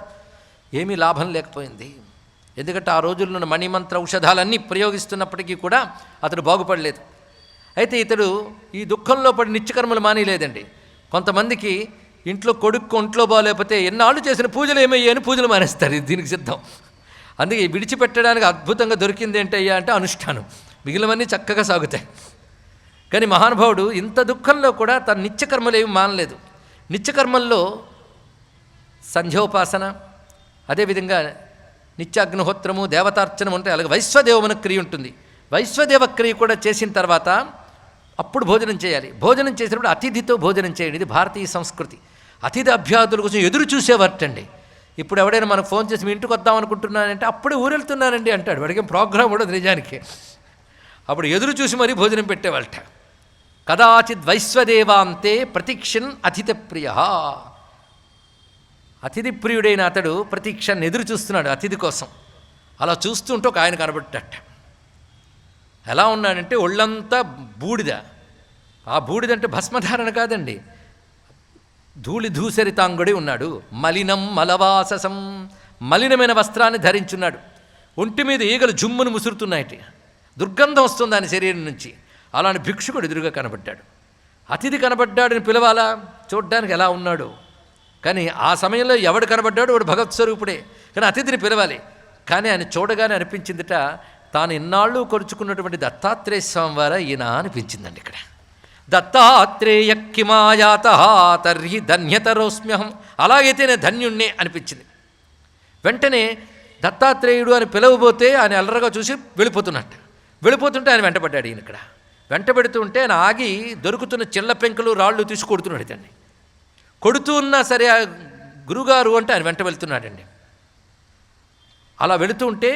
Speaker 1: ఏమీ లాభం లేకపోయింది. ఎందుకంటే ఆ రోజుల్లో మణిమంత్ర ఔషధాలన్నీ ప్రయోగిస్తున్నప్పటికీ కూడా అతడు బాగుపడలేదు. అయితే ఇతడు ఈ దుఃఖంలో పడి నిత్యకర్మలు మానేయలేదండి. కొంతమందికి ఇంట్లో కొడుకు ఒంట్లో బాగాలేకపోతే ఎన్నాళ్ళు చేసిన పూజలు ఏమయ్యాయని పూజలు మానేస్తారు. ఇది దీనికి సిద్ధం. అందుకే విడిచిపెట్టడానికి అద్భుతంగా దొరికింది ఏంటయ్యా అంటే అనుష్ఠానం. మిగిలినవన్నీ చక్కగా సాగుతాయి. కానీ మహానుభావుడు ఇంత దుఃఖంలో కూడా తన నిత్యకర్మలు ఏమి మానలేదు. నిత్యకర్మల్లో సంధ్యోపాసన, అదేవిధంగా నిత్యాగ్నిహోత్రము, దేవతార్చనం ఉంటాయి. అలాగే వైశ్వదేవమన క్రియ ఉంటుంది. వైశ్వదేవ క్రియ కూడా చేసిన తర్వాత అప్పుడు భోజనం చేయాలి. భోజనం చేసినప్పుడు అతిథితో భోజనం చేయండి. ఇది భారతీయ సంస్కృతి. అతిథి అభ్యాదుల కోసం ఎదురు చూసేవారటండి. ఇప్పుడు ఎవడైనా మనకు ఫోన్ చేసి మీ ఇంటికి వద్దాం అనుకుంటున్నానంటే అప్పుడే ఊరెళ్తున్నానండి అంటాడు. వాడికి ప్రోగ్రామ్ ఉండదు నిజానికి. అప్పుడు ఎదురు చూసి మరీ భోజనం పెట్టేవాళ్ళట. కదాచిత్ వైశ్వదేవాంతే ప్రతీక్షన్ అతిథి ప్రియ. అతిథి ప్రియుడైన అతడు ప్రతీక్షను ఎదురు చూస్తున్నాడు అతిథి కోసం. అలా చూస్తుంటే ఒక ఆయన కనబడ్డట. ఎలా ఉన్నాడంటే ఒళ్ళంతా బూడిద. ఆ బూడిదంటే భస్మధారణ కాదండి, ధూళి ధూసరితాంగుడి ఉన్నాడు. మలినం మలవాససం, మలినమైన వస్త్రాన్ని ధరించున్నాడు. ఒంటి మీద ఈగలు జుమ్మును ముసురుతున్నాయట. దుర్గంధం వస్తుంది ఆయన శరీరం నుంచి. అలాంటి భిక్షుకుడు ఎదురుగా కనబడ్డాడు. అతిథి కనబడ్డాడని పిలవాలా? చూడ్డానికి ఎలా ఉన్నాడు. కానీ ఆ సమయంలో ఎవడు కనబడ్డాడు వాడు భగవత్ స్వరూపుడే. కానీ అతిథిని పిలవాలి. కానీ ఆయన చూడగానే అనిపించిందిట, తాను ఇన్నాళ్ళు కొలుచుకున్నటువంటి దత్తాత్రేయ స్వామి వారా ఈయన అనిపించిందండి. ఇక్కడ దత్తాత్రేయ కిమాయాత తర్హి ధన్యతరోస్మ్యహం, అలాగైతే నేను ధన్యుణ్ణే అనిపించింది. వెంటనే దత్తాత్రేయుడు అని పిలవబోతే ఆయన అల్లరగా చూసి వెళ్ళిపోతున్నట్టు. వెళ్ళిపోతుంటే ఆయన వెంటబడ్డాడు. ఈయన ఇక్కడ వెంటబెడుతూ ఉంటే ఆయన ఆగి దొరుకుతున్న చిల్ల పెంకులు రాళ్ళు తీసి కొడుతున్నాడు. దాన్ని కొడుతూ ఉన్నా సరే గురుగారు అంటే ఆయన వెంట వెళ్తున్నాడండి. అలా వెళుతూ ఉంటే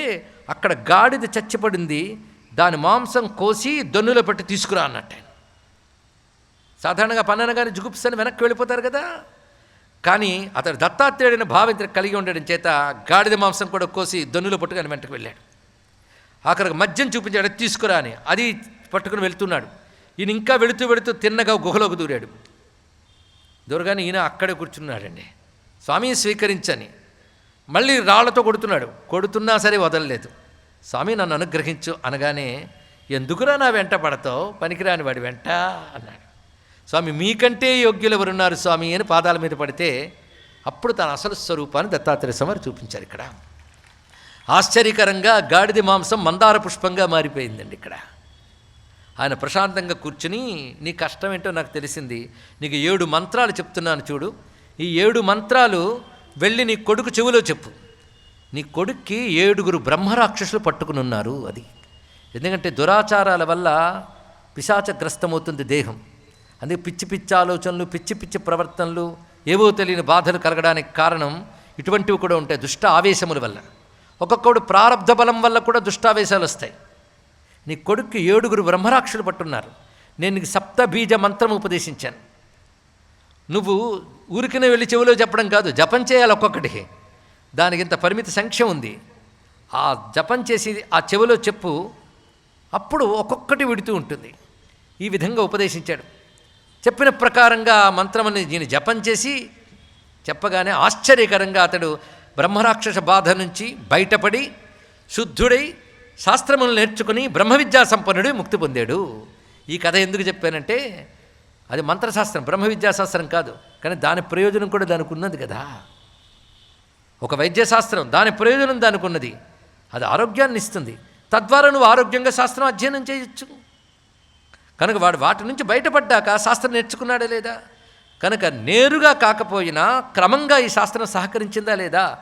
Speaker 1: అక్కడ గాడిద చచ్చిపడింది. దాని మాంసం కోసి దొన్నులో పెట్టి తీసుకురా అన్నట్టు. సాధారణంగా పన్ననగానే జుగుప్సని వెనక్కి వెళ్ళిపోతారు కదా. కానీ అతడు దత్తాత్రేయుడైన భావం కలిగి ఉండడం చేత గాడిద మాంసం కూడా కోసి దొన్నులో పట్టుకుని వెంటకు వెళ్ళాడు. అక్కడికి మద్యం చూపించాడు, తీసుకురా అని. అది పట్టుకుని వెళ్తున్నాడు. ఈయన ఇంకా వెళుతూ వెళుతూ తిన్నగా గుహలోకి దూరాడు. దూరగానే ఈయన అక్కడే కూర్చున్నాడండి. స్వామి స్వీకరించని మళ్ళీ రాళ్లతో కొడుతున్నాడు. కొడుతున్నా సరే వదలలేదు. స్వామి నన్ను అనుగ్రహించు అనగానే, ఎందుకురా నా వెంట పడతావు, పనికిరాని వాడి వెంట అన్నాడు. స్వామి మీకంటే యోగ్యులు ఎవరున్నారు స్వామి అని పాదాల మీద పడితే అప్పుడు తన అసలు స్వరూపాన్ని దత్తాత్రేయ స్వామి చూపించారు. ఇక్కడ ఆశ్చర్యకరంగా గాడిద మాంసం మందార పుష్పంగా మారిపోయిందండి. ఇక్కడ ఆయన ప్రశాంతంగా కూర్చుని, నీ కష్టం ఏంటో నాకు తెలిసింది, నీకు 7 మంత్రాలు చెప్తున్నాను చూడు. ఈ 7 మంత్రాలు వెళ్ళి నీ కొడుకు చెవిలో చెప్పు. నీ కొడుక్కి 7 బ్రహ్మరాక్షసులు పట్టుకుని ఉన్నారు. అది ఎందుకంటే దురాచారాల వల్ల పిశాచగ్రస్తమవుతుంది దేహం. అందుకే పిచ్చి పిచ్చి ఆలోచనలు, పిచ్చి పిచ్చి ప్రవర్తనలు, ఏవో తెలియని బాధలు కలగడానికి కారణం ఇటువంటివి కూడా ఉంటాయి. దుష్ట ఆవేశముల వల్ల, ఒక్కొక్కడు ప్రారబ్ధ బలం వల్ల కూడా దుష్టావేశాలు వస్తాయి. నీ కొడుక్కి 7 బ్రహ్మరాక్షులు పట్టున్నారు. నేను నీకు 7 బీజ మంత్రం ఉపదేశించాను. నువ్వు ఊరికినే వెళ్ళి చెవిలో చెప్పడం కాదు, జపం చేయాలి ఒక్కొక్కటికి. దానికి ఇంత పరిమిత సంఖ్య ఉంది. ఆ జపం చేసి ఆ చెవిలో చెప్పు, అప్పుడు ఒక్కొక్కటి విడుతూ ఉంటుంది. ఈ విధంగా ఉపదేశించాడు. చెప్పిన ప్రకారంగా ఆ మంత్రమని దీన్ని జపం చేసి చెప్పగానే ఆశ్చర్యకరంగా అతడు బ్రహ్మరాక్షస బాధ నుంచి బయటపడి శుద్ధుడై శాస్త్రములు నేర్చుకుని బ్రహ్మవిద్యా సంపన్నుడు ముక్తి పొందాడు. ఈ కథ ఎందుకు చెప్పానంటే, అది మంత్రశాస్త్రం, బ్రహ్మ విద్యాశాస్త్రం కాదు. కానీ దాని ప్రయోజనం కూడా దానికి ఉన్నది కదా. ఒక వైద్యశాస్త్రం, దాని ప్రయోజనం దానికి ఉన్నది. అది ఆరోగ్యాన్ని ఇస్తుంది. తద్వారా నువ్వు ఆరోగ్యంగా శాస్త్రం అధ్యయనం చేయొచ్చు. కనుక వాడు వాటి నుంచి బయటపడ్డాక శాస్త్రం నేర్చుకున్నాడా లేదా? కనుక నేరుగా కాకపోయినా క్రమంగా ఈ శాస్త్రం సహకరించిందా లేదా?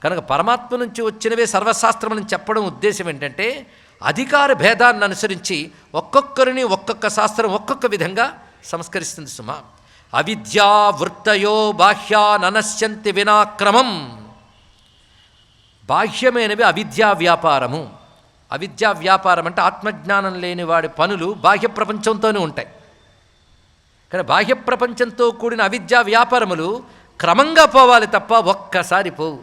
Speaker 1: కనుక పరమాత్మ నుంచి వచ్చినవే సర్వశాస్త్రమని చెప్పడం ఉద్దేశం ఏంటంటే, అధికార భేదాన్ని అనుసరించి ఒక్కొక్కరిని ఒక్కొక్క శాస్త్రం ఒక్కొక్క విధంగా సంస్కరిస్తుంది సుమా. అవిద్యా వృత్తయో బాహ్యా ననశ్యంతి వినాక్రమం. బాహ్యమైనవి అవిద్యా వ్యాపారము. అవిద్యా వ్యాపారం అంటే ఆత్మజ్ఞానం లేని వాడి పనులు బాహ్య ప్రపంచంతోనే ఉంటాయి. కానీ బాహ్య ప్రపంచంతో కూడిన అవిద్యా వ్యాపారములు క్రమంగా పోవాలి తప్ప ఒక్కసారి పోవు.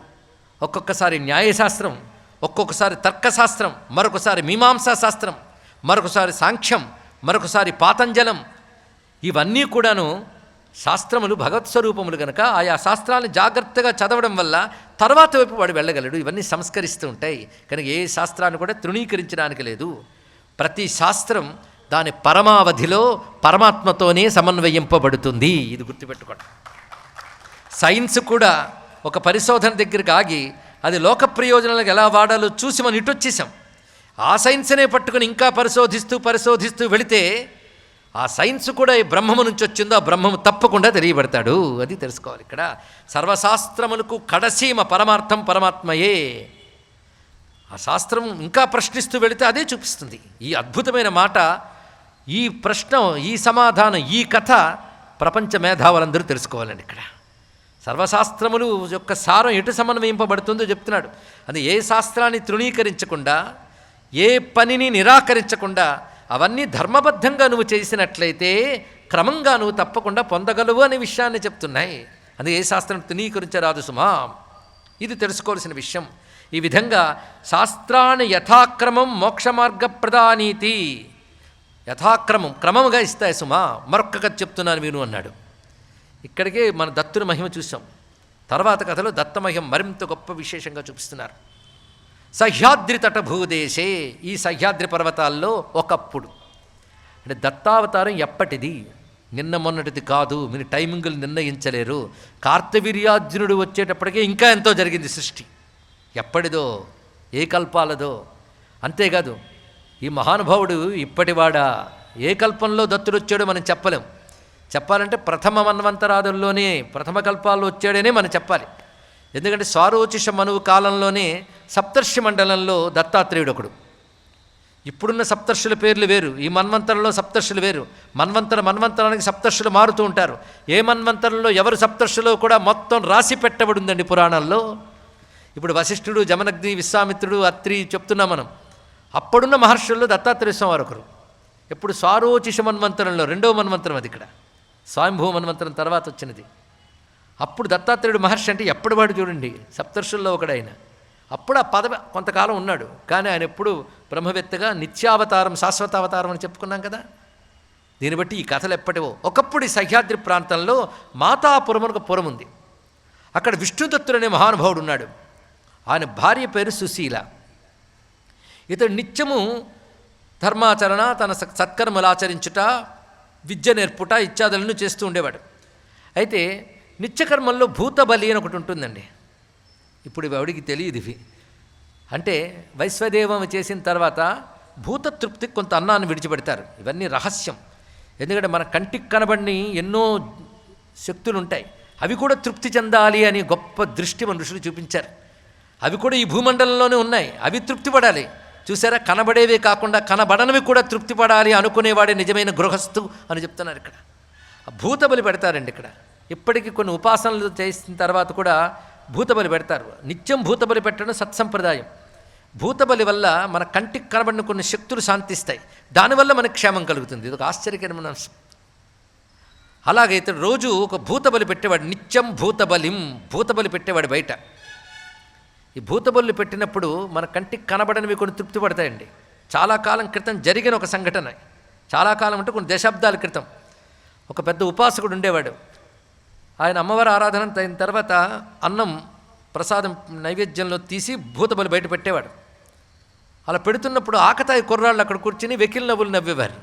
Speaker 1: ఒక్కొక్కసారి న్యాయశాస్త్రం, ఒక్కొక్కసారి తర్కశాస్త్రం, మరొకసారి మీమాంసా శాస్త్రం, మరొకసారి సాంఖ్యం, మరొకసారి పాతంజలం. ఇవన్నీ కూడాను శాస్త్రములు భగవత్ స్వరూపములు కనుక ఆయా శాస్త్రాలను జాగ్రత్తగా చదవడం వల్ల తర్వాత వైపు వాడు వెళ్ళగలడు. ఇవన్నీ సంస్కరిస్తూ ఉంటాయి. కనుక ఏ శాస్త్రాన్ని కూడా తృణీకరించడానికి లేదు. ప్రతి శాస్త్రం దాని పరమావధిలో పరమాత్మతోనే సమన్వయింపబడుతుంది. ఇది గుర్తుపెట్టుకోండి. సైన్స్ కూడా ఒక పరిశోధన దగ్గరికి ఆగి అది లోక ప్రయోజనాలకు ఎలా వాడాలో చూసి మనం ఇటొచ్చేసాం. ఆ సైన్స్నే పట్టుకుని ఇంకా పరిశోధిస్తూ వెళితే ఆ సైన్స్ కూడా ఈ బ్రహ్మము నుంచి వచ్చిందో ఆ బ్రహ్మము తప్పకుండా తెలియబడతాడు. అది తెలుసుకోవాలి. ఇక్కడ సర్వశాస్త్రములకు కడసీమ పరమార్థం పరమాత్మయే. ఆ శాస్త్రం ఇంకా ప్రశ్నిస్తూ వెళితే అదే చూపిస్తుంది. ఈ అద్భుతమైన మాట, ఈ ప్రశ్న, ఈ సమాధానం, ఈ కథ ప్రపంచ మేధావులందరూ తెలుసుకోవాలండి. ఇక్కడ సర్వశాస్త్రములు యొక్క సారం ఎటు సమన్వయింపబడుతుందో చెప్తున్నాడు. అది ఏ శాస్త్రాన్ని తృణీకరించకుండా, ఏ పనిని నిరాకరించకుండా, అవన్నీ ధర్మబద్ధంగా నువ్వు చేసినట్లయితే క్రమంగా నువ్వు తప్పకుండా పొందగలవు అనే విషయాన్ని చెప్తున్నాయి. అది ఏ శాస్త్రం తృణీకరించరాదు సుమా. ఇది తెలుసుకోవాల్సిన విషయం. ఈ విధంగా శాస్త్రాన్ని యథాక్రమం మోక్షమార్గ ప్రదానీతి. యథాక్రమం, క్రమముగా ఇస్తాయి సుమా. మరొక్క కథ చెప్తున్నాను విను అన్నాడు. ఇక్కడికే మన దత్తుని మహిమ చూసాం. తర్వాత కథలో దత్త మహిమ మరింత గొప్ప విశేషంగా చూపిస్తున్నారు. సహ్యాద్రి తటభూదేశే, ఈ సహ్యాద్రి పర్వతాల్లో ఒకప్పుడు, అంటే దత్తావతారం ఎప్పటిది, నిన్న మొన్నటిది కాదు. మీరు టైమింగులు నిర్ణయించలేరు. కార్తవీర్యార్జునుడు వచ్చేటప్పటికే ఇంకా ఎంతో జరిగింది సృష్టి. ఎప్పటిదో, ఏ కల్పాలదో. అంతేకాదు ఈ మహానుభావుడు ఇప్పటివాడా, ఏ కల్పంలో దత్తుడు వచ్చాడో మనం చెప్పలేం. చెప్పాలంటే ప్రథమ మన్వంతరాదుల్లోనే, ప్రథమ కల్పాల్లో వచ్చాడనే మనం చెప్పాలి. ఎందుకంటే స్వారోచిష మనువు కాలంలోనే సప్తర్షి మండలంలో దత్తాత్రేయుడు ఒకడు. ఇప్పుడున్న సప్తర్షుల పేర్లు వేరు, ఈ మన్వంతరంలో సప్తర్షులు వేరు. మన్వంతరానికి సప్తర్షులు మారుతూ ఉంటారు. ఏ మన్వంతరంలో ఎవరు సప్తర్షులో కూడా మొత్తం రాసి పెట్టబడి ఉందండి పురాణాల్లో. ఇప్పుడు వశిష్ఠుడు, జమనగ్ని, విశ్వామిత్రుడు, అత్రి చెప్తున్నాం మనం. అప్పుడున్న మహర్షుల్లో దత్తాత్రేయ స్వామి వారు ఒకరు. ఎప్పుడు స్వారోచిష మన్వంతరంలో, రెండవ మన్వంతరం అది. ఇక్కడ స్వయంభూ మన్వంతరం తర్వాత వచ్చినది. అప్పుడు దత్తాత్రేయుడు మహర్షి అంటే ఎప్పటివాడు చూడండి, సప్తర్షుల్లో ఒకడైన. అప్పుడు ఆ పదవి కొంతకాలం ఉన్నాడు. కానీ ఆయన ఎప్పుడు బ్రహ్మవేత్తగా నిత్యావతారం, శాశ్వతావతారం అని చెప్పుకున్నాం కదా. దీన్ని బట్టి ఈ కథలు ఎప్పటివో. ఒకప్పుడు ఈ సహ్యాద్రి ప్రాంతంలో మాతాపురం అని ఒక పురం ఉంది. అక్కడ విష్ణుదత్తుడు అనే మహానుభావుడు ఉన్నాడు. ఆయన భార్య పేరు సుశీల. ఇతడు నిత్యము ధర్మాచరణ, తన సత్కర్మలు ఆచరించుట, విద్య నేర్పుట ఇత్యాదులను చేస్తూ ఉండేవాడు. అయితే నిత్యకర్మల్లో భూతబలి అని ఒకటి ఉంటుందండి. ఇప్పుడు ఎవడికి తెలియదు ఇవి. అంటే వైశ్వదేవం చేసిన తర్వాత భూతతృప్తికి కొంత అన్నాన్ని విడిచిపెడతారు. ఇవన్నీ రహస్యం. ఎందుకంటే మన కంటికి కనబడిని ఎన్నో శక్తులు ఉంటాయి. అవి కూడా తృప్తి చెందాలి అని గొప్ప దృష్టి మన ఋషులు చూపించారు. అవి కూడా ఈ భూమండలంలోనే ఉన్నాయి. అవి తృప్తి పడాలి. చూసారా, కనబడేవే కాకుండా కనబడనివి కూడా తృప్తి పడాలి అనుకునేవాడే నిజమైన గృహస్థు అని చెప్తున్నారు. ఇక్కడ భూతబలి పెడతారండి. ఇక్కడ ఇప్పటికీ కొన్ని ఉపాసనలు చేసిన తర్వాత కూడా భూతబలి పెడతారు. నిత్యం భూతబలి పెట్టడం సత్సంప్రదాయం. భూతబలి వల్ల మన కంటికి కనబడిన కొన్ని శక్తులు శాంతిస్తాయి. దానివల్ల మనకు క్షేమం కలుగుతుంది. ఇది ఒక ఆశ్చర్యకరమైన అంశం. అలాగే ఇతడు రోజు ఒక భూతబలి పెట్టేవాడు, నిత్యం భూతబలి పెట్టేవాడు బయట. ఈ భూతబలి పెట్టినప్పుడు మన కంటికి కనబడనివి కొన్ని తృప్తి పడతాయండి. చాలా కాలం క్రితం జరిగిన ఒక సంఘటన, చాలా కాలం అంటే కొన్ని దశాబ్దాల క్రితం. ఒక పెద్ద ఉపాసకుడు ఉండేవాడు. ఆయన అమ్మవారి ఆరాధన అయిన తర్వాత అన్నం ప్రసాదం నైవేద్యంలో తీసి భూతబలి బయట పెట్టేవాడు. అలా పెడుతున్నప్పుడు ఆకతాయి కుర్రాళ్ళు అక్కడ కూర్చుని వెకిలి నవ్వులు నవ్వేవారు.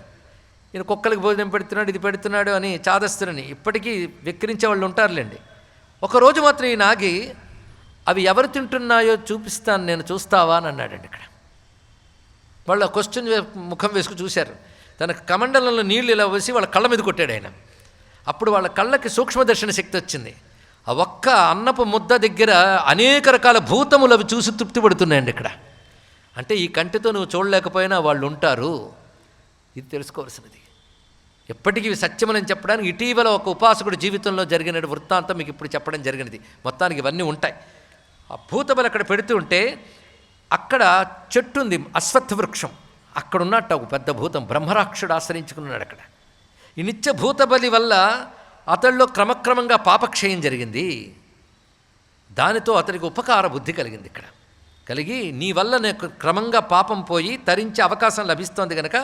Speaker 1: ఈయన కుక్కలకి భోజనం పెడుతున్నాడు, ఇది పెడుతున్నాడు అని చాదస్తులని ఇప్పటికీ వెక్కిరించే వాళ్ళు ఉంటారులేండి. ఒకరోజు మాత్రం ఈయన ఆగి, అవి ఎవరు తింటున్నాయో చూపిస్తాను నేను, చూస్తావా అని అన్నాడండి. ఇక్కడ వాళ్ళు క్వశ్చన్ ముఖం వేసుకు చూశారు. తన కమండలంలో నీళ్ళు ఇలా వేసి వాళ్ళ కళ్ళ మీద కొట్టాడు ఆయన. అప్పుడు వాళ్ళ కళ్ళకి సూక్ష్మదర్శన శక్తి వచ్చింది. ఆ ఒక్క అన్నపు ముద్ద దగ్గర అనేక రకాల భూతములు అవి చూసి తృప్తి పడుతున్నాయండి ఇక్కడ. అంటే ఈ కంటితో నువ్వు చూడలేకపోయినా వాళ్ళు ఉంటారు, ఇది తెలుసుకోవాల్సినది. ఎప్పటికీ సత్యమని చెప్పడానికి ఇటీవల ఒక ఉపాసకుడు జీవితంలో జరిగిన వృత్తాంతం మీకు ఇప్పుడు చెప్పడం జరిగినది. మొత్తానికి ఇవన్నీ ఉంటాయి. ఆ భూతబలి అక్కడ పెడుతూ ఉంటే అక్కడ చెట్టు ఉంది, అశ్వత్థ వృక్షం. అక్కడ ఉన్నట్టు ఒక పెద్ద భూతం బ్రహ్మరాక్షుడు ఆశ్రయించుకున్నాడు అక్కడ. ఈ నిత్య భూతబలి వల్ల అతడిలో క్రమక్రమంగా పాపక్షయం జరిగింది. దానితో అతనికి ఉపకార బుద్ధి కలిగింది. ఇక్కడ కలిగి, నీ వల్ల నాకు క్రమంగా పాపం పోయి తరించే అవకాశం లభిస్తోంది కనుక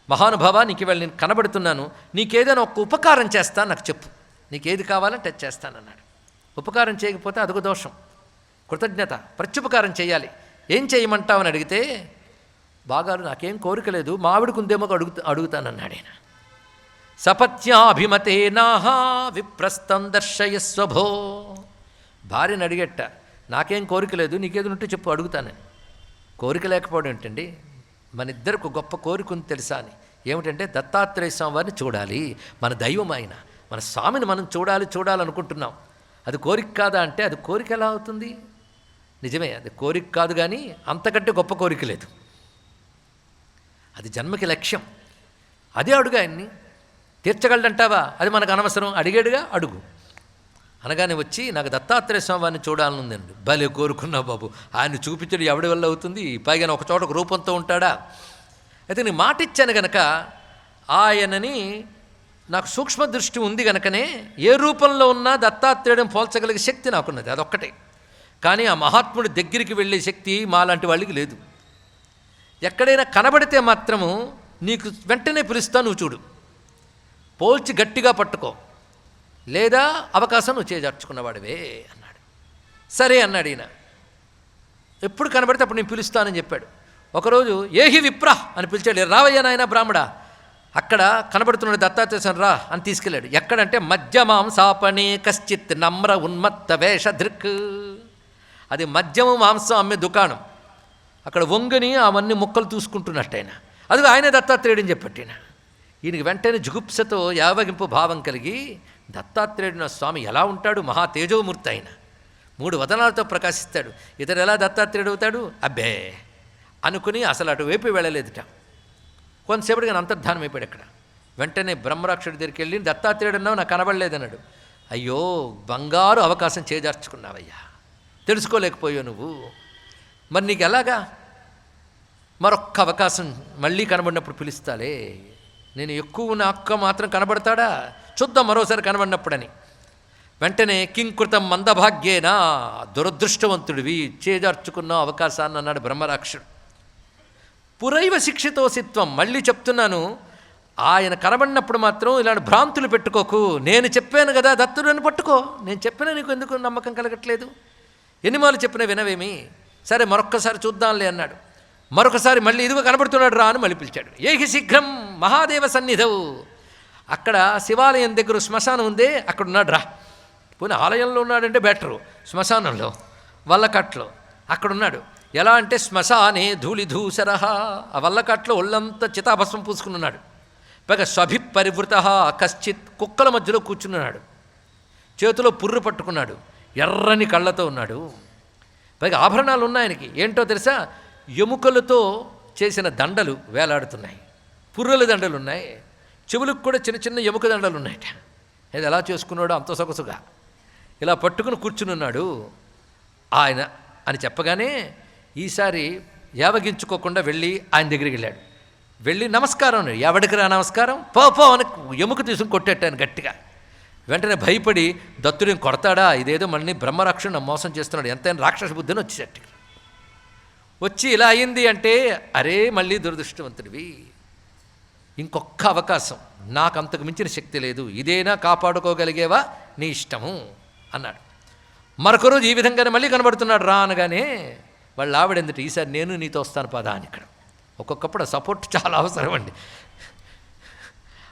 Speaker 1: మహానుభావ, నీకు ఇవాళ నేను కనబడుతున్నాను, నీకేదైనా ఒక ఉపకారం చేస్తాను, నాకు చెప్పు, నీకేది కావాలంటే అది చేస్తానన్నాడు. ఉపకారం చేయకపోతే అదొక దోషం. కృతజ్ఞత, ప్రత్యుపకారం చేయాలి. ఏం చేయమంటావని అడిగితే, బాగారు నాకేం కోరిక లేదు, మా ఆవిడకుందేమో అడుగుతానన్నాడు ఆయన. సపత్యాభిమతేనాహ విప్రస్తం దర్శయస్వభో. భార్యను అడిగట్ట, నాకేం కోరిక లేదు, నీకేదో ఉంటే చెప్పు, అడుగుతానని. కోరిక లేకపోవడం ఏంటండి? మన ఇద్దరికి గొప్ప కోరిక ఉంది తెలుసా అని. ఏమిటంటే దత్తాత్రేయ స్వామి వారిని చూడాలి, మన దైవం ఆయన, మన స్వామిని మనం చూడాలనుకుంటున్నాం. అది కోరిక కాదా అంటే, అది కోరిక ఎలా అవుతుంది? నిజమే, అది కోరిక కాదు, కానీ అంతకంటే గొప్ప కోరిక లేదు. అది జన్మకి లక్ష్యం. అదే అడుగు ఆయన్ని. తీర్చగలడంటావా? అది మనకు అనవసరం, అడిగాడుగా, అడుగు అనగానే వచ్చి, నాకు దత్తాత్రేయ స్వామి వారిని చూడాలనుందండి. భలే కోరుకున్నావు బాబు, ఆయన చూపించడు ఎవడి వల్ల అవుతుంది? పైగా ఒక చోట ఒక రూపంతో ఉంటాడా? అయితే నేను మాట ఇచ్చాను గనక, ఆయనని నాకు సూక్ష్మ దృష్టి ఉంది గనకనే ఏ రూపంలో ఉన్నా దత్తాత్రేయుడిని పోల్చగలిగే శక్తి నాకున్నది, అదొక్కటే. కానీ ఆ మహాత్ముడి దగ్గరికి వెళ్ళే శక్తి మాలాంటి వాళ్ళకి లేదు. ఎక్కడైనా కనబడితే మాత్రము నీకు వెంటనే పిలుస్తా, నువ్వు చూడు, పోల్చి గట్టిగా పట్టుకో, లేదా అవకాశం నువ్వు చేజార్చుకున్నవాడివే అన్నాడు. సరే అన్నాడు ఈయన. ఎప్పుడు కనబడితే అప్పుడు నేను పిలుస్తానని చెప్పాడు. ఒకరోజు ఏహి విప్ర అని పిలిచాడు. రావయ్యా నాయన బ్రాహ్మడా, అక్కడ కనబడుతున్నాడు దత్తాత్రేయ రా అని తీసుకెళ్ళాడు. ఎక్కడంటే మద్యమాం సాపణే కశ్చిత్ నమ్ర ఉన్మత్త వేష దృక్. అది మద్యము మాంసం అమ్మే దుకాణం. అక్కడ వంగని అవన్నీ ముక్కలు చూసుకుంటున్నట్టు ఆయన. అదిగో ఆయనే దత్తాత్రేయుడని చెప్పట్టిన. ఈయనకి వెంటనే జుగుప్సతో యావగింపు భావం కలిగి, దత్తాత్రేయుడు నా స్వామి ఎలా ఉంటాడు? మహా తేజోమూర్తి ఆయన, 3 వదనాలతో ప్రకాశిస్తాడు, ఇతడు ఎలా దత్తాత్రేయుడు అవుతాడు? అబ్బే అనుకుని అసలు అటు వైపు వెళ్ళలేదుట. కొంతసేపటిగా అంతర్ధానం అయిపోయాడు అక్కడ. వెంటనే బ్రహ్మరాక్షుడి దగ్గరికి వెళ్ళి, దత్తాత్రేయుడు అన్నావు, నాకు కనబడలేదన్నాడు. అయ్యో, బంగారు అవకాశం చేజార్చుకున్నావయ్యా, తెలుసుకోలేకపోయావు నువ్వు. మరి నీకు ఎలాగా? మరొక్క అవకాశం మళ్ళీ కనబడినప్పుడు పిలుస్తాలే. నేను ఎక్కువ నా అక్క మాత్రం కనబడతాడా? చూద్దాం మరోసారి కనబడినప్పుడని. వెంటనే కింకృతం మందభాగ్యేనా, దురదృష్టవంతుడివి, చేజార్చుకున్న అవకాశాన్ని అన్నాడు బ్రహ్మరాక్షుడు. పురైవ శిక్షితోసిత్వం. మళ్ళీ చెప్తున్నాను, ఆయన కనబడినప్పుడు మాత్రం ఇలాంటి భ్రాంతులు పెట్టుకోకు. నేను చెప్పాను కదా దత్తుడని పట్టుకో. నేను చెప్పినా నీకు ఎందుకు నమ్మకం కలగట్లేదు? ఎన్నిమాలు చెప్పినా వినవేమి? సరే మరొక్కసారి చూద్దాంలే అన్నాడు. మరొకసారి మళ్ళీ ఇదిగో కనబడుతున్నాడు రా అని మళ్ళీ పిలిచాడు. ఏహి శీఘ్రం మహాదేవ సన్నిధవు. అక్కడ శివాలయం దగ్గర శ్మశానం ఉందే, అక్కడ ఉన్నాడు రా. పోనీ ఆలయంలో ఉన్నాడంటే బెటరు, శ్మశానంలో వల్లకట్లో అక్కడున్నాడు. ఎలా అంటే శ్మశానే ధూళిధూసర. ఆ వల్లకట్లో ఒళ్ళంతా చితాభస్మం పూసుకున్నాడు. పైగా స్వభిపరివృత కశ్చిత్, కుక్కల మధ్యలో కూర్చున్నాడు. చేతిలో పుర్రు పట్టుకున్నాడు, ఎర్రని కళ్ళతో ఉన్నాడు. పైగా ఆభరణాలు ఉన్నాయి ఆయనకి. ఏంటో తెలుసా? ఎముకలతో చేసిన దండలు వేలాడుతున్నాయి, పుర్రెల దండలు ఉన్నాయి, చెవులకు కూడా చిన్న చిన్న ఎముక దండలు ఉన్నాయట. ఇది ఎలా చేసుకున్నాడో అంత సొగసుగా ఇలా పట్టుకుని కూర్చునున్నాడు ఆయన అని చెప్పగానే ఈసారి యావగించుకోకుండా వెళ్ళి ఆయన దగ్గరికి వెళ్ళాడు. వెళ్ళి నమస్కారం, ఎవడికి రా నమస్కారం, పో అని ఎముక తీసుకుని కొట్టేటాను గట్టిగా. వెంటనే భయపడి దత్తుడిని కొడతాడా, ఇదేదో మళ్ళీ బ్రహ్మరాక్షుని మోసం చేస్తున్నాడు, ఎంతైనా రాక్షస బుద్ధిని వచ్చేటట్టు వచ్చి ఇలా అయింది అంటే, అరే మళ్ళీ దురదృష్టవంతుడివి, ఇంకొక్క అవకాశం, నాకు అంతకు మించిన శక్తి లేదు, ఇదేనా కాపాడుకోగలిగేవా నీ ఇష్టము అన్నాడు. మరొక రోజు ఈ విధంగానే మళ్ళీ కనబడుతున్నాడు. రా అనగానే వాళ్ళ ఆవిడ ఎందుకు, ఈసారి నేను నీతో వస్తాను పదా అని. ఇక్కడ ఒక్కొక్కప్పుడు సపోర్ట్ చాలా అవసరం అండి.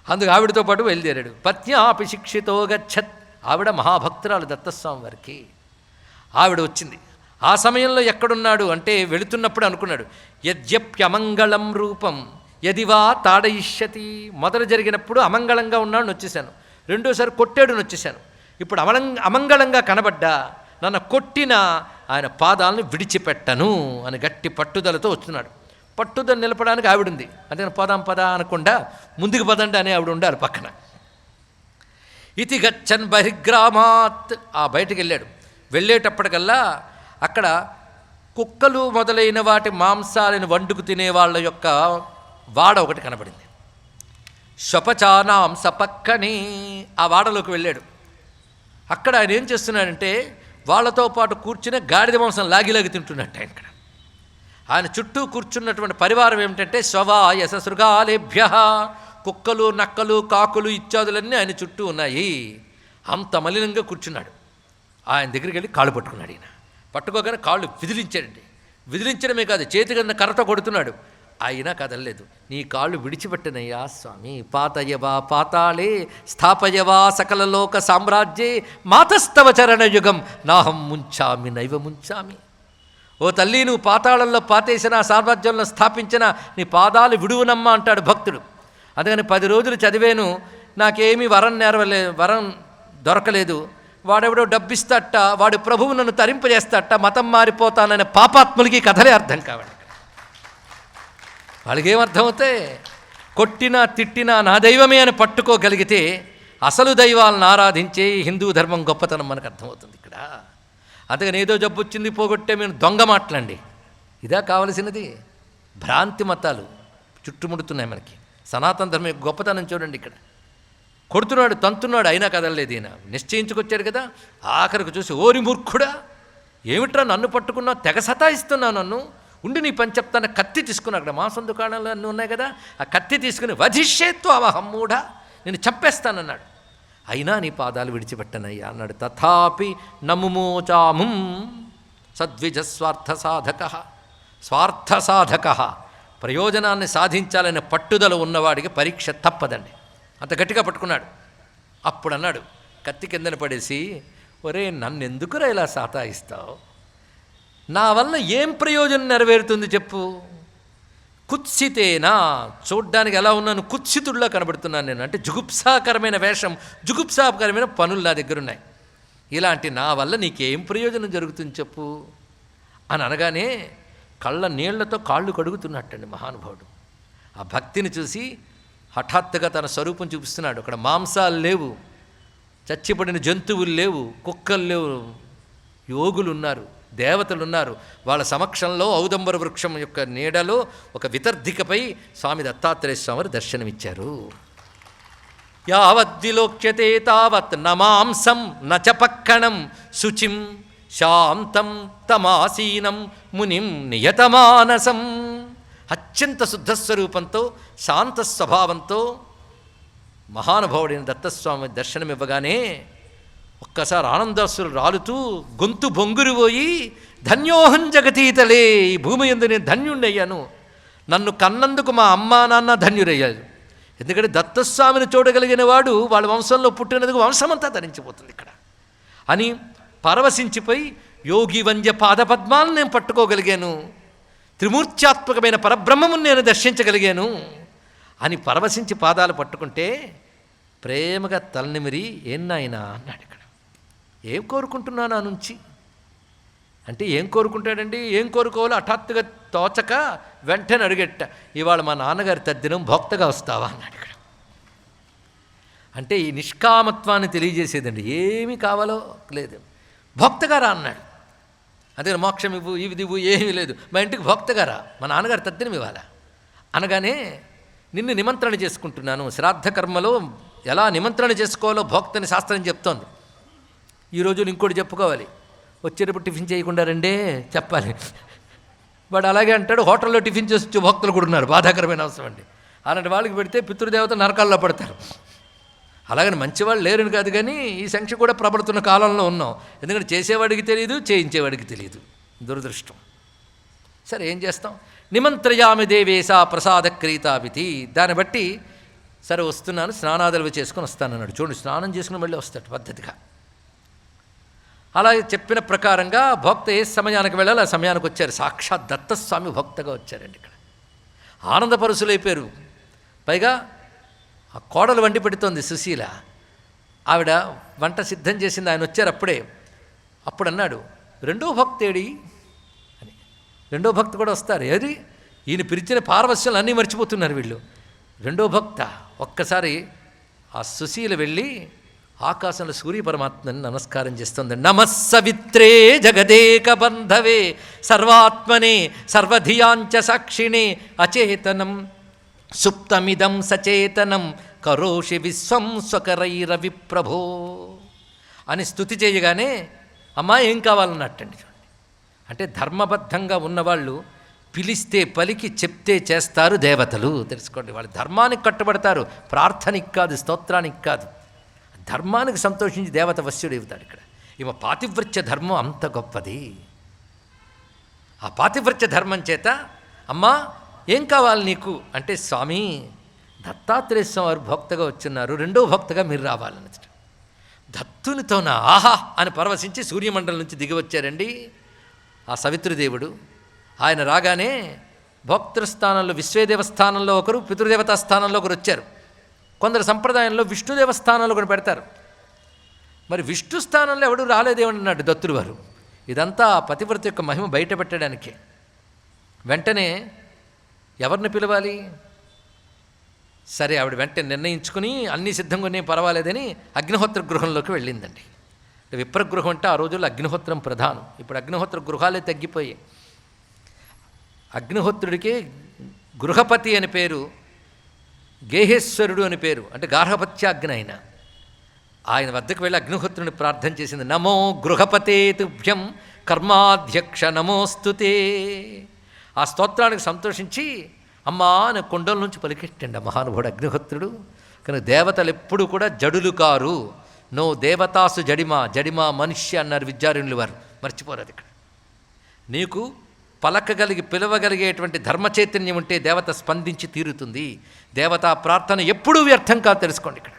Speaker 1: అందుకు ఆవిడతో పాటు బయలుదేరాడు. పత్యాపి శిక్షితో గచ్చత్, ఆవిడ మహాభక్తురాలు దత్తస్వామి వారికి. ఆవిడ వచ్చింది. ఆ సమయంలో ఎక్కడున్నాడు అంటే వెళుతున్నప్పుడు అనుకున్నాడు, యద్యప్యమంగళం రూపం యదివా తాడయిష్యతి. మొదలు జరిగినప్పుడు అమంగళంగా ఉన్నాడు వచ్చేసాను, రెండోసారి కొట్టాడు వచ్చేసాను, ఇప్పుడు అమంగళంగా కనబడ్డా నన్ను కొట్టిన ఆయన పాదాలను విడిచిపెట్టను అని గట్టి పట్టుదలతో వస్తున్నాడు. పట్టుదల నిలపడానికి ఆవిడుంది, అంటే పదాం పదా అనకుండా ముందుకు పదండి అని ఆవిడ ఉండాలి పక్కన. ఇతి గచ్చన్ బహిర్గ్రామాత్, ఆ బయటికి వెళ్ళాడు. వెళ్ళేటప్పటికల్లా అక్కడ కుక్కలు మొదలైన వాటి మాంసాలను వండుకు తినే వాళ్ళ యొక్క వాడ ఒకటి కనబడింది. శపచానాం సపక్కని, ఆ వాడలోకి వెళ్ళాడు. అక్కడ ఆయన ఏం చేస్తున్నాడంటే వాళ్ళతో పాటు కూర్చునే గాడిద మాంసం లాగి తింటున్నట్టు. ఆయన ఇక్కడ ఆయన చుట్టూ కూర్చున్నటువంటి పరివారం ఏమిటంటే స్వవాయస శృగాలేభ్య, కుక్కలు నక్కలు కాకులు ఇత్యాదులన్నీ ఆయన చుట్టూ ఉన్నాయి. అంత మలినంగా కూర్చున్నాడు. ఆయన దగ్గరికి వెళ్ళి కాళ్ళు పట్టుకున్నాడు. ఈయన పట్టుకోగానే కాళ్ళు విదిలించాడండి. విదిలించడమే కాదు, చేతి కింద కర్రతో కొడుతున్నాడు. అయినా కదలలేదు. నీ కాళ్ళు విడిచిపెట్టనయ్యా స్వామి, పాతయవా పాతాళే స్థాపయవా సకలలోక సామ్రాజ్యే మాతస్తవ చరణయుగం నాహం ముంచామి నైవ ముంచామి. ఓ తల్లి, నువ్వు పాతాళంలో పాతేసిన, సామ్రాజ్యంలో స్థాపించిన, నీ పాదాలు విడువునమ్మా అంటాడు భక్తుడు. అందుకని 10 రోజులు చదివాను, నాకేమీ వరం దొరకలేదు, వాడెవడో డబ్బిస్తాట, వాడి ప్రభువు నన్ను తరింపజేస్తాట, మతం మారిపోతాననే పాపాత్ములకి కథలే అర్థం కావాలి. వాళ్ళకేమర్థమవుతాయి? కొట్టినా తిట్టినా నా దైవమే అని పట్టుకోగలిగితే అసలు దైవాలను ఆరాధించే హిందూ ధర్మం గొప్పతనం మనకు అర్థమవుతుంది ఇక్కడ. అందుకని ఏదో జబ్బు వచ్చింది పోగొట్టే మేము దొంగ మాటలండి, ఇదా కావలసినది? భ్రాంతి మతాలు చుట్టుముడుతున్నాయి మనకి. సనాతన ధర్మం గొప్పతనం చూడండి. ఇక్కడ కొడుతున్నాడు, తంతున్నాడు, అయినా కదలలేదు. ఈయన నిశ్చయించుకొచ్చాడు కదా. ఆఖరికి చూసి, ఓరి మూర్ఖుడా, ఏమిట్రా నన్ను పట్టుకున్నావు, తెగ సతాయిస్తున్నావు నన్ను, ఉండి నీ పని చెప్తాను. కత్తి తీసుకుని, అక్కడ మాంసం దుకాణాలు అన్నీ ఉన్నాయి కదా, ఆ కత్తి తీసుకుని వధిష్యేత్తు అవహమ్మూఢ, నేను చంపేస్తానన్నాడు. అయినా నీ పాదాలు విడిచిపెట్టనయ్యా అన్నాడు. తథాపి నముమోచాముం సద్విజ స్వార్థ సాధక, ప్రయోజనాన్ని సాధించాలనే పట్టుదల ఉన్నవాడికి పరీక్ష తప్పదండి. అంత గట్టిగా పట్టుకున్నాడు. అప్పుడు అన్నాడు కత్తి కిందన పడేసి, ఒరే నన్నెందుకురా ఇలా సాతాయిస్తావు, నా వల్ల ఏం ప్రయోజనం నెరవేరుతుంది చెప్పు. కుత్సితేనా, చూడ్డానికి ఎలా ఉన్నాను, కుత్సితుడిలా కనబడుతున్నాను నేను, అంటే జుగుప్సాకరమైన వేషం, జుగుప్సాకరమైన పనులు నా దగ్గర ఉన్నాయి, ఇలాంటి నా వల్ల నీకేం ప్రయోజనం జరుగుతుంది చెప్పు అని అనగానే కళ్ళ నీళ్లతో కాళ్ళు కడుగుతున్నట్టండి మహానుభావుడు. ఆ భక్తిని చూసి హఠాత్తుగా తన స్వరూపం చూపిస్తున్నాడు. అక్కడ మాంసాలు లేవు, చచ్చిపడిన జంతువులు లేవు, కుక్కలు లేవు, యోగులు ఉన్నారు, దేవతలు ఉన్నారు. వాళ్ళ సమక్షంలో ఔదంబర వృక్షం యొక్క నీడలో ఒక వితర్ధికపై స్వామి దత్తాత్రేయ స్వామి దర్శనమిచ్చారు. యావద్విలోక్యతే తావత్ నమాంసం నచపక్కణం శుచిం శాంతం తమాసీనం మునిం నియతమానసం. అత్యంత శుద్ధస్వరూపంతో శాంత స్వభావంతో మహానుభావుడైన దత్తస్వామి దర్శనమివ్వగానే ఒక్కసారి ఆనందాసులు రాలుతూ గొంతు బొంగురుపోయి, ధన్యోహం జగతీతలే, ఈ భూమి యందు నేను ధన్యుణ్ణయ్యాను, నన్ను కన్నందుకు మా అమ్మా నాన్న ధన్యురయ్యారు. ఎందుకంటే దత్తస్వామిని చూడగలిగిన వాడు వాళ్ళ వంశంలో పుట్టినందుకు వంశమంతా ధరించిపోతుంది ఇక్కడ అని పరవశించిపోయి, యోగి వంద్య పాదపద్మాలను నేను పట్టుకోగలిగాను, త్రిమూర్త్యాత్మకమైన పరబ్రహ్మమును నేను దర్శించగలిగాను అని పరవశించి పాదాలు పట్టుకుంటే ప్రేమగా తలనిమిరి, ఏం నాయనా అన్నాడు. ఇక్కడ ఏం కోరుకుంటున్నా నా నుంచి అంటే, ఏం కోరుకుంటాడండి, ఏం కోరుకోవాలో హఠాత్తుగా తోచక వెంటనే అడిగెట్ట, ఇవాళ మా నాన్నగారి తద్దినం భోక్తగా వస్తావా అన్నాడు. ఇక్కడ అంటే ఈ నిష్కామత్వాన్ని తెలియజేసేదండి. ఏమి కావాలో లేదు, భోక్తగా రా అన్నాడు. అదే మోక్షం ఇవ్వు, ఇవి ఇవ్వు, ఏమీ లేదు, మా ఇంటికి భోక్తగా రా, మా నాన్నగారు తద్దినం ఇవ్వాలా అనగానే నిన్ను నిమంత్రణ చేసుకుంటున్నాను. శ్రాద్ధ కర్మలో ఎలా నిమంత్రణ చేసుకోవాలో భోక్తని శాస్త్రం చెప్తోంది. ఈ రోజులు ఇంకోటి చెప్పుకోవాలి, వచ్చేటప్పుడు టిఫిన్ చేయకుండా రండే చెప్పాలి. వాడు అలాగే అంటాడు. హోటల్లో టిఫిన్ చేసి వచ్చే భక్తులు కూడా ఉన్నారు, బాధాకరమైన అవసరం అండి. అలాంటి వాళ్ళకి పెడితే పితృదేవత నరకాల్లో పడతారు. అలాగని మంచివాళ్ళు లేరని కాదు, కానీ ఈ సంఖ్య కూడా ప్రబడుతున్న కాలంలో ఉన్నాం. ఎందుకంటే చేసేవాడికి తెలియదు, చేయించేవాడికి తెలియదు. దురదృష్టం. సరే, ఏం చేస్తాం? నిమంత్రయామి దేవేశ ప్రసాద క్రీతావిధి. దాన్ని బట్టి సరే వస్తున్నాను, స్నానాదులు చేసుకొని వస్తానన్నాడు. చూడండి, స్నానం చేసుకుని మళ్ళీ వస్తాడు పద్ధతిగా. అలాగే చెప్పిన ప్రకారంగా భోక్త ఏ సమయానికి వెళ్ళాలి ఆ సమయానికి వచ్చారు. సాక్షాత్ దత్తస్వామి భోక్తగా వచ్చారండి. ఇక్కడ ఆనందపరుసులైపోయారు. పైగా ఆ కోడలు వండి పెడుతోంది సుశీల. ఆవిడ వంట సిద్ధం చేసింది. ఆయన వచ్చారు అప్పుడే. అప్పుడు అన్నాడు, రెండో భక్తేడి అని. రెండో భక్త కూడా వస్తారు. ఏది ఈయన పిలిచిన పారవస్యాలు అన్నీ మర్చిపోతున్నారు వీళ్ళు. రెండో భక్త ఒక్కసారి ఆ సుశీల వెళ్ళి ఆకాశంలో సూర్య పరమాత్మని నమస్కారం చేస్తుంది. నమస్సవిత్రే జగదేక బంధవే సర్వాత్మనే సర్వధియాంచ సాక్షిణే అచేతనం సుప్తమిదం సచేతనం కరోషి విశ్వం స్వకరైరవి ప్రభో అని స్తుతి చేయగానే అమ్మా ఏం కావాలన్నట్టండి. చూడండి, అంటే ధర్మబద్ధంగా ఉన్నవాళ్ళు పిలిస్తే పలికి, చెప్తే చేస్తారు దేవతలు. తెలుసుకోండి, వాళ్ళు ధర్మానికి కట్టుబడతారు, ప్రార్థనకి కాదు, స్తోత్రానికి కాదు. ధర్మానికి సంతోషించి దేవత వశ్యుడు అవుతాడు. ఇక్కడ ఈమె పాతివ్రత్య ధర్మం అంత గొప్పది. ఆ పాతివ్రత్య ధర్మం చేత అమ్మా ఏం కావాలి నీకు అంటే, స్వామి దత్తాత్రేయ స్వామి వారు భక్తగా వచ్చున్నారు, రెండో భక్తగా మీరు రావాలన్నది. దత్తునితోన ఆహా అని పరవశించి సూర్యమండలం నుంచి దిగి వచ్చారండి ఆ సవితృదేవుడు. ఆయన రాగానే భోక్తృస్థానంలో విశ్వేదేవస్థానంలో ఒకరు, పితృదేవతా స్థానంలో ఒకరు వచ్చారు. కొందరు సంప్రదాయంలో విష్ణుదేవస్థానంలో కూడా పెడతారు. మరి విష్ణు స్థానంలో ఎవడు రాలేదేమన్నాడు దత్తుడు వారు. ఇదంతా పతివ్రత యొక్క మహిమ బయట పెట్టడానికే. వెంటనే ఎవరిని పిలవాలి? సరే, ఆవిడ వెంటనే నిర్ణయించుకుని అన్నీ సిద్ధంగా ఉన్నాయి, పర్వాలేదని అగ్నిహోత్ర గృహంలోకి వెళ్ళిందండి. విప్రగృహం అంటే ఆ రోజుల్లో అగ్నిహోత్రం ప్రధానం. ఇప్పుడు అగ్నిహోత్ర గృహాలే తగ్గిపోయాయి. అగ్నిహోత్రుడికి గృహపతి అని పేరు, గేహేశ్వరుడు అని పేరు, అంటే గార్హపత్యాగ్ని. ఆయన వద్దకు వెళ్ళి అగ్నిహోత్రుని ప్రార్థన చేసింది. నమో గృహపతే తుభ్యం కర్మాధ్యక్ష నమోస్తుతే. ఆ స్తోత్రానికి సంతోషించి అమ్మా అని కొండల నుంచి పలికెట్టండి ఆ మహానుభావుడు అగ్నిహోత్రుడు. కానీ దేవతలు ఎప్పుడు కూడా జడులు కారు. నో దేవతాసు జడిమా, జడిమా మనుష్య అన్నారు విద్యారణ్యులు వారు. మర్చిపోరాదు. ఇక్కడ నీకు పలకగలిగి పిలవగలిగేటువంటి ధర్మచైతన్యం ఉంటే దేవత స్పందించి తీరుతుంది. దేవతా ప్రార్థన ఎప్పుడూ వ్యర్థం కాదు, తెలుసుకోండి. ఇక్కడ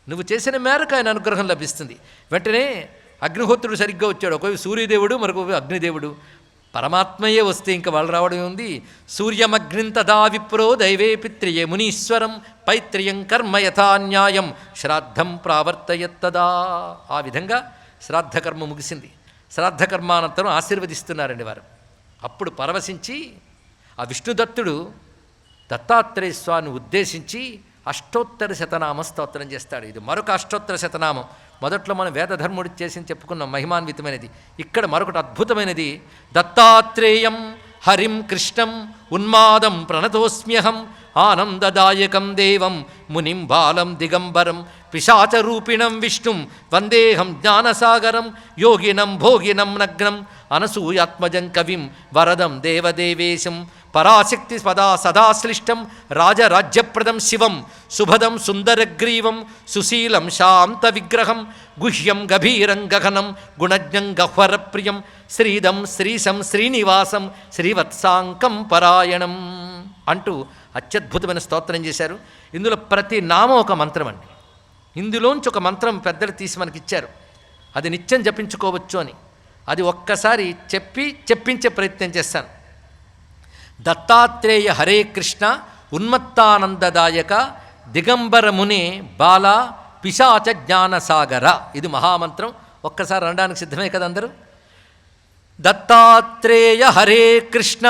Speaker 1: నువ్వు చేసిన మేరకు ఆయన అనుగ్రహం లభిస్తుంది. వెంటనే అగ్నిహోత్రుడు సరిగ్గా వచ్చాడు. ఒకవైపు సూర్యదేవుడు, మరొక అగ్నిదేవుడు. పరమాత్మయే వస్తే ఇంకా వాళ్ళు రావడం ఉంది. సూర్యమగ్నింతదా విప్రో దైవే పిత్రియే మునీశ్వరం పైత్రియం కర్మ యథా న్యాయం శ్రాద్ధం ప్రావర్తయత్తదా. ఆ విధంగా శ్రాద్ధకర్మ ముగిసింది. శ్రాద్ధకర్మానంతరం ఆశీర్వదిస్తున్నారండి వారు. అప్పుడు పరవశించి ఆ విష్ణుదత్తుడు దత్తాత్రేయ స్వామిని ఉద్దేశించి అష్టోత్తర శతనామ స్తోత్రం చేస్తాడు. ఇది మరొక అష్టోత్తర శతనామం. మొదట్లో మనం వేదధర్ముడి చేసి చెప్పుకున్నాం, మహిమాన్వితమైనది. ఇక్కడ మరొకటి అద్భుతమైనది. దత్తాత్రేయం హరిం కృష్ణం ఉన్మాదం ప్రణతోస్మ్యహం ఆనందదాయకం దేవం మునిం బాలం దిగంబరం పిశాచరూపిణం విష్ణుం వందేహం జ్ఞానసాగరం యోగినం భోగినం నగ్నం అనసూయాత్మజం కవిం వరదం దేవదేవేశం పరాశక్తి సదాశ్లిష్టం రాజరాజ్యప్రదం శివం శుభదం సుందరగ్రీవం సుశీలం శాంత విగ్రహం గుహ్యం గభీరం గగనం గుణజ్ఞం గహ్వరప్రియం శ్రీదం శ్రీశం శ్రీనివాసం శ్రీవత్సాంకం పరాయణం అంటూ అత్యద్భుతమైన స్తోత్రం చేశారు. ఇందులో ప్రతి నామం ఒక మంత్రం అండి. ఇందులోంచి ఒక మంత్రం పెద్దలు తీసి మనకిచ్చారు. అది నిత్యం జపించుకోవచ్చు అని. అది ఒక్కసారి చెప్పించే ప్రయత్నం చేస్తాను. దత్తాత్రేయ హరే కృష్ణ ఉన్మత్తానందదాయక దిగంబర మునే బాల పిశాచ జ్ఞానసాగర. ఇది మహామంత్రం. ఒక్కసారి అనడానికి సిద్ధమే కదా అందరూ? దత్తాత్రేయ హరే కృష్ణ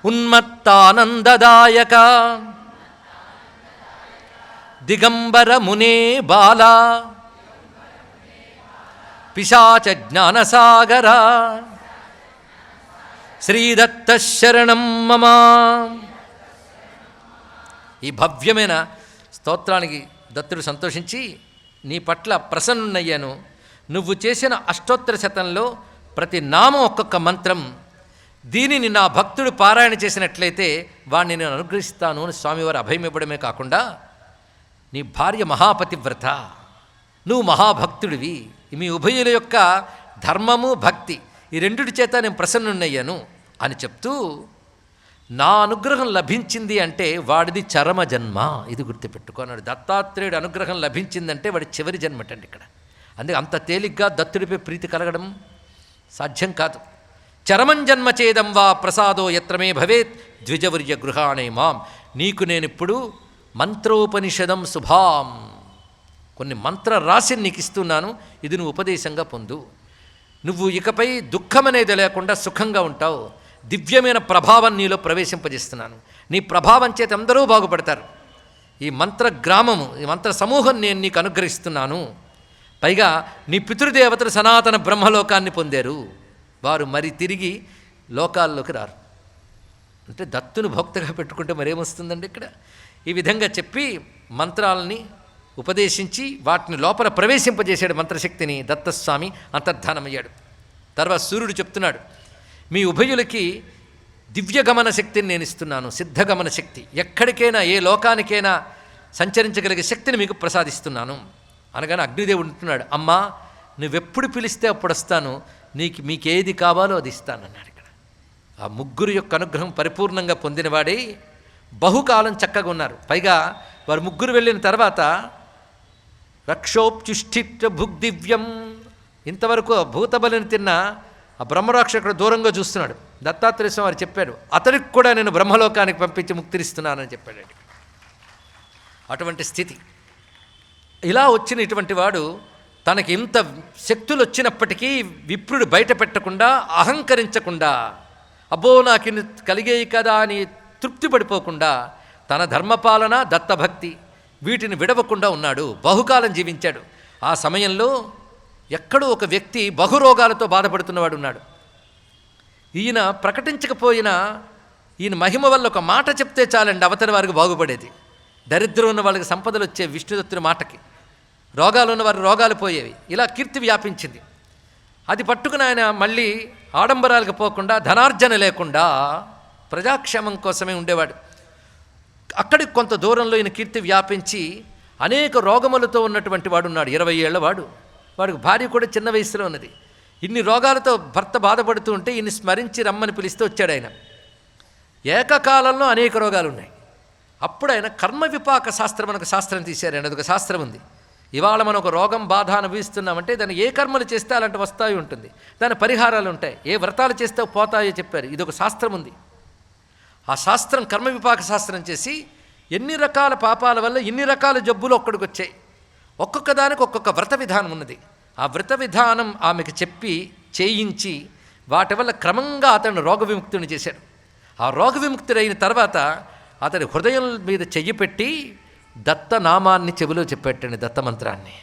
Speaker 1: ఉన్మత్తానందదాయక దిగంబర మునే బాల పిశాచ జ్ఞానసాగర శ్రీదత్త శరణం మమ. ఈ భవ్యమైన స్తోత్రానికి దత్తుడు సంతోషించి, నీ పట్ల ప్రసన్నున్నయ్యాను. నువ్వు చేసిన అష్టోత్తర శతంలో ప్రతి నామం ఒక్కొక్క మంత్రం, దీనిని నా భక్తుడు పారాయణ చేసినట్లయితే వాడిని నేను అనుగ్రహిస్తాను అని స్వామివారు అభయం ఇవ్వడమే కాకుండా, నీ భార్య మహాపతివ్రత, నువ్వు మహాభక్తుడివి, మీ ఉభయుల యొక్క ధర్మము భక్తి ఈ రెండిటి చేత నేను ప్రసన్నున్నయ్యాను అని చెప్తూ, నా అనుగ్రహం లభించింది అంటే వాడిది చరమ జన్మ, ఇది గుర్తుపెట్టుకున్నాడు. దత్తాత్రేయుడు అనుగ్రహం లభించిందంటే వాడి చివరి జన్మటండి ఇక్కడ. అందుకే అంత తేలిగ్గా దత్తుడిపై ప్రీతి కలగడం సాధ్యం కాదు. చరమం జన్మ చేదం వా ప్రసాదో యత్రమే భవేత్ ద్విజవర్య గృహాణే మాం. నీకు నేనిప్పుడు మంత్రోపనిషదం శుభాం, కొన్ని మంత్ర రాశిని నీకు ఇస్తున్నాను, ఇది నువ్వు ఉపదేశంగా పొందు. నువ్వు ఇకపై దుఃఖం అనేది లేకుండా సుఖంగా ఉంటావు. దివ్యమైన ప్రభావం నీలో ప్రవేశింపజేస్తున్నాను. నీ ప్రభావం చేత అందరూ బాగుపడతారు. ఈ మంత్ర గ్రామము, ఈ మంత్ర సమూహం నేను నీకు అనుగ్రహిస్తున్నాను. పైగా నీ పితృదేవతలు సనాతన బ్రహ్మలోకాన్ని పొందారు, వారు మరి తిరిగి లోకాల్లోకి రారు. అంటే దత్తును భక్తగా పెట్టుకుంటే మరేమొస్తుందండి ఇక్కడ. ఈ విధంగా చెప్పి మంత్రాలని ఉపదేశించి వాటిని లోపల ప్రవేశింపజేశాడు. మంత్రశక్తిని దత్తస్వామి అంతర్ధానమయ్యాడు. తర్వాత సూర్యుడు చెప్తున్నాడు, మీ ఉభయులకి దివ్యగమన శక్తిని నేను ఇస్తున్నాను, సిద్ధగమన శక్తి. ఎక్కడికైనా ఏ లోకానికైనా సంచరించగలిగే శక్తిని మీకు ప్రసాదిస్తున్నాను అనగానే అగ్నిదేవుడు ఉంటున్నాడు, అమ్మా నువ్వెప్పుడు పిలిస్తే అప్పుడు వస్తాను, మీకేది కావాలో అది ఇస్తానన్నాడు. ఇక్కడ ఆ ముగ్గురు యొక్క అనుగ్రహం పరిపూర్ణంగా పొందినవాడే బహుకాలం చక్కగా ఉన్నారు. పైగా వారు ముగ్గురు వెళ్ళిన తర్వాత రక్షోప్చుష్ఠిత్వ భుగ్దివ్యం, ఇంతవరకు భూతబలిని తిన్న ఆ బ్రహ్మరాక్షకుడు దూరంగా చూస్తున్నాడు. దత్తాత్రేయ స్వామి వారు చెప్పాడు, అతడికి కూడా నేను బ్రహ్మలోకానికి పంపించి ముక్తినిస్తున్నానని చెప్పాడు. అటువంటి స్థితి. ఇలా వచ్చిన ఇటువంటి వాడు తనకి ఇంత శక్తులు వచ్చినప్పటికీ విప్రుడు బయట పెట్టకుండా, అహంకరించకుండా, అబ్బో నాకు ఇన్ని కలిగేయి కదా అని తృప్తి పడిపోకుండా తన ధర్మపాలన దత్తభక్తి వీటిని విడవకుండా ఉన్నాడు. బహుకాలం జీవించాడు. ఆ సమయంలో ఎక్కడో ఒక వ్యక్తి బహురోగాలతో బాధపడుతున్నవాడు ఉన్నాడు. ఈయన ప్రకటించకపోయినా ఈయన మహిమ వల్ల ఒక మాట చెప్తే చాలండి అవతలి వారికి బాగుపడేది. దరిద్రం ఉన్న వాళ్ళకి సంపదలు వచ్చే విష్ణుదత్తుని మాటకి, రోగాలు ఉన్న వారి రోగాలు పోయేవి. ఇలా కీర్తి వ్యాపించింది. అది పట్టుకుని ఆయన మళ్ళీ ఆడంబరాలకు పోకుండా, ధనార్జన లేకుండా ప్రజాక్షేమం కోసమే ఉండేవాడు. అక్కడికి కొంత దూరంలో ఈయన కీర్తి వ్యాపించి అనేక రోగములతో ఉన్నటువంటి వాడు ఉన్నాడు. 20 ఏళ్ల వాడు. వాడికి భార్య కూడా చిన్న వయసులో ఉన్నది. ఇన్ని రోగాలతో భర్త బాధపడుతూ ఉంటే ఈయన్ని స్మరించి రమ్మని పిలిస్తే వచ్చాడు ఆయన. ఏకకాలంలో అనేక రోగాలు ఉన్నాయి. అప్పుడు ఆయన కర్మ విపాక శాస్త్రం అని ఒక శాస్త్రం తీశారు. ఆయన అదొక శాస్త్రం ఉంది. ఇవాళ మనం ఒక రోగం బాధ అనుభవిస్తున్నామంటే దాన్ని ఏ కర్మలు చేస్తే అలాంటి వస్తాయి ఉంటుంది, దాని పరిహారాలు ఉంటాయి, ఏ వ్రతాలు చేస్తే పోతాయో చెప్పారు. ఇదొక శాస్త్రం ఉంది. ఆ శాస్త్రం కర్మ విపాక శాస్త్రం చేసి ఎన్ని రకాల పాపాల వల్ల ఇన్ని రకాల జబ్బులు ఒక్కడికి వచ్చాయి. ఒక్కొక్క దానికి ఒక్కొక్క వ్రత విధానం ఉన్నది. ఆ వ్రత విధానం ఆమెకు చెప్పి చేయించి వాటి వల్ల క్రమంగా అతను రోగ విముక్తుని చేశాడు. ఆ రోగ విముక్తుడైన తర్వాత అతడి హృదయం మీద చెయ్యి పెట్టి దత్తనామాన్ని చెవిలో చెప్పేటండి, దత్తమంత్రాన్ని.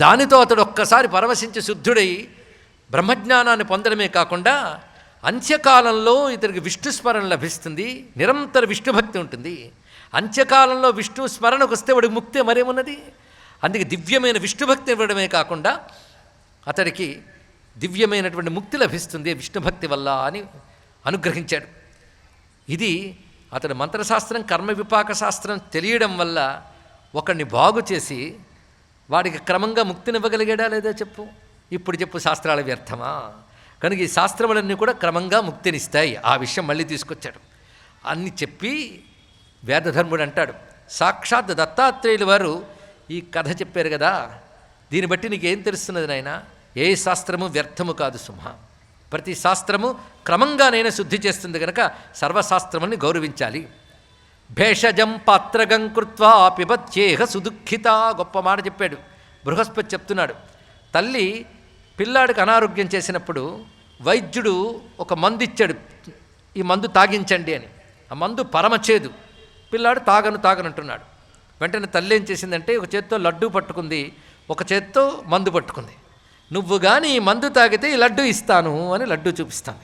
Speaker 1: దానితో అతడు ఒక్కసారి పరవశించి శుద్ధుడై బ్రహ్మజ్ఞానాన్ని పొందడమే కాకుండా అంత్యకాలంలో ఇతనికి విష్ణు స్మరణ లభిస్తుంది, నిరంతర విష్ణుభక్తి ఉంటుంది. అంత్యకాలంలో విష్ణు స్మరణకు వస్తే వాడికి ముక్తి మరేమున్నది. అందుకే దివ్యమైన విష్ణుభక్తి ఇవ్వడమే కాకుండా అతడికి దివ్యమైనటువంటి ముక్తి లభిస్తుంది విష్ణుభక్తి వల్ల అని అనుగ్రహించాడు. ఇది అతడు మంత్రశాస్త్రం కర్మ విపాక శాస్త్రం తెలియడం వల్ల ఒకడిని బాగు చేసి వాడికి క్రమంగా ముక్తినివ్వగలిగాడా లేదా చెప్పు. ఇప్పుడు చెప్పు, శాస్త్రాల వ్యర్థమా? కనుక ఈ శాస్త్రములన్నీ కూడా క్రమంగా ముక్తినిస్తాయి. ఆ విషయం మళ్ళీ తీసుకొచ్చాడు. అన్ని చెప్పి వేదధర్ముడు అంటాడు, సాక్షాత్ దత్తాత్రేయులు వారు ఈ కథ చెప్పారు కదా, దీన్ని బట్టి నీకేం తెలుస్తున్నది నాయన? ఏ శాస్త్రము వ్యర్థము కాదు సింహ. ప్రతి శాస్త్రము క్రమంగానైనా శుద్ధి చేస్తుంది కనుక సర్వశాస్త్రముని గౌరవించాలి. భేషజం పాత్రగం కృత్వా పిబత్యేహ సుదుఃఖిత. గొప్ప మాట చెప్పాడు బృహస్పతి. చెప్తున్నాడు, తల్లి పిల్లాడికి అనారోగ్యం చేసినప్పుడు వైద్యుడు ఒక మందు ఇచ్చాడు, ఈ మందు తాగించండి అని. ఆ మందు పరమచేదు. పిల్లాడు తాగనంటున్నాడు. వెంటనే తల్లి ఏం చేసిందంటే ఒక చేత్తో లడ్డూ పట్టుకుంది, ఒక చేత్తో మందు పట్టుకుంది. నువ్వు కానీ ఈ మందు తాగితే ఈ లడ్డు ఇస్తాను అని లడ్డు చూపిస్తాను.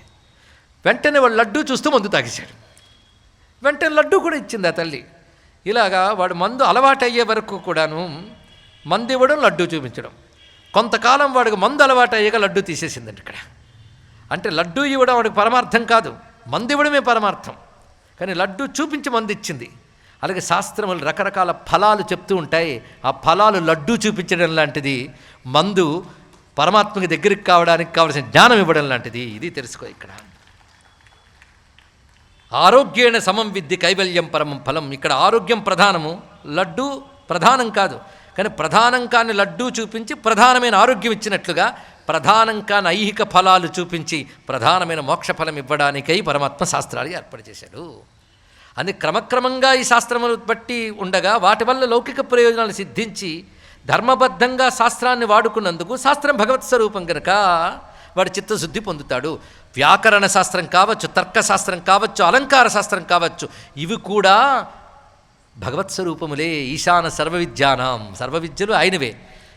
Speaker 1: వెంటనే వాడు లడ్డూ చూస్తూ మందు తాగేశాడు. వెంటనే లడ్డూ కూడా ఇచ్చింది ఆ తల్లి. ఇలాగా వాడు మందు అలవాటు అయ్యే వరకు కూడాను మందు ఇవ్వడం, లడ్డూ చూపించడం. కొంతకాలం వాడికి మందు అలవాటు అయ్యాక లడ్డూ తీసేసిందండి ఇక్కడ. అంటే లడ్డూ ఇవ్వడం వాడికి పరమార్థం కాదు, మందు ఇవ్వడమే పరమార్థం. కానీ లడ్డూ చూపించి మందు ఇచ్చింది. అలాగే శాస్త్రములు రకరకాల ఫలాలు చెప్తూ ఉంటాయి. ఆ ఫలాలు లడ్డూ చూపించడం లాంటిది, మందు పరమాత్మకి దగ్గరికి కావడానికి కావలసిన జ్ఞానం ఇవ్వడం లాంటిది. ఇది తెలుసుకో ఇక్కడ. ఆరోగ్యేణ సమం విద్ది కైవల్యం పరమం ఫలం. ఇక్కడ ఆరోగ్యం ప్రధానము, లడ్డూ ప్రధానం కాదు. కానీ ప్రధానం కాని లడ్డూ చూపించి ప్రధానమైన ఆరోగ్యం ఇచ్చినట్లుగా ప్రధానం కాని ఐహిక ఫలాలు చూపించి ప్రధానమైన మోక్ష ఫలం ఇవ్వడానికై పరమాత్మ శాస్త్రాలు ఏర్పాటు చేశాడు. అని క్రమక్రమంగా ఈ శాస్త్రములు బట్టి ఉండగా వాటి వల్ల లౌకిక ప్రయోజనాలు సిద్ధించి ధర్మబద్ధంగా శాస్త్రాన్ని వాడుకున్నందుకు శాస్త్రం భగవత్ స్వరూపం కనుక వాడు చిత్తశుద్ధి పొందుతాడు. వ్యాకరణ శాస్త్రం కావచ్చు, తర్కశాస్త్రం కావచ్చు, అలంకార శాస్త్రం కావచ్చు, ఇవి కూడా భగవత్ స్వరూపములే. ఈశాన సర్వవిద్యానాం, సర్వవిద్యలు ఆయనవే.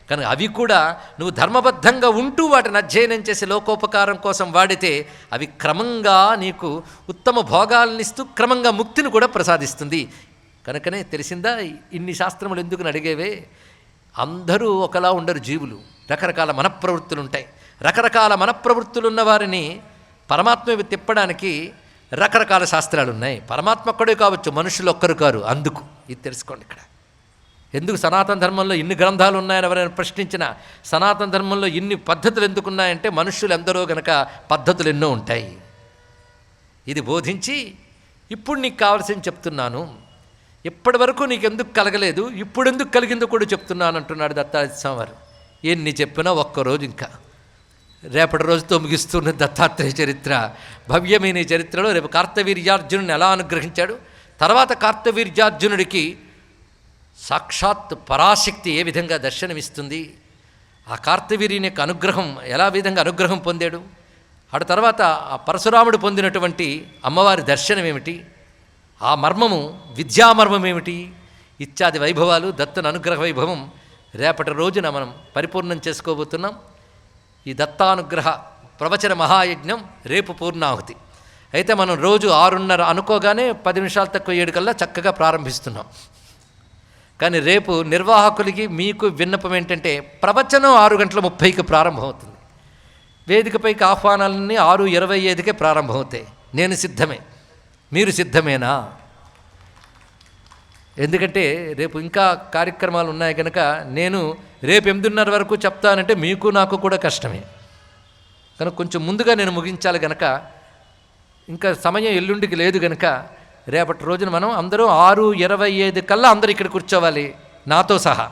Speaker 1: కనుక అవి కూడా నువ్వు ధర్మబద్ధంగా ఉంటూ వాటిని అధ్యయనం చేసి లోకోపకారం కోసం వాడితే అవి క్రమంగా నీకు ఉత్తమ భోగాలనిస్తూ క్రమంగా ముక్తిని కూడా ప్రసాదిస్తుంది. కనుకనే తెలిసిందా ఇన్ని శాస్త్రములు ఎందుకు అడిగేవే? అందరూ ఒకలా ఉండరు జీవులు, రకరకాల మనఃప్రవృత్తులు ఉంటాయి. రకరకాల మనఃప్రవృత్తులు ఉన్న వారిని పరమాత్మ తిప్పడానికి రకరకాల శాస్త్రాలు ఉన్నాయి. పరమాత్మ ఒక్కడే కావచ్చు, మనుషులు ఒక్కరు కారు. అందుకు ఇది తెలుసుకోండి ఇక్కడ. ఎందుకు సనాతన ధర్మంలో ఇన్ని గ్రంథాలు ఉన్నాయని ఎవరైనా ప్రశ్నించిన, సనాతన ధర్మంలో ఇన్ని పద్ధతులు ఎందుకున్నాయంటే మనుషులు ఎందరో గనక పద్ధతులు ఎన్నో ఉంటాయి. ఇది బోధించి ఇప్పుడు నీకు కావాల్సింది చెప్తున్నాను. ఇప్పటి వరకు నీకు ఎందుకు కలగలేదు, ఇప్పుడు ఎందుకు కలిగిందో కూడా చెప్తున్నాను అంటున్నాడు దత్తాత్రేయ స్వామి వారు. ఎన్ని చెప్పినా ఒక్కరోజు ఇంకా రేపటి రోజుతో ముగిస్తున్న దత్తాత్రేయ చరిత్ర. భవ్యమైన చరిత్రలో రేపు కార్తవీర్యార్జునుడిని ఎలా అనుగ్రహించాడు, తర్వాత కార్తవీర్యార్జునుడికి సాక్షాత్ పరాశక్తి ఏ విధంగా దర్శనమిస్తుంది, ఆ కార్తవీర్యుని యొక్క అనుగ్రహం ఎలా విధంగా అనుగ్రహం పొందాడు, ఆ తర్వాత ఆ పరశురాముడు పొందినటువంటి అమ్మవారి దర్శనం ఏమిటి, ఆ మర్మము విద్యామర్మం ఏమిటి, ఇత్యాది వైభవాలు దత్తుని అనుగ్రహ వైభవం రేపటి రోజున మనం పరిపూర్ణం చేసుకోబోతున్నాం. ఈ దత్తానుగ్రహ ప్రవచన మహాయజ్ఞం రేపు పూర్ణాహుతి. అయితే మనం రోజు 6:30 అనుకోగానే 10 నిమిషాలు తక్కువ 7 కల్లా చక్కగా ప్రారంభిస్తున్నాం. కానీ రేపు నిర్వాహకులకి మీకు విన్నపం ఏంటంటే ప్రవచనం 6:30కి ప్రారంభమవుతుంది. వేదికపైకి ఆహ్వానాలన్నీ 6:25కే ప్రారంభమవుతాయి. నేను సిద్ధమే, మీరు సిద్ధమేనా? ఎందుకంటే రేపు ఇంకా కార్యక్రమాలు ఉన్నాయి కనుక నేను రేపు 8:30 వరకు చెప్తానంటే మీకు నాకు కూడా కష్టమే. కనుక కొంచెం ముందుగా నేను ముగించాలి కనుక ఇంకా సమయం ఎల్లుండికి లేదు కనుక రేపటి రోజున మనం అందరూ 6:25 కల్లా అందరూ ఇక్కడ కూర్చోవాలి నాతో సహా.